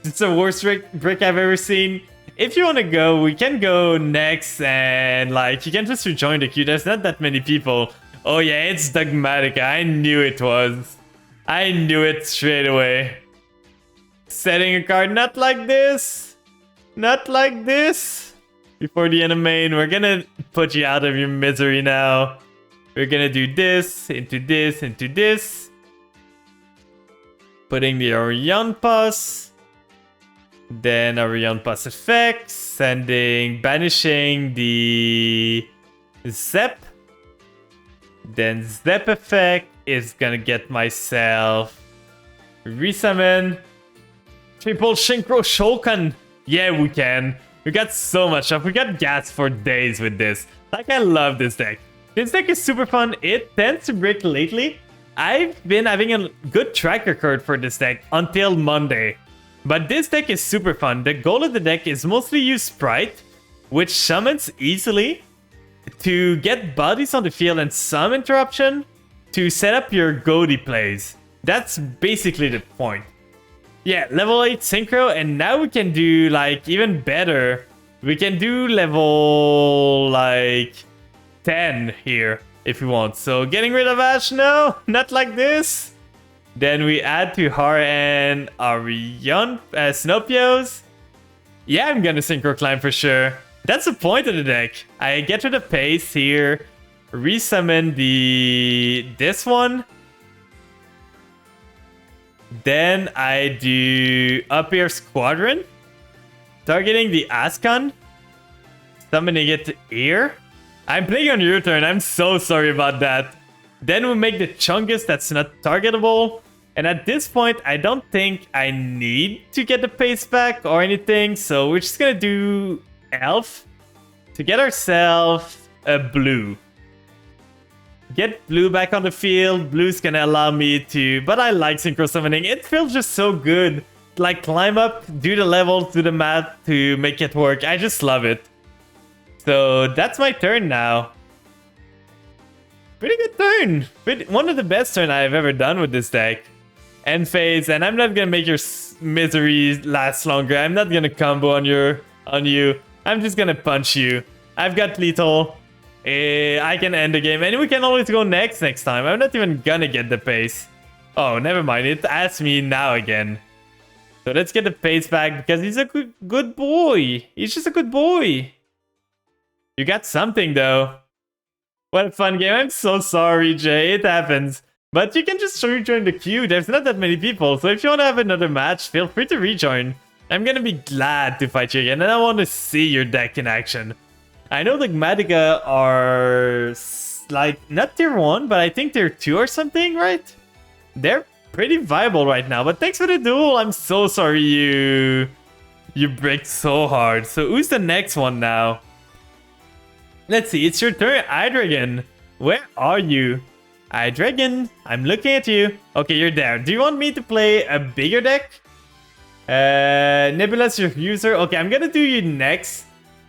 It's the worst brick I've ever seen. If you want to go, we can go next and like you can just rejoin the queue. There's not that many people. Oh yeah, it's Dogmatica. I knew it was. I knew it straight away. Setting a card not like this. Not like this. Before the end of main, we're gonna put you out of your misery now. We're gonna do this, into this, into this. Putting the Orion Pass. Then Orion Pass effect. Banishing the Zep. Then Zep effect is gonna get myself resummon. Triple Synchro Shokan. Yeah, we can. We got so much stuff. We got gas for days with this. Like, I love this deck. This deck is super fun. It tends to break lately. I've been having a good track record for this deck until Monday. But this deck is super fun. The goal of the deck is mostly use Sprite, which summons easily, to get bodies on the field and some interruption, to set up your Goaty plays. That's basically the point. Yeah, level 8 Synchro, and now we can do, like, even better. We can do level, like, 10 here, if we want. So, getting rid of Ash, no, not like this. Then we add to Har and Arion, Snopios. Yeah, I'm gonna Synchro Climb for sure. That's the point of the deck. I get to the pace here, resummon this one. Then I do Up Air Squadron, targeting the Ascon, summoning it to Air. I'm playing on your turn, I'm so sorry about that. Then we make the Chungus that's not targetable. And at this point, I don't think I need to get the pace back or anything. So we're just gonna do Elf to get ourselves a blue. Get blue back on the field. Blue's gonna allow me to... But I like Synchro Summoning. It feels just so good. Like, climb up, do the levels, do the math to make it work. I just love it. So that's my turn now. Pretty good turn. One of the best turns I've ever done with this deck. End phase, and I'm not gonna make your misery last longer. I'm not gonna combo on you. I'm just gonna punch you. I've got lethal. I can end the game, and we can always go next time. I'm not even gonna get the pace. Oh, never mind. It asks me now again. So let's get the pace back because he's a good boy. He's just a good boy. You got something though. What a fun game. I'm so sorry, Jay. It happens. But you can just rejoin the queue. There's not that many people. So if you want to have another match, feel free to rejoin. I'm gonna be glad to fight you again. And I want to see your deck in action. I know the Dogmatica are like not tier 1, but I think tier 2 or something, right? They're pretty viable right now. But thanks for the duel. I'm so sorry you bricked so hard. So who's the next one now? Let's see. It's your turn, Hydreigon. Where are you? Hydreigon, I'm looking at you. Okay, you're there. Do you want me to play a bigger deck? Nebula's your user. Okay, I'm gonna do you next.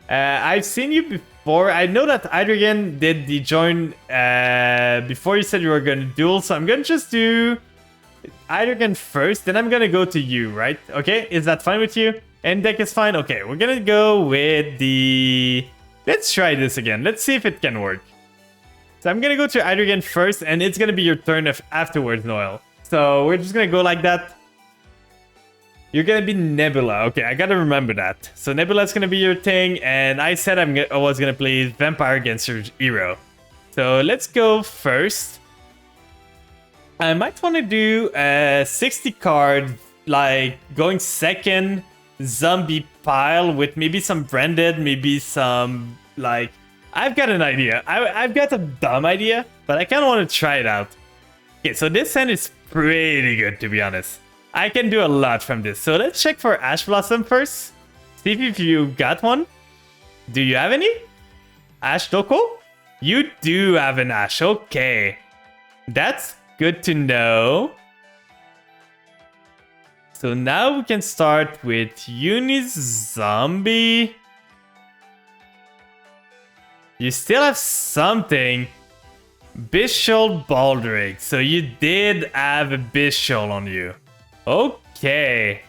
I've seen you before. I know that Hydreigon did the join before you said you were gonna duel, so I'm gonna just do Hydreigon first, then I'm gonna go to you, right? Okay, is that fine with you? End deck is fine? Okay, we're gonna go with the... Let's try this again. Let's see if it can work. So I'm gonna go to Hydreigon first, and it's gonna be your turn afterwards, Noel. So we're just gonna go like that. You're gonna be Nebula. Okay, I gotta remember that. So Nebula's gonna be your thing, and I said I was gonna play Vampire against your hero. So let's go first. I might want to do a 60 card, like going second zombie pile with maybe some branded, maybe some like I've got an idea. I've got a dumb idea, but I kind of want to try it out. Okay, so this end is pretty good, to be honest. I can do a lot from this. So let's check for Ash Blossom first. See if you got one. Do you have any? Ash Doko? You do have an Ash. Okay. That's good to know. So now we can start with Uni's Zombie. You still have something. Bishol Baldric. So you did have a Bishol on you. Okay.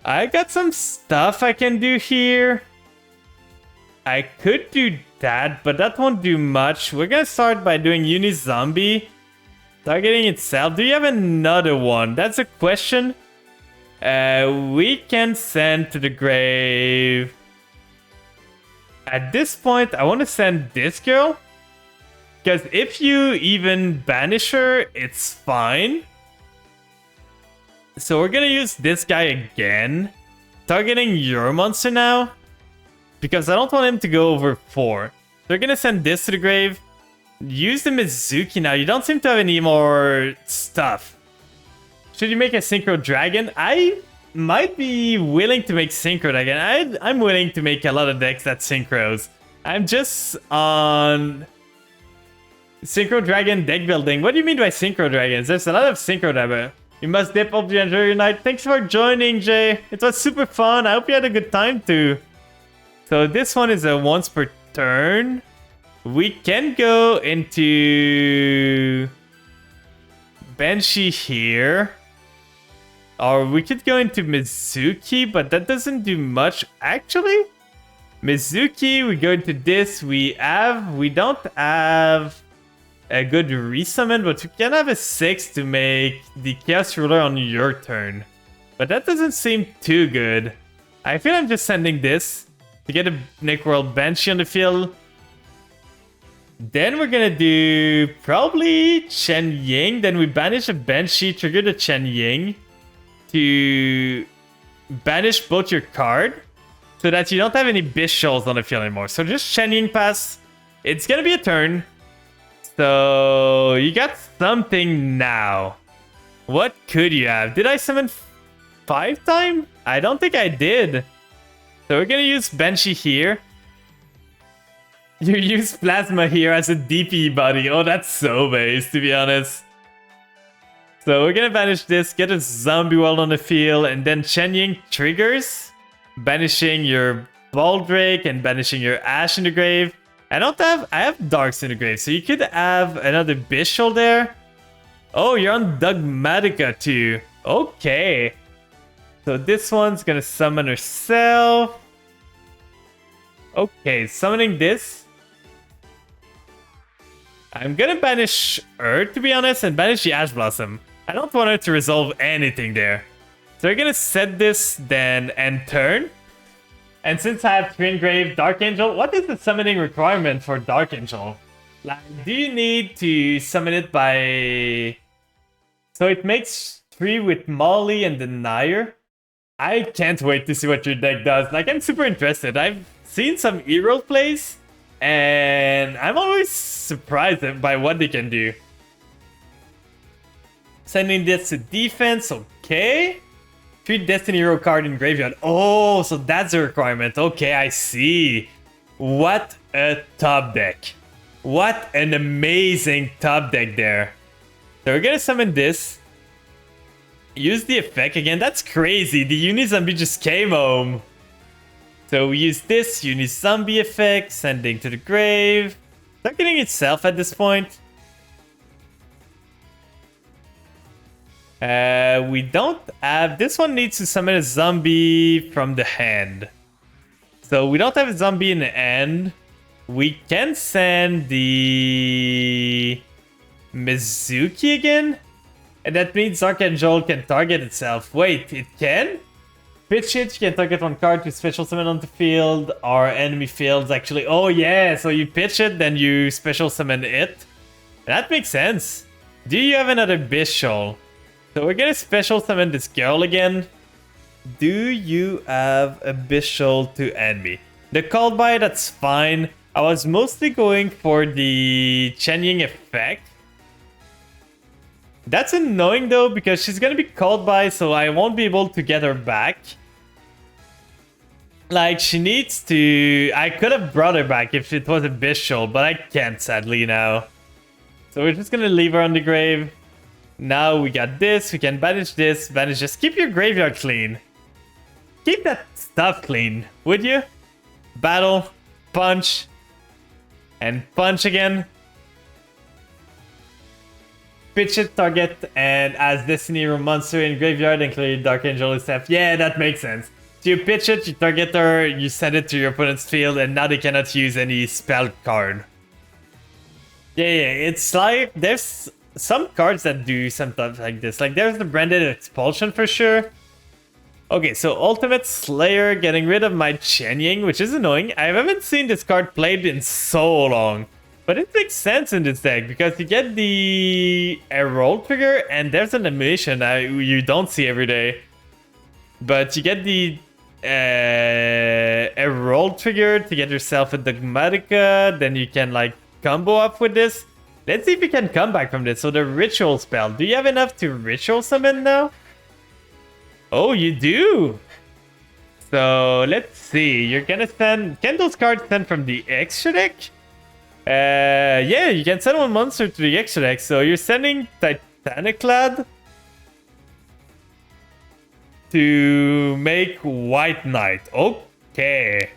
I got some stuff I can do here. I could do that, but that won't do much. We're gonna start by doing Uni Zombie. Targeting itself. Do you have another one? That's a question. We can send to the grave. At this point, I want to send this girl. Because if you even banish her, it's fine. So we're gonna use this guy again. Targeting your monster now. Because I don't want him to go over 4. So we're gonna send this to the grave. Use the Mizuki now. You don't seem to have any more stuff. Should you make a Synchro Dragon? I might be willing to make Synchro Dragon. I'm willing to make a lot of decks that Synchros. I'm just on Synchro Dragon deck building. What do you mean by Synchro Dragons? There's a lot of Synchro Dragon. You must dip up the enjoy your night. Thanks for joining, Jay. It was super fun. I hope you had a good time too. So this one is a once per turn. We can go into Banshee here. Or we could go into Mizuki, but that doesn't do much. Actually, Mizuki, we go into this. We don't have a good resummon, but we can have a 6 to make the Chaos Ruler on your turn. But that doesn't seem too good. I feel I'm just sending this to get a Necworld Banshee on the field. Then we're gonna do probably Chen Ying. Then we banish a Banshee, trigger the Chen Ying to banish both your card so that you don't have any Bishols on the field anymore. So just Chen Ying pass. It's gonna be a turn. So you got something now. What could you have? Did I summon 5 times? I don't think I did. So we're gonna use Banshee here. You use Plasma here as a DP buddy. Oh, that's so base, to be honest. So we're gonna banish this, get a Zombie World on the field, and then Chen Ying triggers, banishing your Baldric and banishing your Ash in the grave. I have Darks in the grave, so you could have another Bishol there. Oh, you're on Dogmatica too. Okay. So this one's gonna summon herself. Okay, summoning this. I'm gonna banish her, to be honest, and banish the Ash Blossom. I don't want her to resolve anything there. So we're gonna set this, then end turn. And since I have Twin Grave, Dark Angel, what is the summoning requirement for Dark Angel? Like, do you need to summon it by... So it makes 3 with Molly and Denier. I can't wait to see what your deck does. Like, I'm super interested. I've seen some hero plays, and I'm always surprised by what they can do. Sending this to defense, okay. 3 Destiny Hero card in graveyard. Oh, so that's a requirement. Okay, I see. What a top deck. What an amazing top deck there. So we're gonna summon this. Use the effect again. That's crazy. The Uni-Zombie just came home. So we use this Uni-Zombie effect, sending to the grave. Targeting itself at this point. We don't have... This one needs to summon a zombie from the hand. So we don't have a zombie in the end. We can send the Mizuki again. And that means Archangel can target itself. Wait, it can? Pitch it, you can target one card to special summon on the field or enemy fields actually. Oh yeah, so you pitch it, then you special summon it. That makes sense. Do you have another Bishol? So we're gonna special summon this girl again. Do you have a Bishul to end me? The call by, that's fine. I was mostly going for the Chen Ying effect. That's annoying though, because she's gonna be called by, so I won't be able to get her back. Like, she needs to... I could have brought her back if it was a Bishul, but I can't sadly now. So we're just gonna leave her on the grave. Now we got this, we can banish this. Banish, just keep your graveyard clean. Keep that stuff clean, would you? Battle, punch, and punch again. Pitch it, target, and as Destiny Room monster in graveyard, including Dark Angel and stuff. Yeah, that makes sense. So you pitch it, you target her, you send it to your opponent's field, and now they cannot use any spell card. Yeah, it's like, there's some cards that do something like this. Like, there's the Branded Expulsion for sure. Okay, so Ultimate Slayer, getting rid of my Chen Ying, which is annoying. I haven't seen this card played in so long. But it makes sense in this deck, because you get the roll trigger, and there's an animation you don't see every day. But you get the roll trigger to get yourself a Dogmatica, then you can like combo up with this. Let's see if you can come back from this. So the Ritual spell, do you have enough to Ritual summon now? Oh, you do! So let's see, you're gonna send... Can those cards send from the extra deck? Yeah, you can send one monster to the extra deck. So you're sending Titaniclad to make White Knight. Okay.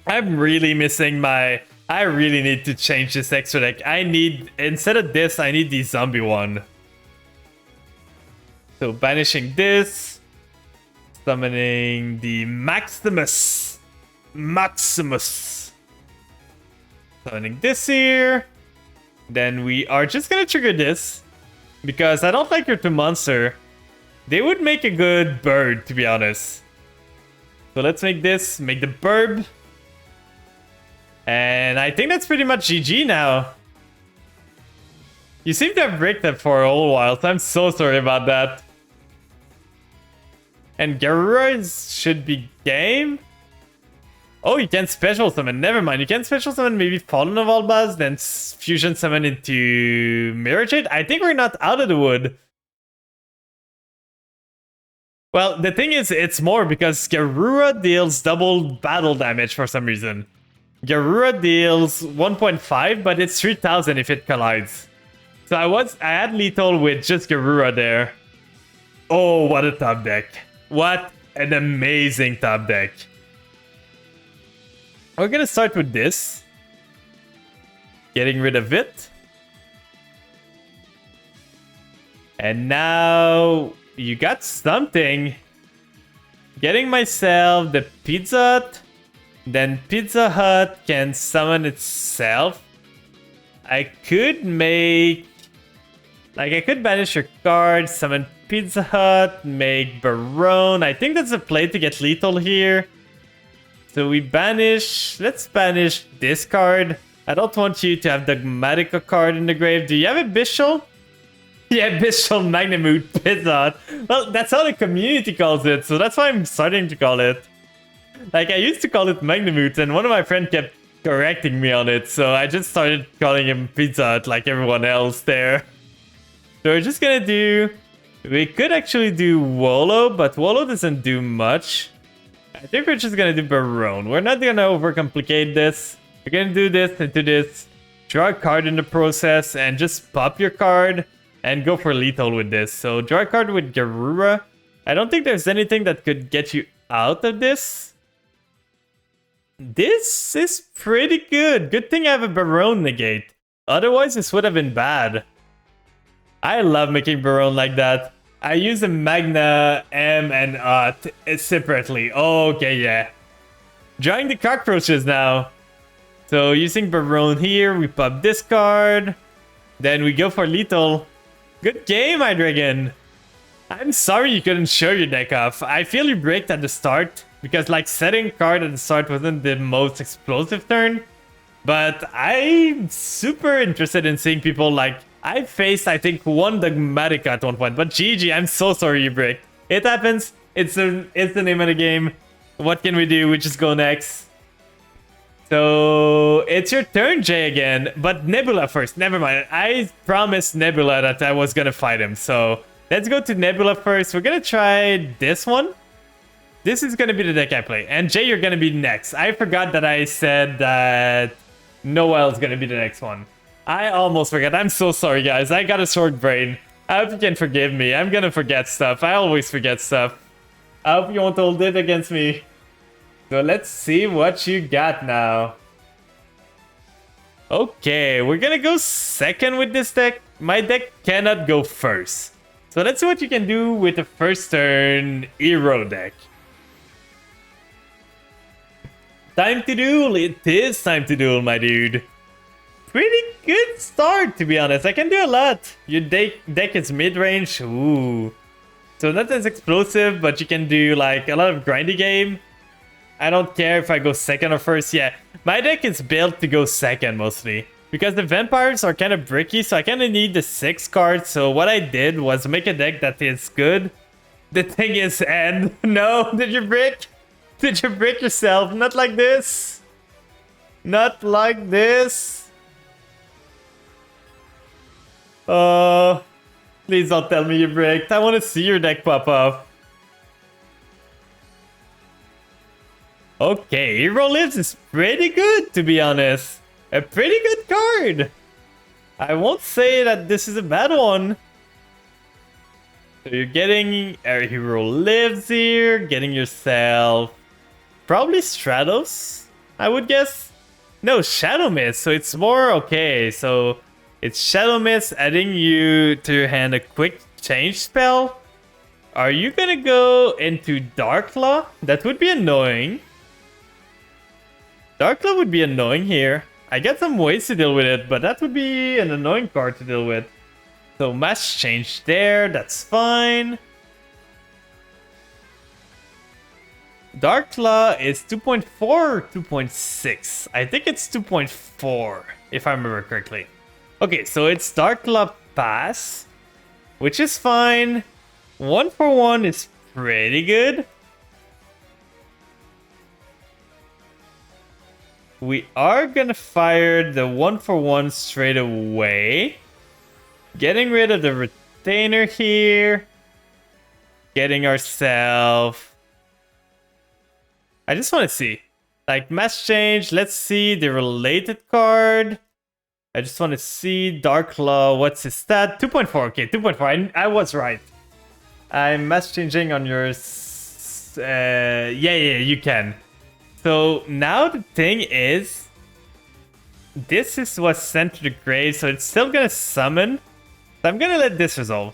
I'm really missing my... I really need to change this extra deck. I need... Instead of this, I need the zombie one. So banishing this. Summoning the Maximus. Summoning this here. Then we are just gonna trigger this. Because I don't like your two monster. They would make a good bird, to be honest. So let's make this. Make the bird. And I think that's pretty much GG now. You seem to have bricked that for a whole while, so I'm so sorry about that. And Garura should be game. Oh, you can special summon. Never mind. You can special summon maybe Fallen of Albaz, then fusion summon into Mirror Jade. I think we're not out of the wood. Well, the thing is, it's more because Garura deals double battle damage for some reason. Garura deals 1.5, but it's 3000 if it collides. So I had lethal with just Garura there. Oh, what a top deck. What an amazing top deck. We're gonna start with this. Getting rid of it. And now you got something. Getting myself the Pizza Hut. Then Pizza Hut can summon itself. I could make... Like, I could banish your card, summon Pizza Hut, make Barone. I think that's a play to get lethal here. So we banish... Let's banish this card. I don't want you to have the Dogmatica card in the grave. Do you have a Bishul? Yeah, Bishul Magnemute Pizza Hut. Well, that's how the community calls it, so that's why I'm starting to call it. Like, I used to call it Magnemute, and one of my friends kept correcting me on it, so I just started calling him Pizza Hut like everyone else there. So we're just gonna do... We could actually do Wolo, but Wolo doesn't do much. I think we're just gonna do Barone. We're not gonna overcomplicate this. We're gonna do this into this. Draw a card in the process, and just pop your card, and go for lethal with this. So draw a card with Garura. I don't think there's anything that could get you out of this. This is pretty good. Good thing I have a Barone negate. Otherwise, this would have been bad. I love making Barone like that. I use a Magna, M, and separately. Okay, yeah. Drawing the cockroaches now. So using Barone here, we pop this card. Then we go for lethal. Good game, Hydreigon. I'm sorry you couldn't show your deck off. I feel you braked at the start. Because like setting card at the start wasn't the most explosive turn. But I'm super interested in seeing people like... I faced, I think, one Dogmatica at one point. But GG, I'm so sorry you bricked. It happens. It's the name of the game. What can we do? We just go next. So it's your turn, Jay, again. But Nebula first. Never mind. I promised Nebula that I was gonna fight him. So let's go to Nebula first. We're gonna try this one. This is gonna be the deck I play. And Jay, you're gonna be next. I forgot that I said that Noel's gonna be the next one. I almost forgot. I'm so sorry, guys. I got a short brain. I hope you can forgive me. I'm gonna forget stuff. I always forget stuff. I hope you won't hold it against me. So let's see what you got now. Okay, we're gonna go second with this deck. My deck cannot go first. So let's see what you can do with the first turn hero deck. Time to duel. It is time to duel, my dude. Pretty good start, to be honest. I can do a lot. Your deck is mid-range. Ooh. So not as explosive, but you can do like a lot of grindy game. I don't care if I go second or first. Yeah, my deck is built to go second mostly. Because the vampires are kind of bricky, so I kind of need the 6 cards. So what I did was make a deck that is good. The thing is, and no, did you brick? Did you brick yourself? Not like this. Not like this. Please don't tell me you bricked. I want to see your deck pop up. Okay, Hero Lives is pretty good, to be honest. A pretty good card. I won't say that this is a bad one. So you're getting a Hero Lives here, getting yourself probably Stratos, I would guess. No, Shadow Mist, so it's more okay. So it's Shadow Mist adding you to your hand a quick change spell. Are you gonna go into Dark Claw? That would be annoying. Dark Claw would be annoying here. I get some ways to deal with it, but that would be an annoying card to deal with. So Mass Change there, that's fine. Dark Claw is 2.4 or 2.6? I think it's 2.4, if I remember correctly. Okay, so it's Dark Claw Pass, which is fine. 1-for-1 is pretty good. We are gonna fire the 1-for-1 straight away. Getting rid of the retainer here. Getting ourselves... I just want to see. Like, Mass Change, let's see the related card. I just want to see Dark Claw. What's his stat? 2.4. Okay, 2.4. I was right. I'm Mass Changing on yours. Yeah, you can. So now the thing is, this is what's sent to the grave, so it's still gonna summon. So I'm gonna let this resolve.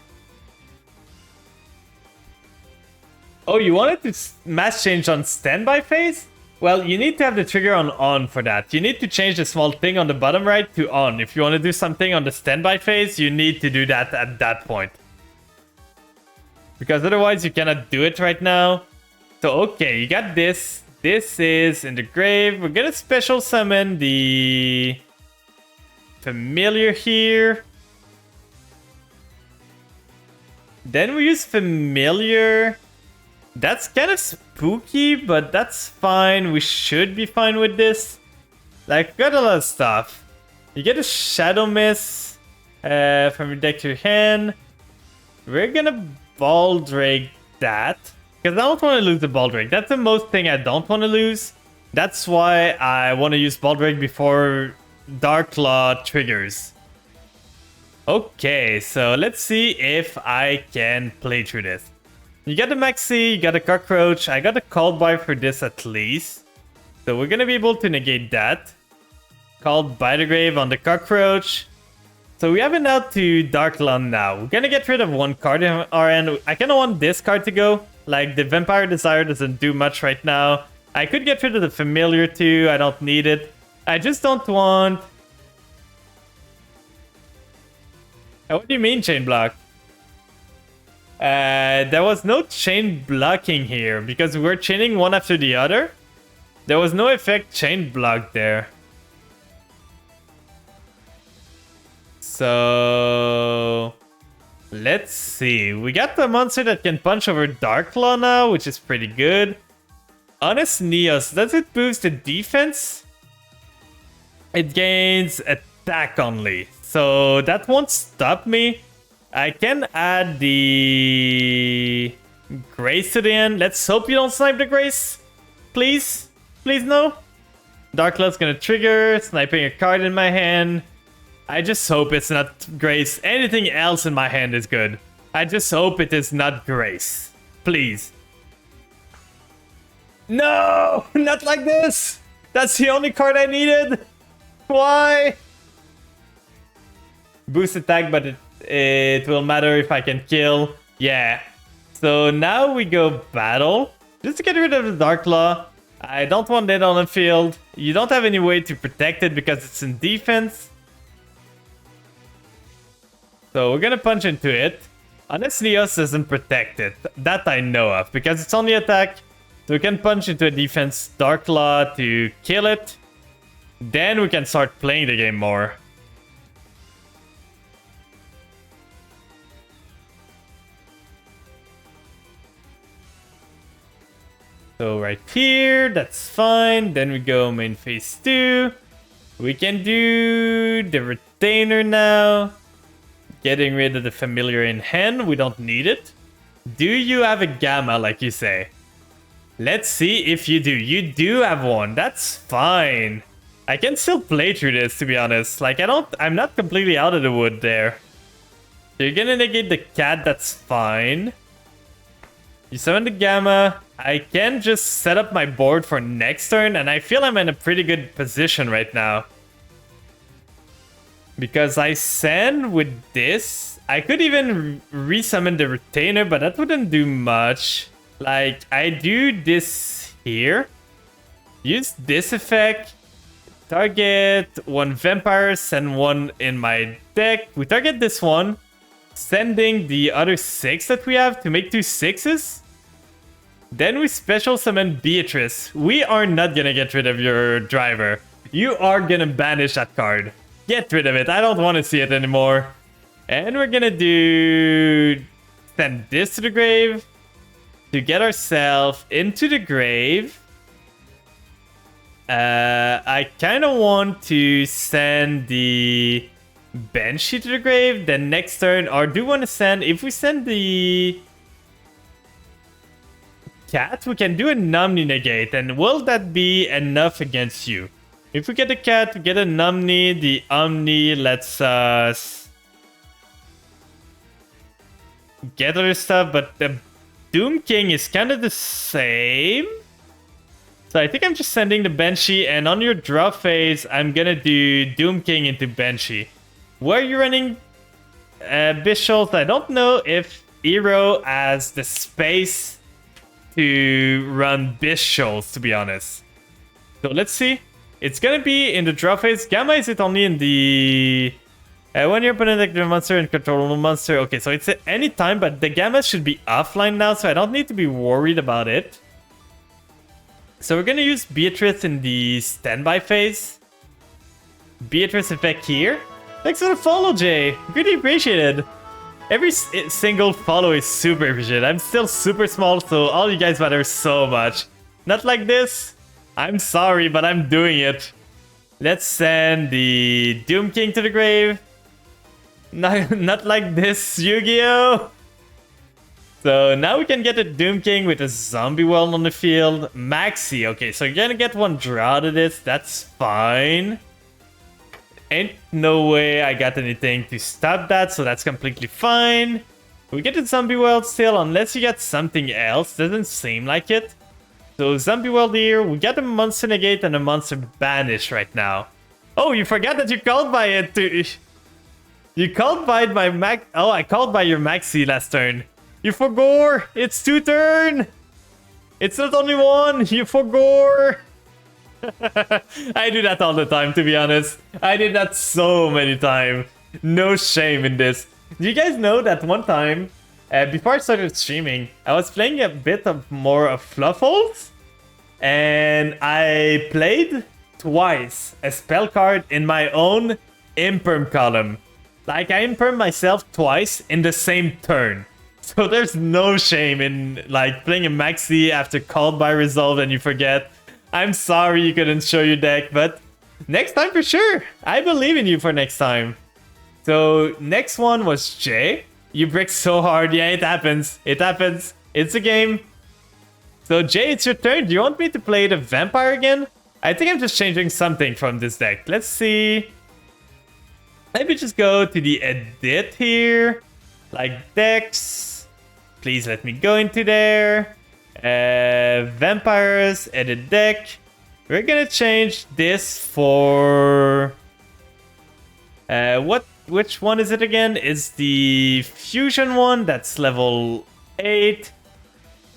Oh, you wanted to Mass Change on standby phase? Well, you need to have the trigger on for that. You need to change the small thing on the bottom right to on. If you want to do something on the standby phase, you need to do that at that point. Because otherwise you cannot do it right now. So okay, you got this. This is in the grave. We're gonna special summon the Familiar here. Then we use Familiar. That's kind of spooky, but that's fine. We should be fine with this. Like, got a lot of stuff. You get a Shadow Mist from your deck to your hand. We're gonna Baldrake that. Because I don't want to lose the Baldrake. That's the most thing I don't want to lose. That's why I want to use Baldrake before Dark Claw triggers. Okay, so let's see if I can play through this. You got the Maxi, you got the Cockroach. I got the Called by for this at least. So we're going to be able to negate that. Called by the Grave on the Cockroach. So we have it out to Dark Claw now. We're going to get rid of one card in our end. I kind of want this card to go. Like, the Vampire Desire doesn't do much right now. I could get rid of the Familiar too. I don't need it. I just don't want... What do you mean, Chain Block? There was no chain blocking here because we were chaining one after the other. There was no effect chain block there. So Let's see. We got the monster that can punch over Darklaw now, which is pretty good. Honest Neos, does it boost the defense? It gains attack only. So that won't stop me. I can add the Grace to the end. Let's hope you don't snipe the Grace. Please. Please no. Darklaw's gonna trigger, sniping a card in my hand. I just hope it's not Grace. Anything else in my hand is good. I just hope it is not Grace. Please. No! Not like this! That's the only card I needed! Why? Boost attack, but it will matter if I can kill. Yeah. So now we go battle. Just to get rid of the Darklaw. I don't want it on the field. You don't have any way to protect it because it's in defense. So we're gonna punch into it. Honest Neos doesn't protect it. That I know of because it's only attack. So we can punch into a defense Darklaw to kill it. Then we can start playing the game more. So right here, that's fine. Then we go main phase 2. We can do the retainer now. Getting rid of the familiar in hand. We don't need it. Do you have a gamma like you say? Let's see if you do. You do have one. That's fine. I can still play through this, to be honest. Like, I'm not completely out of the wood there. So you're gonna negate the cat. That's fine. You summon the gamma. I can just set up my board for next turn, and I feel I'm in a pretty good position right now. Because I send with this. I could even resummon the retainer, but that wouldn't do much. Like, I do this here. Use this effect. Target one vampire, send one in my deck. We target this one. Sending the other 6 that we have to make 2 6s. Then we special summon Beatrice. We are not gonna get rid of your driver. You are gonna banish that card. Get rid of it. I don't want to see it anymore. And we're gonna send this to the grave to get ourselves into the grave. I kind of want to send the Banshee to the grave. Then next turn, or do want to send, if we send the cat, we can do a Numni negate. And will that be enough against you? If we get a cat, we get a Numni. The Omni lets us get other stuff, but the Doom King is kind of the same. So I think I'm just sending the Banshee, and on your draw phase, I'm gonna do Doom King into Banshee. Where are you running Bishops? I don't know if Hero has the space to run Bishops, to be honest. So let's see. It's gonna be in the draw phase. Gamma is it only in the... when your opponent activates a monster and control a monster. Okay, so it's at any time, but the Gamma should be offline now, so I don't need to be worried about it. So we're gonna use Beatrice in the standby phase. Beatrice effect here. Thanks for the follow, Jay. Really appreciated. Every single follow is super appreciated. I'm still super small, so all you guys matter so much. Not like this. I'm sorry, but I'm doing it. Let's send the Doom King to the grave. Not like this, Yu-Gi-Oh! So now we can get a Doom King with a Zombie Well on the field. Maxi, okay, so you're gonna get one draw to this. That's fine. Ain't no way I got anything to stop that, so that's completely fine. We get the Zombie Well still, unless you get something else. Doesn't seem like it. So Zombie World here, we got a Monster Negate and a Monster Banish right now. Oh, you forgot that you called by it too. You called by my Max... Oh, I called by your Maxi last turn. You forgot! It's 2 turn! It's not only 1! You forgot! I do that all the time, to be honest. I did that so many times. No shame in this. Do you guys know that one time... before I started streaming, I was playing a bit of more of Fluffles, and I played twice a spell card in my own Imperm column. Like, I imperm myself twice in the same turn. So there's no shame in, like, playing a maxi after called by resolve and you forget. I'm sorry you couldn't show your deck, but next time for sure. I believe in you for next time. So, next one was Jay. You bricked so hard. Yeah, it happens. It happens. It's a game. So, Jay, it's your turn. Do you want me to play the Vampire again? I think I'm just changing something from this deck. Let's see. Maybe just go to the edit here. Like decks. Please let me go into there. Vampires, edit deck. We're gonna change this for... Which one is it again? It's the fusion one. That's level 8.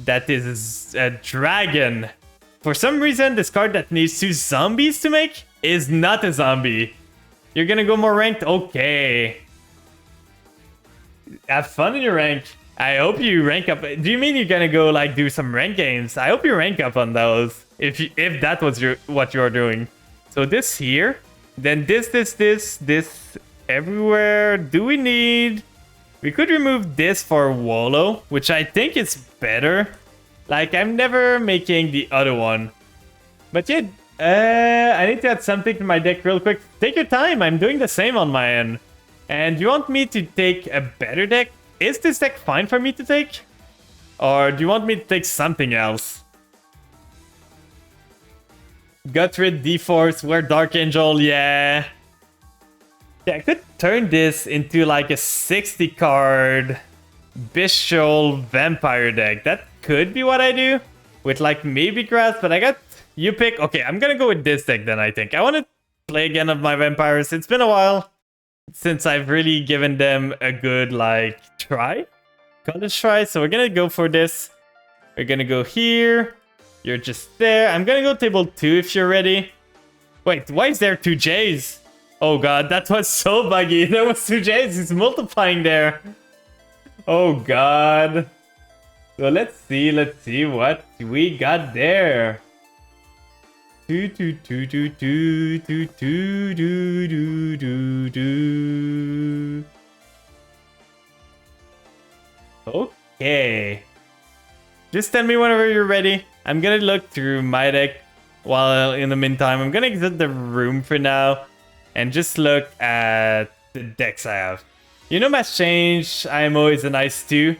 That is a dragon. For some reason, this card that needs 2 zombies to make is not a zombie. You're gonna go more ranked? Okay. Have fun in your rank. I hope you rank up. Do you mean you're gonna go like do some rank games? I hope you rank up on those. If that was what you're doing. So this here, then this everywhere. Do we need? We could remove this for Wolo, which I think is better. Like, I'm never making the other one. But yeah, I need to add something to my deck real quick. Take your time. I'm doing the same on my end. And do you want me to take a better deck? Is this deck fine for me to take? Or do you want me to take something else? Gutrid, D-Force, we're Dark Angel, yeah. Yeah, I could turn this into like a 60 card Bestial Vampire deck. That could be what I do. With like maybe Grass, but I got... You pick... Okay, I'm gonna go with this deck then, I think. I want to play again of my Vampires. It's been a while since I've really given them a good, like, try. College try. So we're gonna go for this. We're gonna go here. You're just there. I'm gonna go table 2 if you're ready. Wait, why is there 2 J's? Oh god, that was so buggy. There was 2 J's. It's multiplying there. Oh god. So let's see what we got there. Do do do do do do do do do do do. Okay. Just tell me whenever you're ready. I'm gonna look through my deck while in the meantime. I'm gonna exit the room for now and just look at the decks I have. You know, Mass Change, IMO is a nice too.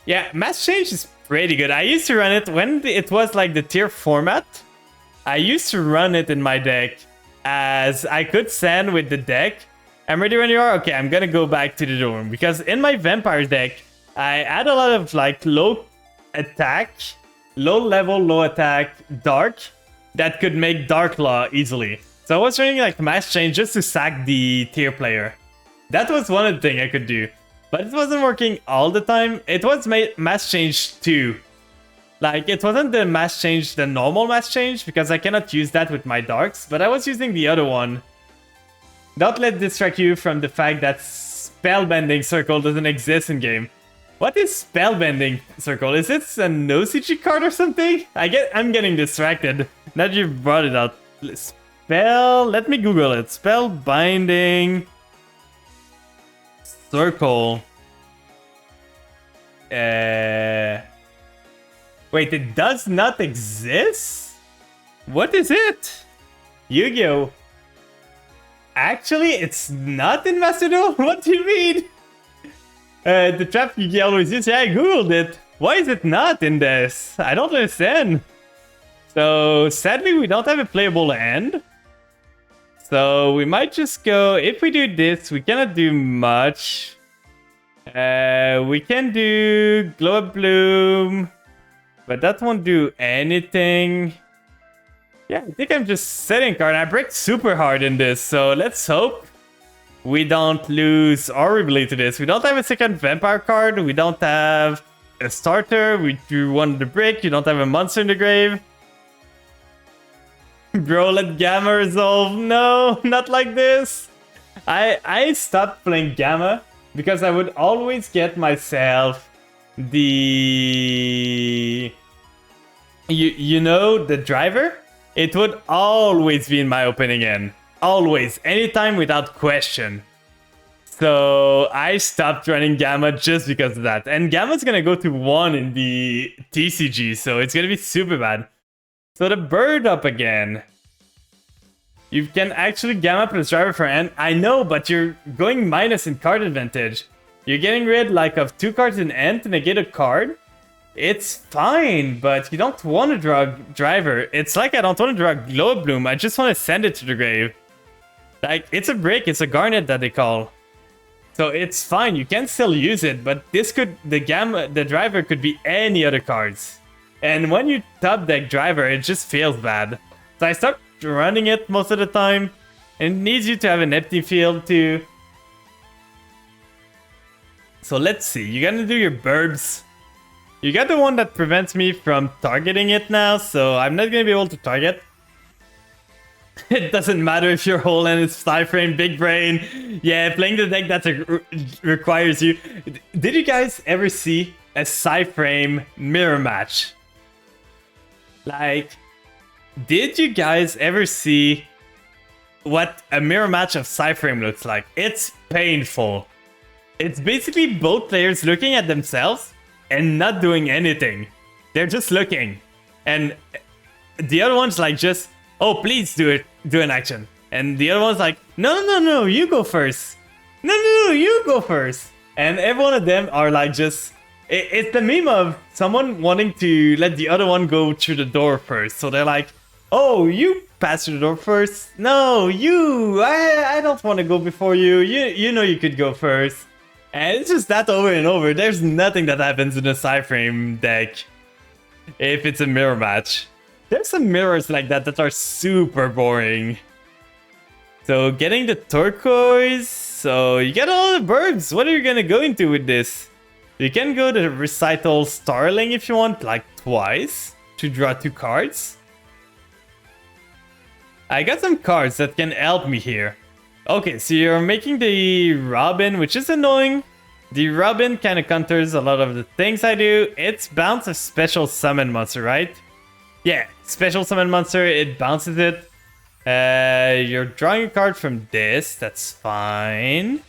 Yeah, Mass Change is pretty good. I used to run it when it was like the tier format. I used to run it in my deck as I could send with the deck. I'm ready when you are? Okay, I'm gonna go back to the dorm because in my Vampire deck, I add a lot of like low attack, low level, low attack, dark that could make Dark Law easily. So I was running like Mass Change just to sack the tier player. That was one of the things I could do. But it wasn't working all the time. It was Mass Change 2. Like, it wasn't the Mass Change, the normal Mass Change, because I cannot use that with my darks, but I was using the other one. Don't let distract you from the fact that Spellbending Circle doesn't exist in game. What is Spellbending Circle? Is it a no CG card or something? I'm getting distracted. Now that you brought it up. Let me Google it. Spellbinding Circle. Wait, it does not exist? What is it? Yu-Gi-Oh! Actually, it's not in Master Duel? What do you mean? The trap Yu-Gi-Oh! Always uses? Yeah, I googled it. Why is it not in this? I don't understand. So, sadly, we don't have a playable end. So, we might just go... If we do this, we cannot do much. We can do Glow Up Bloom. But that won't do anything. Yeah, I think I'm just setting card. I break super hard in this, so let's hope we don't lose horribly to this. We don't have a second Vampire card. We don't have a starter. We drew one to break. You don't have a monster in the grave. Bro, let Gamma resolve. No, not like this. I stopped playing Gamma because I would always get myself the... You know, the driver? It would always be in my opening end. Always. Anytime without question. So I stopped running Gamma just because of that. And Gamma's gonna go to 1 in the TCG, so it's gonna be super bad. So the bird up again. You can actually Gamma plus driver for N. I know, but you're going minus in card advantage. You're getting rid like of 2 cards in N to negate a card. It's fine, but you don't want to draw driver. It's like I don't want to draw Glow Bloom. I just want to send it to the grave. Like, it's a brick, it's a garnet that they call. So it's fine, you can still use it, but this could, the driver could be any other cards. And when you top deck driver, it just feels bad. So I start running it most of the time. And it needs you to have an empty field too. So let's see, you're gonna do your burbs. You got the one that prevents me from targeting it now, so I'm not gonna be able to target. It doesn't matter if your whole end is Psyframe, Big Brain. Yeah, playing the deck that requires you. Did you guys ever see a Psyframe mirror match? Like, did you guys ever see what a mirror match of Psyframe looks like? It's painful. It's basically both players looking at themselves and not doing anything. They're just looking. And the other one's like just, oh, please do it, do an action. And the other one's like, no, you go first. No, you go first. And every one of them are like just, it's the meme of someone wanting to let the other one go through the door first. So they're like, oh, you pass through the door first. No, you, I don't want to go before you. You know you could go first. And it's just that over and over. There's nothing that happens in a Psyframe deck if it's a mirror match. There's some mirrors like that are super boring. So getting the turquoise. So you get all the burbs. What are you gonna go into with this? You can go to Recital Starling if you want, like twice, to draw 2 cards. I got some cards that can help me here. Okay, so you're making the Robin, which is annoying. The Robin kind of counters a lot of the things I do. It's bounce a special summon monster, right? Yeah, special summon monster, it bounces it. You're drawing a card from this, that's fine.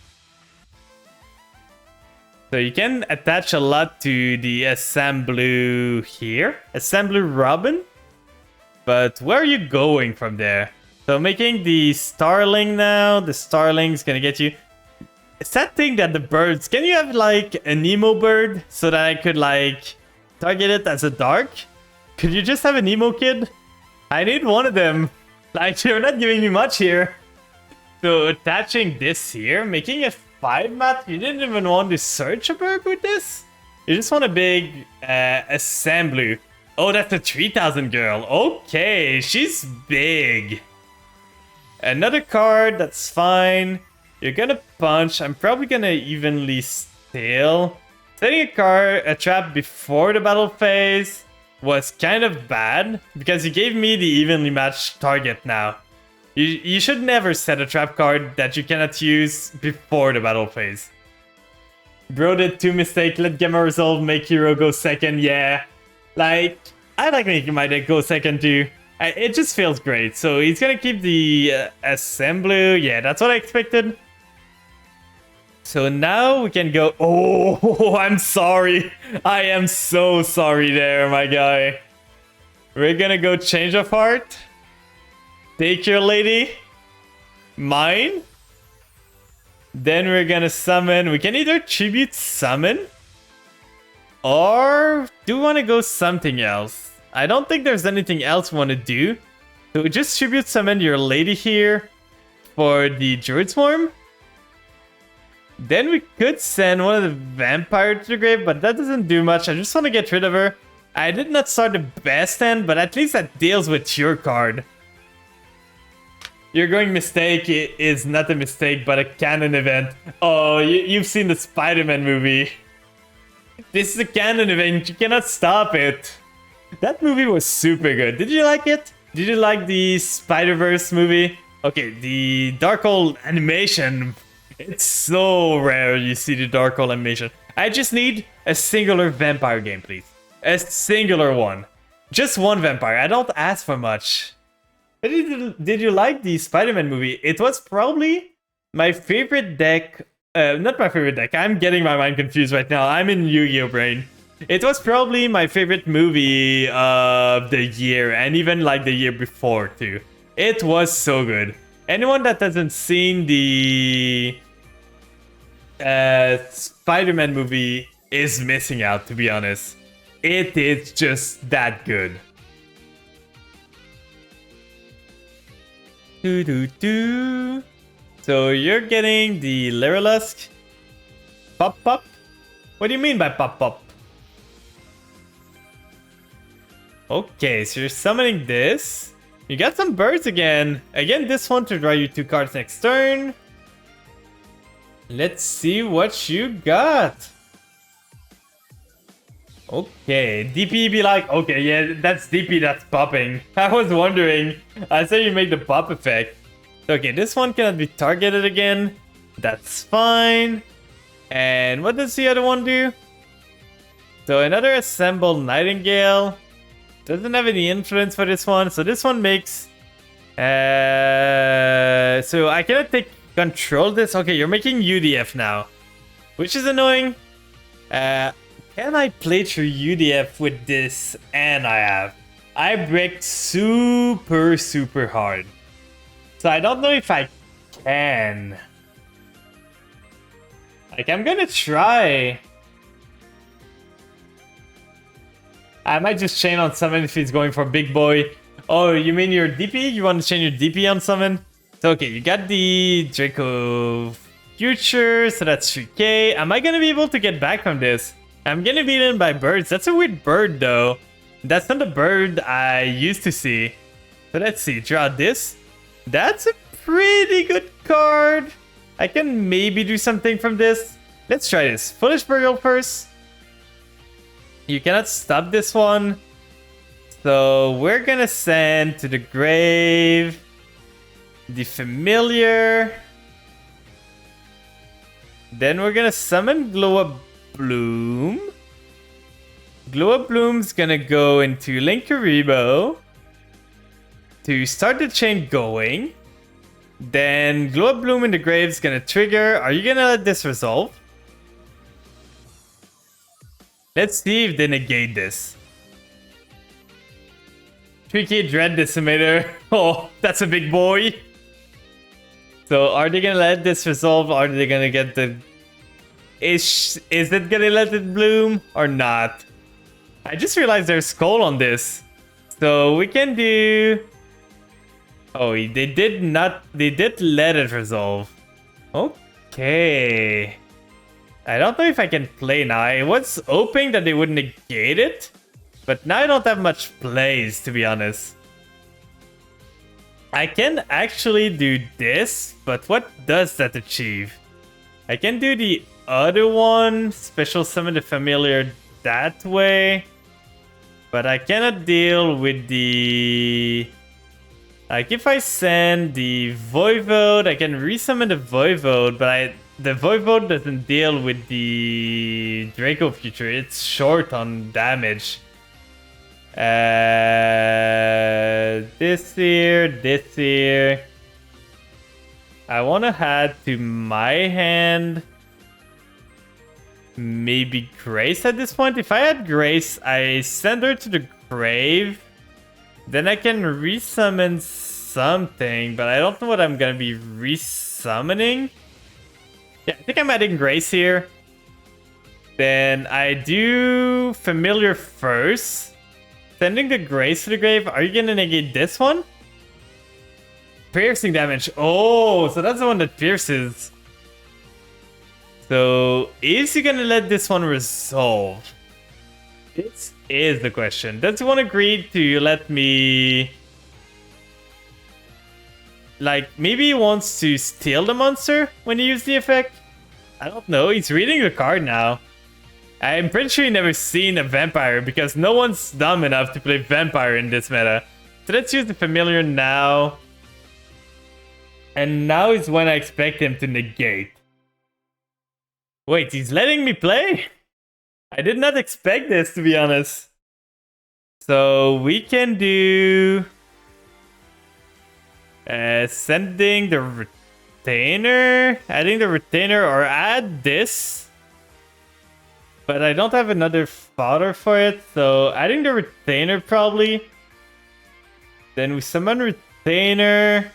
So you can attach a lot to the Assemblu here. Assemblu Robin. But where are you going from there? So making the Starling now. The Starling's gonna get you. It's that thing that the birds... Can you have like a Nemo bird so that I could like target it as a dark? Could you just have a Nemo kid? I need one of them. Like, you're not giving me much here. So attaching this here, making a 5 mat. You didn't even want to search a bird with this? You just want a big Assemblu. Oh, that's a 3000 girl. Okay, she's big. Another card, that's fine. You're gonna punch. I'm probably gonna evenly steal. Setting a trap before the battle phase was kind of bad because you gave me the evenly matched target now. You should never set a trap card that you cannot use before the battle phase. Bro did 2 mistakes. Let Gamma Resolve make hero go second. Yeah. Like, I like making my deck go second too. It just feels great. So he's gonna keep the Assemblu. Yeah, that's what I expected. So now we can go... Oh, I'm sorry. I am so sorry there, my guy. We're gonna go Change of Heart. Take your lady. Mine. Then we're gonna summon... We can either Tribute Summon. Or do we want to go something else? I don't think there's anything else we want to do. So we just Tribute Summon your lady here for the Druid Swarm. Then we could send one of the Vampire to the grave, but that doesn't do much. I just want to get rid of her. I did not start the best hand, but at least that deals with your card. Your going mistake is not a mistake, but a canon event. Oh, you've seen the Spider-Man movie. This is a canon event, you cannot stop it. That movie was super good. Did you like it? Did you like the Spider-Verse movie? Okay, the Darkhold animation. It's so rare you see the Darkhold animation. I just need a singular vampire game, please. A singular one. Just one vampire. I don't ask for much. Did you like the Spider-Man movie? It was probably my favorite deck not my favorite deck. I'm getting my mind confused right now. I'm in Yu-Gi-Oh brain. It was probably my favorite movie of the year, and even like the year before too. It was so good. Anyone that hasn't seen the Spider-Man movie is missing out, to be honest. It is just that good. Do. So you're getting the Lyrilusk. Pop. What do you mean by pop? Okay, so you're summoning this. You got some birds again. Again, this one to draw you 2 cards next turn. Let's see what you got. Okay, DP be like, okay, yeah, that's DP that's popping. I was wondering. I said you make the pop effect. Okay, this one cannot be targeted again. That's fine. And what does the other one do? So another Assembled Nightingale. Doesn't have any influence for this one. So this one makes... so I cannot take control of this. Okay, you're making UDF now. Which is annoying. Can I play through UDF with this? And I have. I bricked super hard. So I don't know if I can. Like, I'm gonna try. I might just chain on summon if he's going for big boy. Oh, you mean your DP? You want to chain your DP on summon? So, okay, you got the Draco Future, so that's 3k. Am I gonna be able to get back from this? I'm gonna be eaten by birds. That's a weird bird, though. That's not the bird I used to see. So let's see. Draw this. That's a pretty good card. I can maybe do something from this. Let's try this. Foolish Burial first. You cannot stop this one. So we're gonna send to the grave the Familiar. Then we're gonna summon Glow Up Bloom. Glow Up Bloom's gonna go into Linkuriboh to start the chain going. Then Glow Up Bloom in the grave's gonna trigger. Are you gonna let this resolve? Let's see if they negate this. 3k Dread Decimator. Oh, that's a big boy. So are they gonna let this resolve? Are they gonna get the... Is it gonna let it bloom or not? I just realized there's Skull on this. So we can do... Oh, they did not... They did let it resolve. Okay. I don't know if I can play now. I was hoping that they would negate it. But now I don't have much plays, to be honest. I can actually do this, but what does that achieve? I can do the other one, special summon the Familiar that way. But I cannot deal with the... Like, if I send the Voivode, I can resummon the Voivode, but the Voivode doesn't deal with the Draco Future. It's short on damage. This here. I want to add to my hand maybe Grace at this point. If I had Grace, I send her to the grave. Then I can resummon something, but I don't know what I'm going to be resummoning. Yeah, I think I'm adding Grace here. Then I do Familiar first. Sending the Grace to the grave. Are you going to negate this one? Piercing damage. Oh, so that's the one that pierces. So, is he going to let this one resolve? This is the question. Does one agree to let me... Like, maybe he wants to steal the monster when you use the effect? I don't know. He's reading the card now. I'm pretty sure he never seen a vampire because no one's dumb enough to play vampire in this meta. So let's use the Familiar now. And now is when I expect him to negate. Wait, he's letting me play? I did not expect this, to be honest. So we can do... sending the retainer. Adding the retainer or add this. But I don't have another fodder for it, so adding the retainer probably. Then we summon retainer.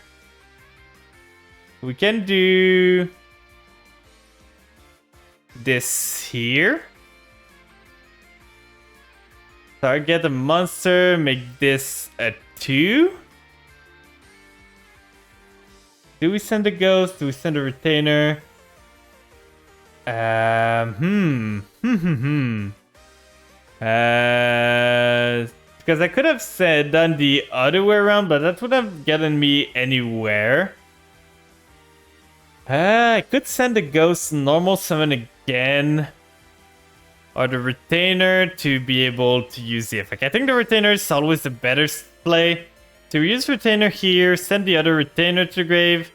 We can do this here. Target a monster, make this a 2. Do we send a ghost? Do we send a retainer? Because I could have done the other way around, but that would have gotten me anywhere. I could send the ghost normal summon again. Or the retainer to be able to use the effect. I think the retainer is always the better play. So we use retainer here, send the other retainer to the grave.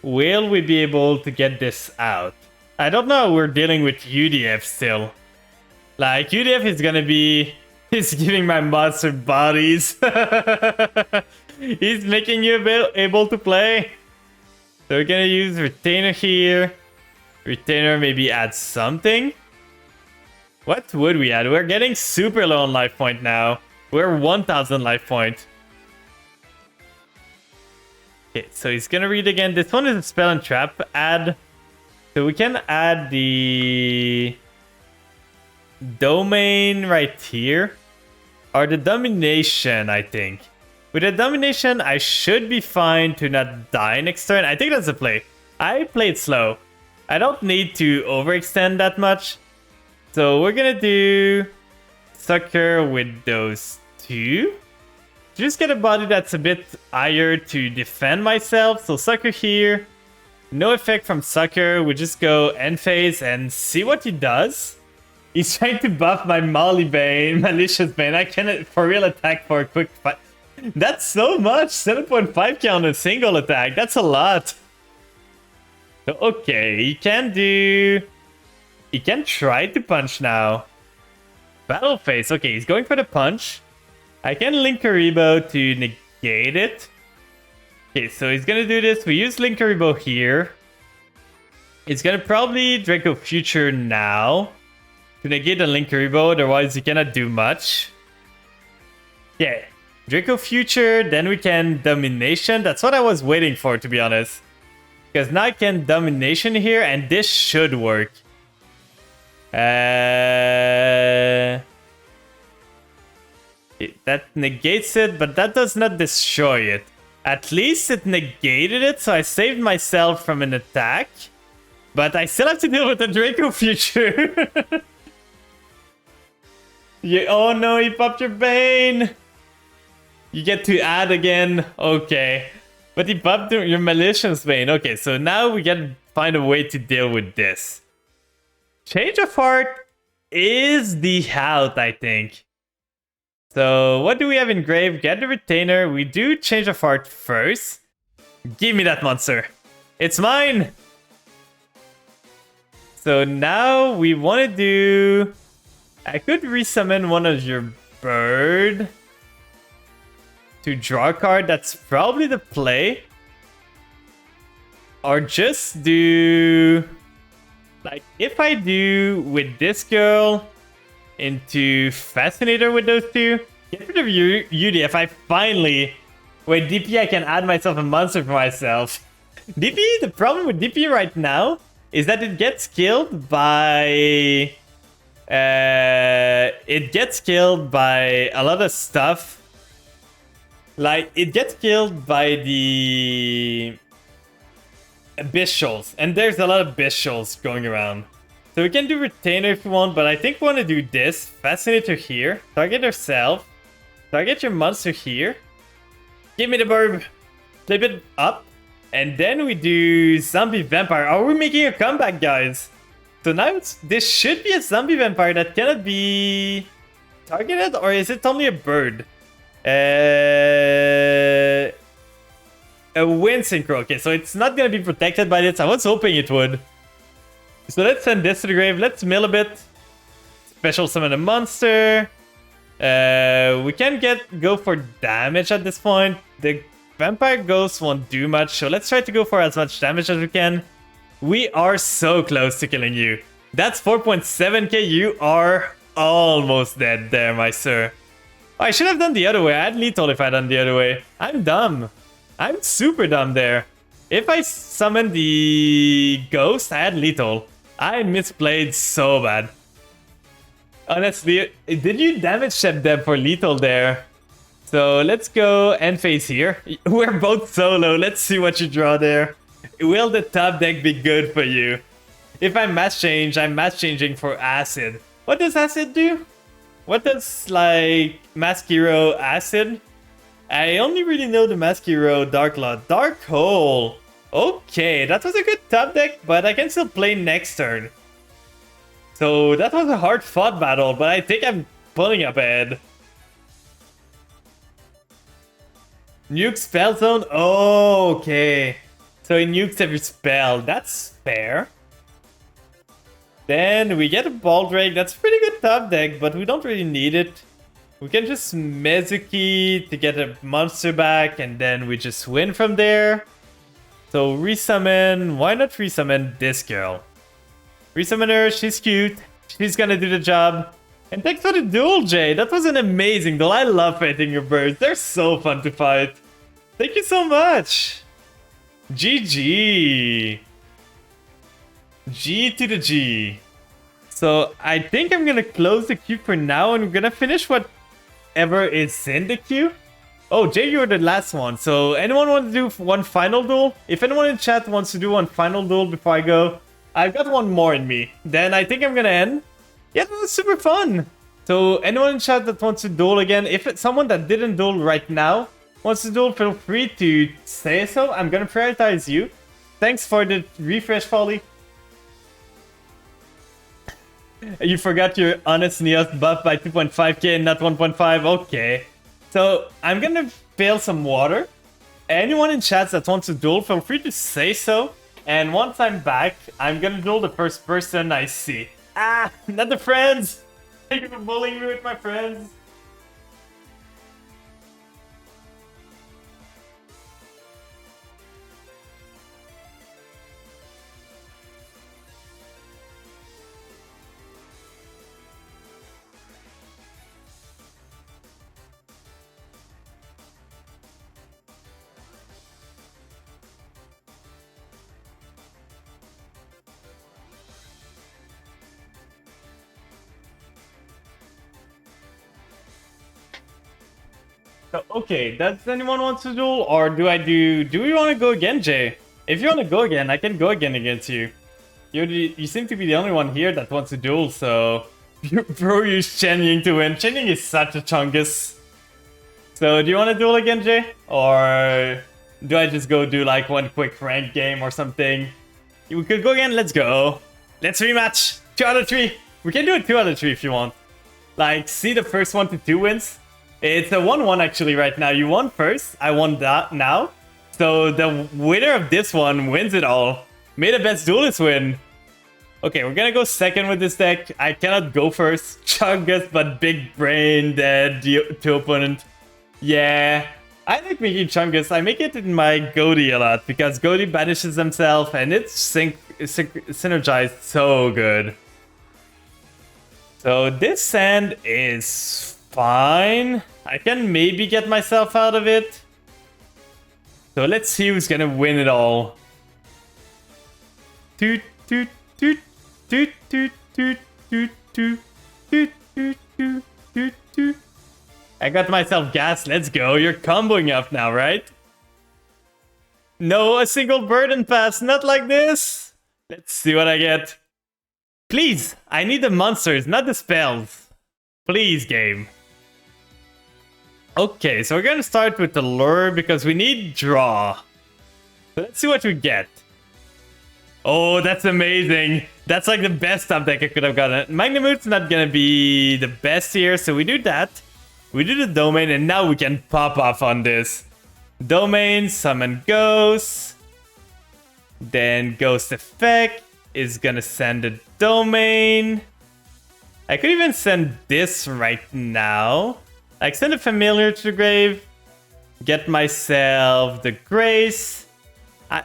Will we be able to get this out? I don't know, we're dealing with UDF still. Like, UDF is gonna be... He's giving my monster bodies. He's making you able to play. So we're gonna use retainer here. Retainer maybe add something. What would we add? We're getting super low on life point now. We're 1000 life point. Okay, so he's gonna read again. This one is a spell and trap add. So we can add the domain right here. Or the domination, I think. With the domination, I should be fine to not die next turn. I think that's the play. I played slow. I don't need to overextend that much. So we're gonna do Sucker with those 2. Just get a body that's a bit higher to defend myself. So Sucker here. No effect from Sucker. We just go end phase and see what he does. He's trying to buff my Molly Bane, Malicious Bane. I can for real attack for a quick fight. That's so much. 7.5k on a single attack. That's a lot. So, okay, he can try to punch now. Battle phase. Okay, he's going for the punch. I can link Karibo to negate it. Okay, so he's gonna do this. We use link Karibo here. It's gonna probably Draco Future now to negate the link Karibo, otherwise he cannot do much. Yeah, Draco Future, then we can Domination. That's what I was waiting for, to be honest. Because now I can Domination here, and this should work. That negates it, but that does not destroy it. At least it negated it, so I saved myself from an attack. But I still have to deal with the Draco Future. Oh no, he popped your Bane. You get to add again. Okay. But he popped your Malicious Bane. Okay, so now we gotta find a way to deal with this. Change of Heart is the out, I think. So what do we have in grave? Get the retainer. We do Change of Heart first. Give me that monster. It's mine. So now we want to do... I could resummon one of your bird to draw a card. That's probably the play. Or just do... Like, if I do with this girl into Fascinator with those 2, get rid of UDF. I finally... With DP, I can add myself a monster for myself. DP, the problem with DP right now is that it gets killed by... it gets killed by a lot of stuff. Like, it gets killed by the... Abyssals, and there's a lot of Abyssals going around. So we can do Retainer if you want, but I think we want to do this. Fascinator here. Target yourself. Target your monster here. Give me the burb. Flip it up. And then we do Zombie Vampire. Are we making a comeback, guys? So now this should be a Zombie Vampire that cannot be targeted, or is it only a bird? A wind synchro. Okay, so it's not gonna be protected by this. I was hoping it would. So let's send this to the grave. Let's mill a bit. Special summon a monster. We can go for damage at this point. The Vampire Ghost won't do much, so let's try to go for as much damage as we can. We are so close to killing you. That's 4.7k. You are almost dead there, my sir. Oh, I should have done the other way. I had lethal if I had done the other way. I'm dumb. I'm super dumb there. If I summoned the ghost, I had lethal. I misplayed so bad. Honestly, did you damage Shep Deb for lethal there? So let's go end phase here. We're both solo. Let's see what you draw there. Will the top deck be good for you? If I match change, I'm match changing for Acid. What does Acid do? What does, like, Mask Hero Acid? I only really know the Mask Hero Dark Law. Dark Hole. Okay, that was a good top deck, but I can still play next turn. So that was a hard-fought battle, but I think I'm pulling up ahead. Nuke Spell Zone? Oh, okay. So he nukes every spell. That's fair. Then we get a Baldrake. That's a pretty good top deck, but we don't really need it. We can just Mezuki to get a monster back, and then we just win from there. So resummon. Why not resummon this girl? Resummon her. She's cute. She's gonna do the job. And thanks for the duel, Jay. That was an amazing duel. I love fighting your birds. They're so fun to fight. Thank you so much. GG. G to the G. So I think I'm gonna close the queue for now, and we're gonna finish whatever is in the queue. Oh, Jay, you're the last one. So anyone want to do one final duel? If anyone in chat wants to do one final duel before I go, I've got one more in me. Then I think I'm gonna end. Yeah, that was super fun. So anyone in chat that wants to duel again, if it's someone that didn't duel right now wants to duel, feel free to say so. I'm gonna prioritize you. Thanks for the refresh, Folly. You forgot your Honest Neos buff by 2.5k and not 1.5. Okay. So I'm gonna fill some water. Anyone in chat that wants to duel, feel free to say so. And once I'm back, I'm gonna duel the first person I see. Ah, not the friends! Thank you for bullying me with my friends. So, okay, does anyone want to duel, or do we want to go again, Jay? If you want to go again, I can go again against you. You seem to be the only one here that wants to duel, so... Bro, use Chen Ying to win. Chen Ying is such a chungus. So, do you want to duel again, Jay? Or do I just go do like one quick rank game or something? We could go again, let's go. Let's rematch. 2 out of 3. We can do it 2 out of 3 if you want. Like, see the first 1 to 2 wins? It's a 1-1 actually right now. You won first, I won that now. So the winner of this one wins it all. May the best duelist win. Okay, we're gonna go second with this deck. I cannot go first. Chungus, but big brain dead to opponent. Yeah, I like making Chungus. I make it in my Goaty a lot because Goaty banishes himself and it's synergized so good. So this sand is fine. I can maybe get myself out of it. So let's see who's gonna win it all. Toot toot toot toot toot toot toot toot toot toot toot toot toot. I got myself gas. Let's go. You're comboing up now, right? No, a single burden pass. Not like this. Let's see what I get. Please, I need the monsters, not the spells. Please, game. Okay, so we're gonna start with the lure because we need draw. So let's see what we get. Oh, that's amazing. That's like the best top deck I could have gotten. Magnemut's not gonna be the best here, so we do that. We do the domain, and now we can pop off on this. Domain, summon ghost. Then ghost effect is gonna send a domain. I could even send this right now. Like, send a familiar to the grave. Get myself the Grace.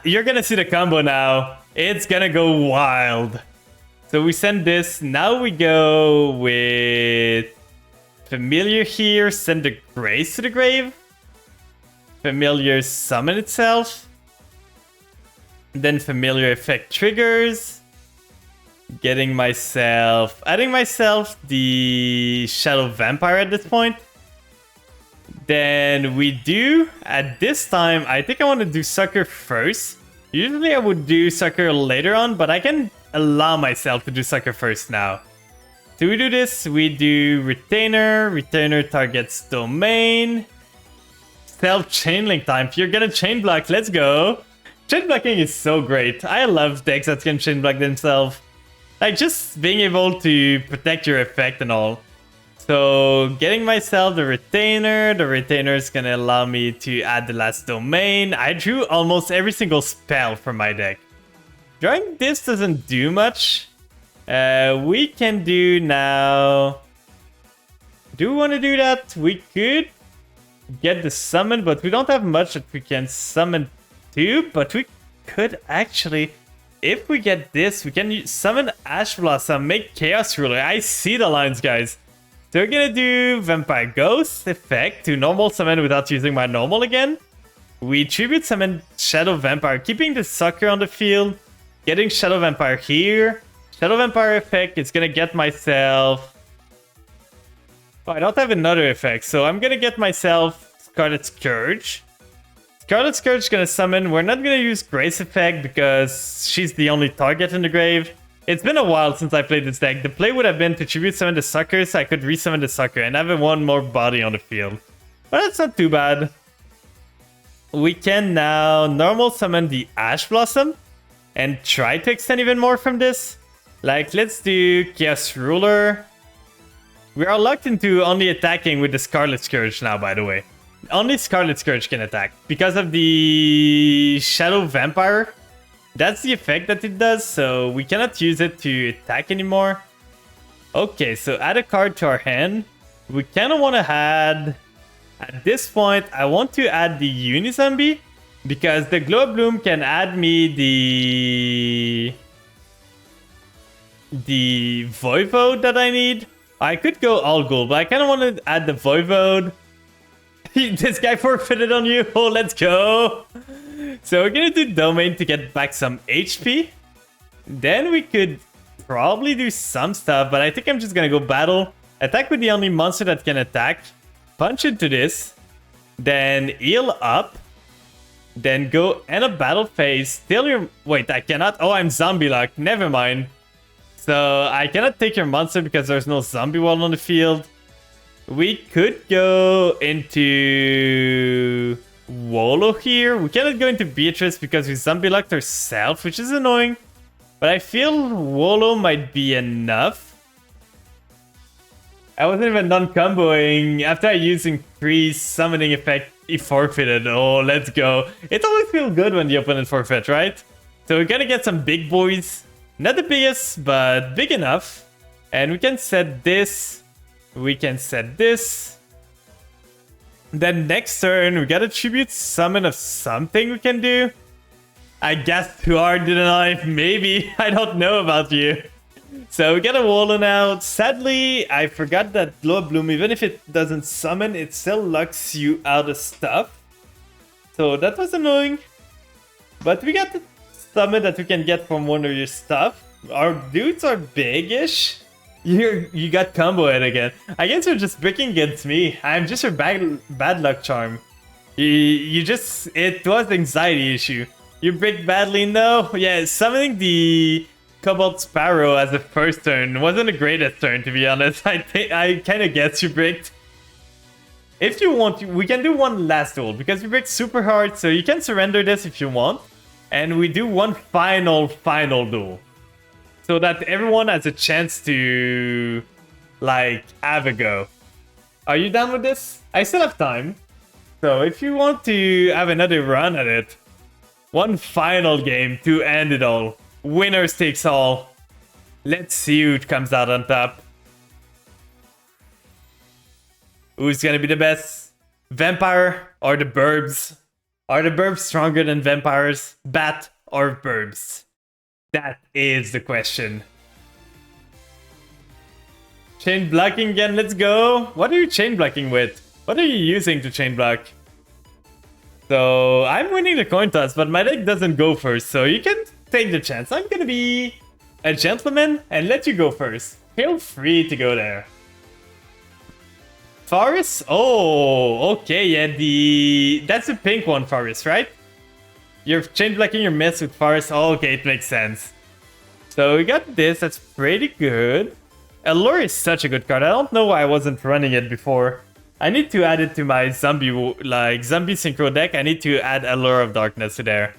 You're gonna see the combo now. It's gonna go wild. So we send this. Now we go with Familiar here. Send the Grace to the grave. Familiar summon itself. Then Familiar effect triggers. Adding myself the Shadow Vampire at this point. Then we do, at this time, I think I want to do Sucker first. Usually I would do Sucker later on, but I can allow myself to do Sucker first now. So we do this, we do Retainer. Retainer targets Domain. Self-Chainlink time. If you're gonna chain block, let's go. Chain blocking is so great. I love decks that can chain block themselves. Like, just being able to protect your effect and all. So, getting myself the Retainer. The Retainer is gonna allow me to add the last Domain. I drew almost every single spell from my deck. Drawing this doesn't do much. We can do now... Do we want to do that? We could get the summon, but we don't have much that we can summon to. But we could actually... If we get this, we can summon Ash Blossom, make Chaos Ruler. I see the lines, guys. So we're gonna do Vampire Ghost effect to normal summon without using my normal again. We tribute summon Shadow Vampire, keeping the Sucker on the field. Getting Shadow Vampire here. Shadow Vampire effect, it's gonna get myself... Oh, I don't have another effect, so I'm gonna get myself Scarlet Scourge. Scarlet Scourge is gonna summon. We're not gonna use Grace effect because she's the only target in the grave. It's been a while since I played this deck. The play would have been to tribute summon the Sucker so I could resummon the Sucker and have one more body on the field. But that's not too bad. We can now normal summon the Ash Blossom and try to extend even more from this. Like, let's do Chaos Ruler. We are locked into only attacking with the Scarlet Scourge now, by the way. Only Scarlet Scourge can attack. Because of the Shadow Vampire, that's the effect that it does, so we cannot use it to attack anymore. Okay, so add a card to our hand. We kind of want to add... At this point, I want to add the Unizombie, because the Glow Bloom can add me the Voivode that I need. I could go all gold, but I kind of want to add the Voivode. This guy forfeited on you. Oh, let's go. So we're gonna do Domain to get back some HP. Then we could probably do some stuff, but I think I'm just gonna go battle. Attack with the only monster that can attack. Punch into this. Then heal up. Then go end of battle phase. Steal your... Wait, I cannot. Oh, I'm zombie locked. Never mind. So I cannot take your monster because there's no zombie wall on the field. We could go into Wolo here. We cannot go into Beatrice because we zombie locked ourselves, which is annoying. But I feel Wolo might be enough. I wasn't even done comboing. After I used increased summoning effect, he forfeited. Oh, let's go. It always feels good when the opponent forfeit, right? So we're gonna get some big boys. Not the biggest, but big enough. And we can set this. We can set this. Then next turn, we got a tribute summon of something we can do. I guessed too hard, didn't I? Maybe. I don't know about you. So we got a Wolo out. Sadly, I forgot that Glow Bloom, even if it doesn't summon, it still locks you out of stuff. So that was annoying. But we got the summon that we can get from one of your stuff. Our dudes are big-ish. You got combo it again. I guess you're just breaking against me. I'm just your bad luck charm. You just... It was anxiety issue. You break badly? No. Yeah, summoning the Cobalt Sparrow as the first turn wasn't the greatest turn, to be honest. I kind of guess you bricked. If you want, we can do one last duel because we bricked super hard, so you can surrender this if you want. And we do one final duel. So that everyone has a chance to, like, have a go. Are you done with this? I still have time. So if you want to have another run at it, one final game to end it all. Winners takes all. Let's see who comes out on top. Who's gonna be the best? Vampire or the Burbs? Are the Burbs stronger than vampires? Bat or Burbs? That is the question. Chain blocking again, let's go. What are you chain blocking with? What are you using to chain block? So I'm winning the coin toss, but my deck doesn't go first, so you can take the chance. I'm gonna be a gentleman and let you go first. Feel free to go there. Forest? Oh, okay, yeah, that's a pink one, Forest, right? You're chain blocking your mess with Forest. Oh, okay, it makes sense. So we got this, that's pretty good. Allure is such a good card. I don't know why I wasn't running it before. I need to add it to my zombie synchro deck. I need to add Allure of Darkness to there.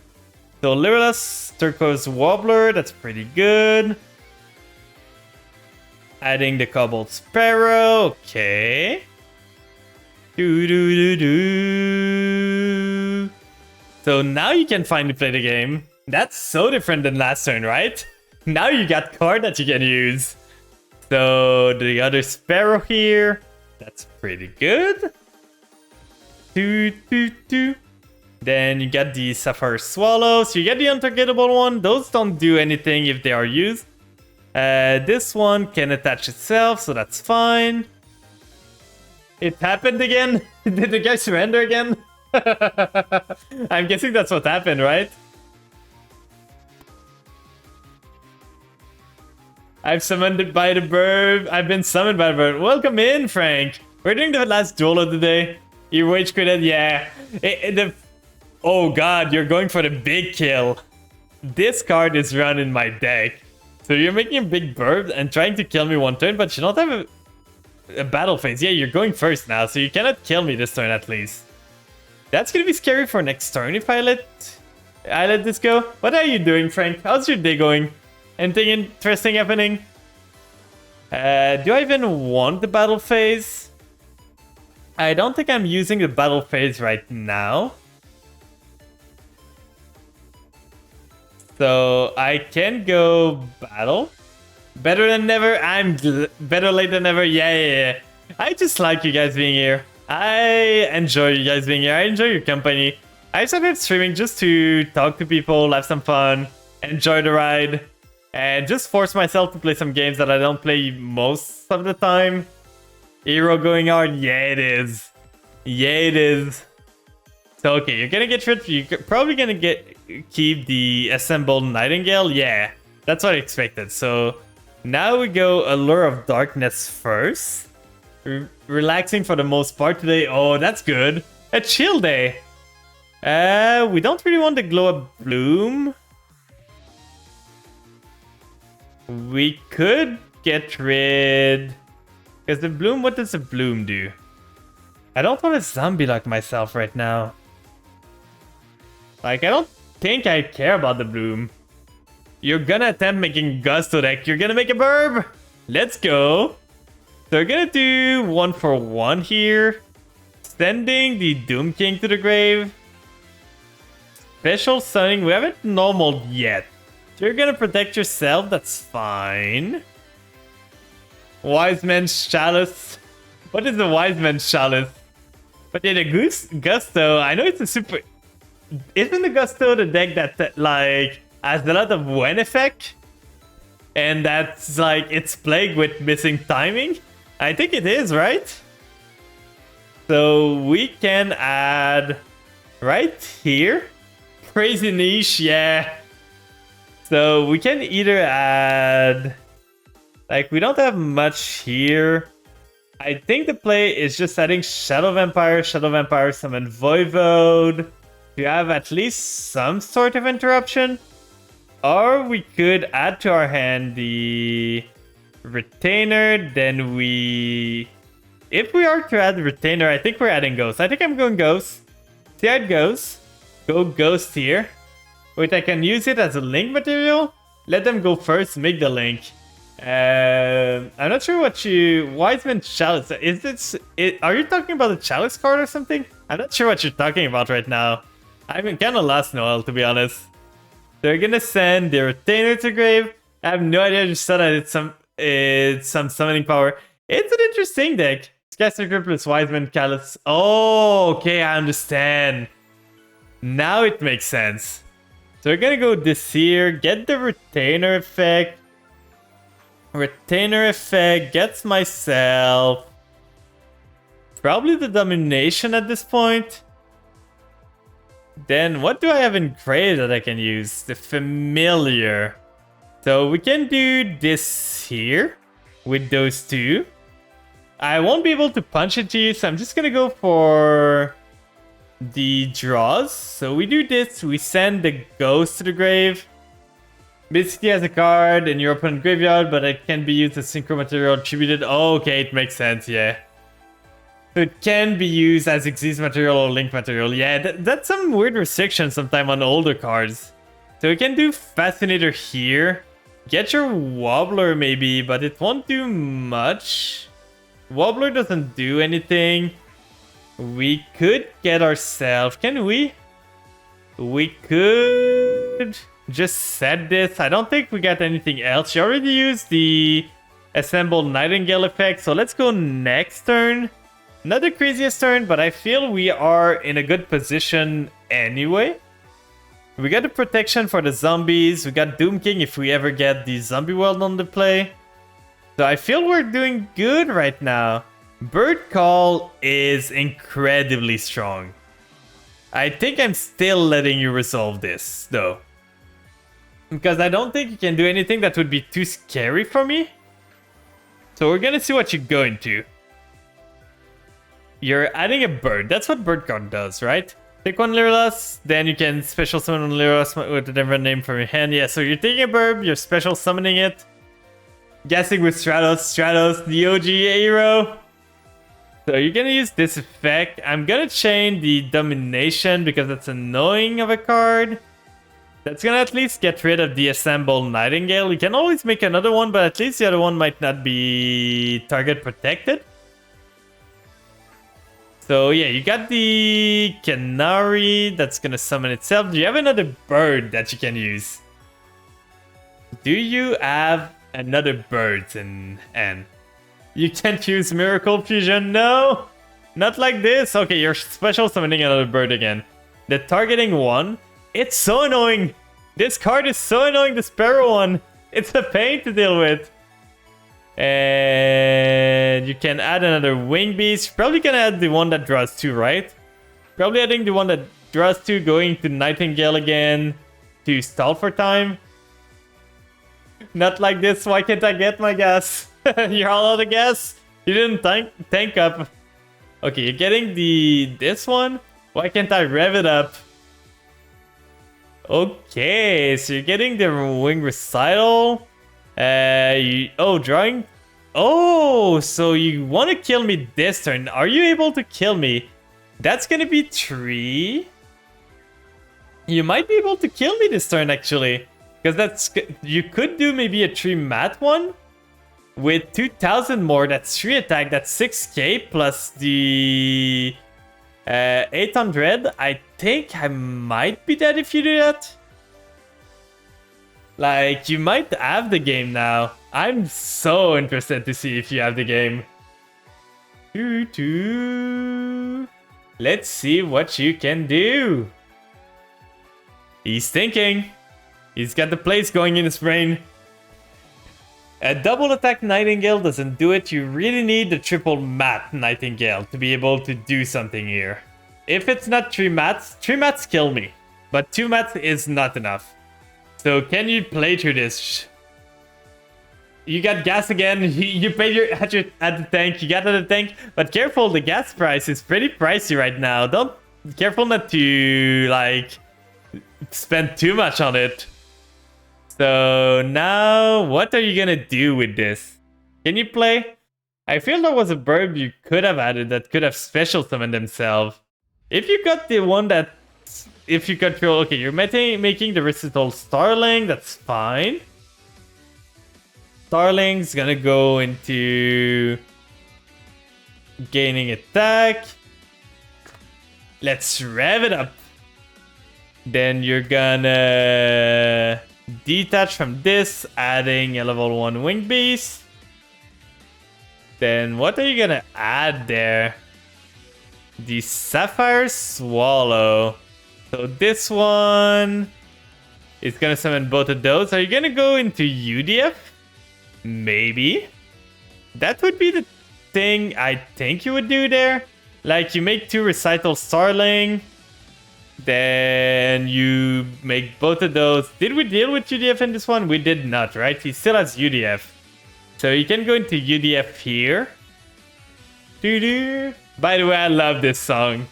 So Lyrillus, Turquoise Wobbler, that's pretty good. Adding the Cobalt Sparrow, okay. So now you can finally play the game. That's so different than last turn, right? Now you got card that you can use. So the other Sparrow here, that's pretty good. Then you get the Sapphire Swallow. So you get the untargetable one. Those don't do anything if they are used. This one can attach itself, so that's fine. It happened again? Did the guy surrender again? I'm guessing that's what happened, right? I've summoned it by the bird. I've been summoned by the bird. Welcome in, Frank. We're doing the last duel of the day. You rage quitted, yeah. Oh god, you're going for the big kill. This card is run in my deck. So you're making a big bird and trying to kill me one turn, but you don't have a battle phase. Yeah, you're going first now, so you cannot kill me this turn at least. That's gonna be scary for next turn if I let this go. What are you doing, Frank? How's your day going? Anything interesting happening? Do I even want the battle phase? I don't think I'm using the battle phase right now. So I can go battle. Better than never. Better late than never. Yeah. I just like you guys being here. I enjoy you guys being here. I enjoy your company. I started streaming just to talk to people, have some fun, enjoy the ride. And just force myself to play some games that I don't play most of the time. Hero going hard? Yeah, it is. Yeah, it is. So, okay, you're gonna get rid. You're probably gonna keep the Assembled Nightingale. Yeah, that's what I expected. So, now we go Allure of Darkness first. Relaxing for the most part today. Oh, that's good. A chill day. We don't really want the Glow Up Bloom. We could get rid... Because the bloom, what does the bloom do? I don't want to zombie lock myself right now. Like, I don't think I care about the bloom. You're gonna attempt making Gusto deck. You're gonna make a burb. Let's go. So we're gonna do 1-for-1 here. Sending the Doom King to the grave. Special summoning. We haven't normaled yet. You're gonna protect yourself, that's fine. Wise Man's Chalice. What is the Wise Man's Chalice? But yeah, the Gusto, I know it's a super... Isn't the Gusto the deck that like has a lot of Wen effect? And that's like, it's plagued with missing timing? I think it is, right? So we can add right here. Crazy Niche, yeah. So we can either add... Like, we don't have much here. I think the play is just adding Shadow Vampire, summon Voivode. To have at least some sort of interruption. Or we could add to our hand the Retainer, then we... If we are to add Retainer, I think we're adding Ghost. I think I'm going Ghost. See how it goes. Go Ghost here. Wait, I can use it as a link material? Let them go first, make the link. I'm not sure what you... Wiseman Chalice. Is are you talking about the Chalice card or something? I'm not sure what you're talking about right now. I'm kind of lost, Noel, to be honest. They're gonna send the Retainer to grave. I have no idea. I just said that it's some summoning power. It's an interesting deck. It's Caster plus Wiseman Callus. Oh, okay, I understand. Now it makes sense. So we're gonna go this here, get the retainer effect. Retainer effect gets myself probably the domination at this point. Then what do I have in gray that I can use? The familiar. So we can do this here with those two. I won't be able to punch it to you, so I'm just gonna go for the draws. So we do this, we send the ghost to the grave. Basically has a card in your opponent graveyard, but it can be used as synchro material attributed. Oh, okay, it makes sense, yeah. So it can be used as Xyz material or link material. Yeah, that's some weird restriction sometime on older cards. So we can do Fascinator here. Get your Wobbler maybe, but it won't do much. Wobbler doesn't do anything. We could get ourselves... Can we? We could just set this. I don't think we got anything else. You already used the Assemble Nightingale effect, so let's go next turn. Not the craziest turn, but I feel we are in a good position anyway. We got the protection for the zombies. We got Doom King if we ever get the zombie world on the play. So I feel we're doing good right now. Bird Call is incredibly strong. I think I'm still letting you resolve this, though. Because I don't think you can do anything that would be too scary for me. So we're gonna see what you're going to. You're adding a bird. That's what Bird Card does, right? Take one Lyrilos, then you can special summon one Lyrilos with a different name from your hand. Yeah, so you're taking a bird, you're special summoning it. Guessing with Stratos, the OG hero. So you're gonna use this effect. I'm gonna chain the Domination because that's annoying of a card. That's gonna at least get rid of the Assemble Nightingale. You can always make another one, but at least the other one might not be target protected. So yeah, you got the Canary that's gonna summon itself. Do you have another bird that you can use? Do you have another bird in N? You can't use Miracle Fusion? No! Not like this! Okay, you're special summoning another bird again. The targeting one, it's so annoying! This card is so annoying, the Sparrow one! It's a pain to deal with. And you can add another Wing Beast. Probably gonna add the one that draws 2, right? Probably adding the one that draws 2, going to Nightingale again to stall for time. Not like this. Why can't I get my gas? You're all out of gas? You didn't tank up. Okay, you're getting this one. Why can't I rev it up? Okay, so you're getting the Wing Recital. Drawing. Oh, so you want to kill me this turn. Are you able to kill me? That's gonna be 3. You might be able to kill me this turn, actually. Because you could do maybe a 3 mat one. With 2000 more, that's 3 attack, that's 6k plus the 800. I think I might be dead if you do that. Like, you might have the game now. I'm so interested to see if you have the game. Let's see what you can do. He's thinking. He's got the plays going in his brain. A double attack Nightingale doesn't do it. You really need the triple mat Nightingale to be able to do something here. If it's not 3 mats kill me. But 2 mats is not enough. So can you play through this? You got gas again. You paid at the tank. You got at the tank. But careful, the gas price is pretty pricey right now. Careful not to like spend too much on it. So now, what are you gonna do with this? Can you play? I feel there was a bird you could have added that could have special summoned themselves. If you got the one that, if you control, okay, you're making the recital Starling, that's fine. Starling's gonna go into gaining attack. Let's rev it up. Then you're gonna detach from this, adding a level 1 Wing Beast. Then what are you gonna add there? The Sapphire Swallow. So this one is gonna summon both of those. Are you gonna go into UDF? Maybe. That would be the thing I think you would do there. Like, you make 2 Recital Starling. Then you make both of those. Did we deal with UDF in this one? We did not, right? He still has UDF. So you can go into UDF here. Doo-doo. By the way, I love this song.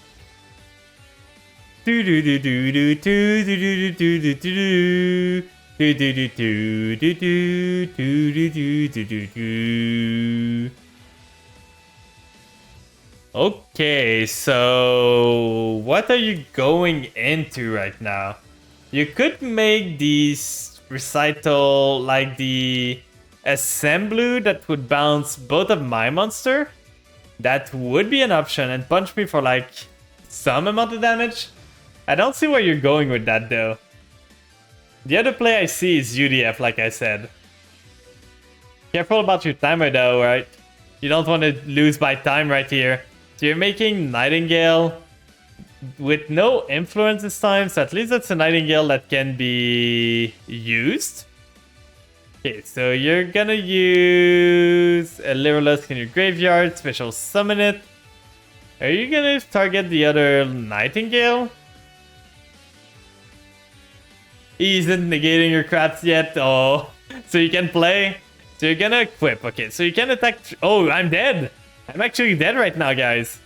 Okay, so what are you going into right now? You could make these Recital like the Assemblu that would bounce both of my monster. That would be an option and punch me for like some amount of damage. I don't see where you're going with that though. The other play I see is UDF, like I said. Careful about your timer though, right? You don't want to lose by time right here. So you're making Nightingale with no influence this time, so at least that's a Nightingale that can be used. Okay, so you're gonna use a Lyrilusk in your graveyard, special summon it. Are you gonna target the other Nightingale? He isn't negating your crafts yet. Oh, so you can play. So you're gonna equip. Okay, so you can attack. Oh, I'm dead. I'm actually dead right now, guys.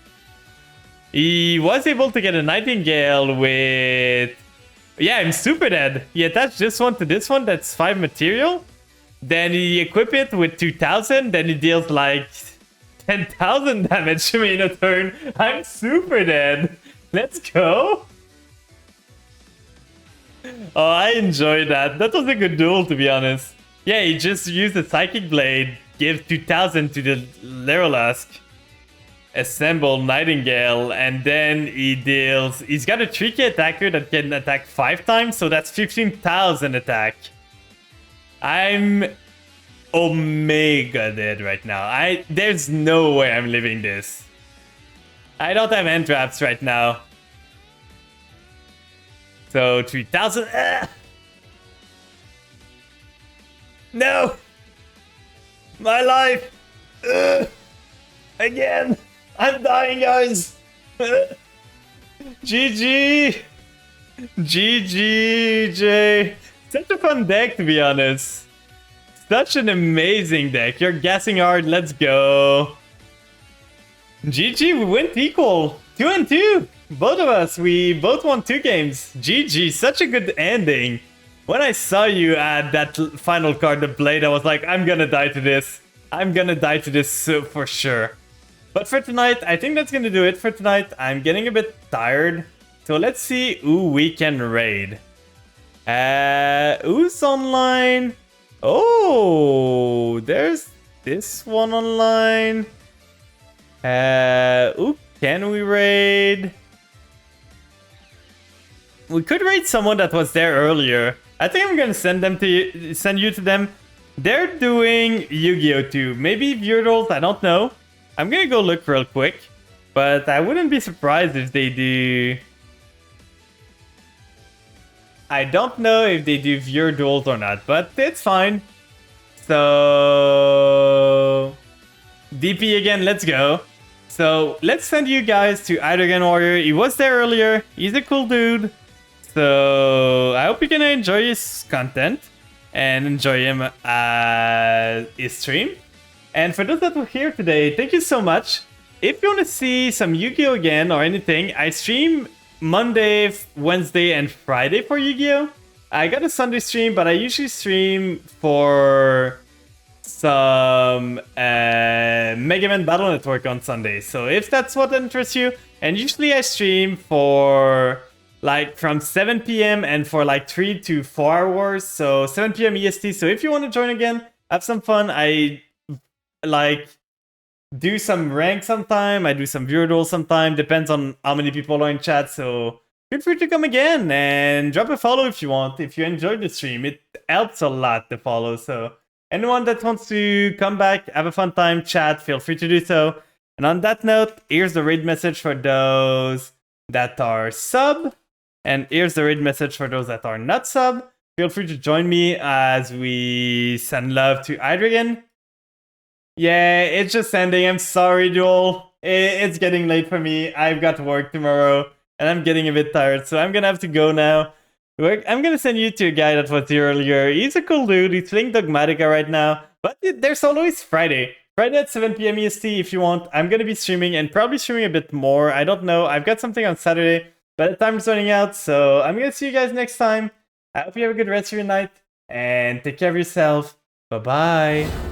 He was able to get a Nightingale with... Yeah, I'm super dead. He attached this one to this one. That's 5 material. Then he equip it with 2000. Then he deals like 10,000 damage to me in a turn. I'm super dead. Let's go. Oh, I enjoyed that. That was a good duel, to be honest. Yeah, he just used the Psychic Blade, give 2000 to the Lyrilusk, assemble Nightingale, and then he deals... He's got a tricky attacker that can attack 5 times, so that's 15,000 attack. I'm omega dead right now. There's no way I'm living this. I don't have end traps right now. So 3000. No! My life! Again! I'm dying, guys! GG! GG, Jay. Such a fun deck, to be honest. Such an amazing deck. You're guessing hard. Let's go. GG, we went equal. 2-2. Both of us, we both won 2 games. GG, such a good ending. When I saw you add that final card, the Blade, I was like, I'm gonna die to this. I'm gonna die to this for sure. But for tonight, I think that's gonna do it for tonight. I'm getting a bit tired. So let's see who we can raid. Who's online? Oh, there's this one online. Who can we raid? We could raid someone that was there earlier. I think I'm gonna send you to them. They're doing Yu-Gi-Oh! Too. Maybe Vyrdles, I don't know. I'm gonna go look real quick. But I wouldn't be surprised if they do... I don't know if they do Vyrdles or not, but it's fine. So... DP again, let's go. So let's send you guys to Eidogen Warrior. He was there earlier. He's a cool dude. So I hope you're gonna enjoy his content and enjoy him his stream. And for those that were here today, thank you so much. If you want to see some Yu-Gi-Oh! Again or anything, I stream Monday, Wednesday, and Friday for Yu-Gi-Oh! I got a Sunday stream, but I usually stream for some Mega Man Battle Network on Sunday. So if that's what interests you, and usually I stream for like from 7 p.m. and for like 3 to 4 hours. So 7 p.m. EST. So if you want to join again, have some fun. I like do some rank sometime. I do some viewer duels sometime. Depends on how many people are in chat. So feel free to come again and drop a follow if you want. If you enjoyed the stream, it helps a lot to follow. So Anyone that wants to come back, have a fun time, chat, feel free to do so. And on that note, here's the raid message for those that are sub. And here's the raid message for those that are not sub. Feel free to join me as we send love to Adrian. Yeah, it's just ending. I'm sorry, Joel. It's getting late for me. I've got work tomorrow, and I'm getting a bit tired, so I'm gonna have to go now. I'm gonna send you to a guy that was here earlier. He's a cool dude. He's playing Dogmatica right now, but there's always Friday. Friday at 7 p.m. EST if you want. I'm gonna be streaming and probably streaming a bit more. I don't know. I've got something on Saturday, but the time's running out, so I'm gonna see you guys next time. I hope you have a good rest of your night, and take care of yourself. Bye-bye.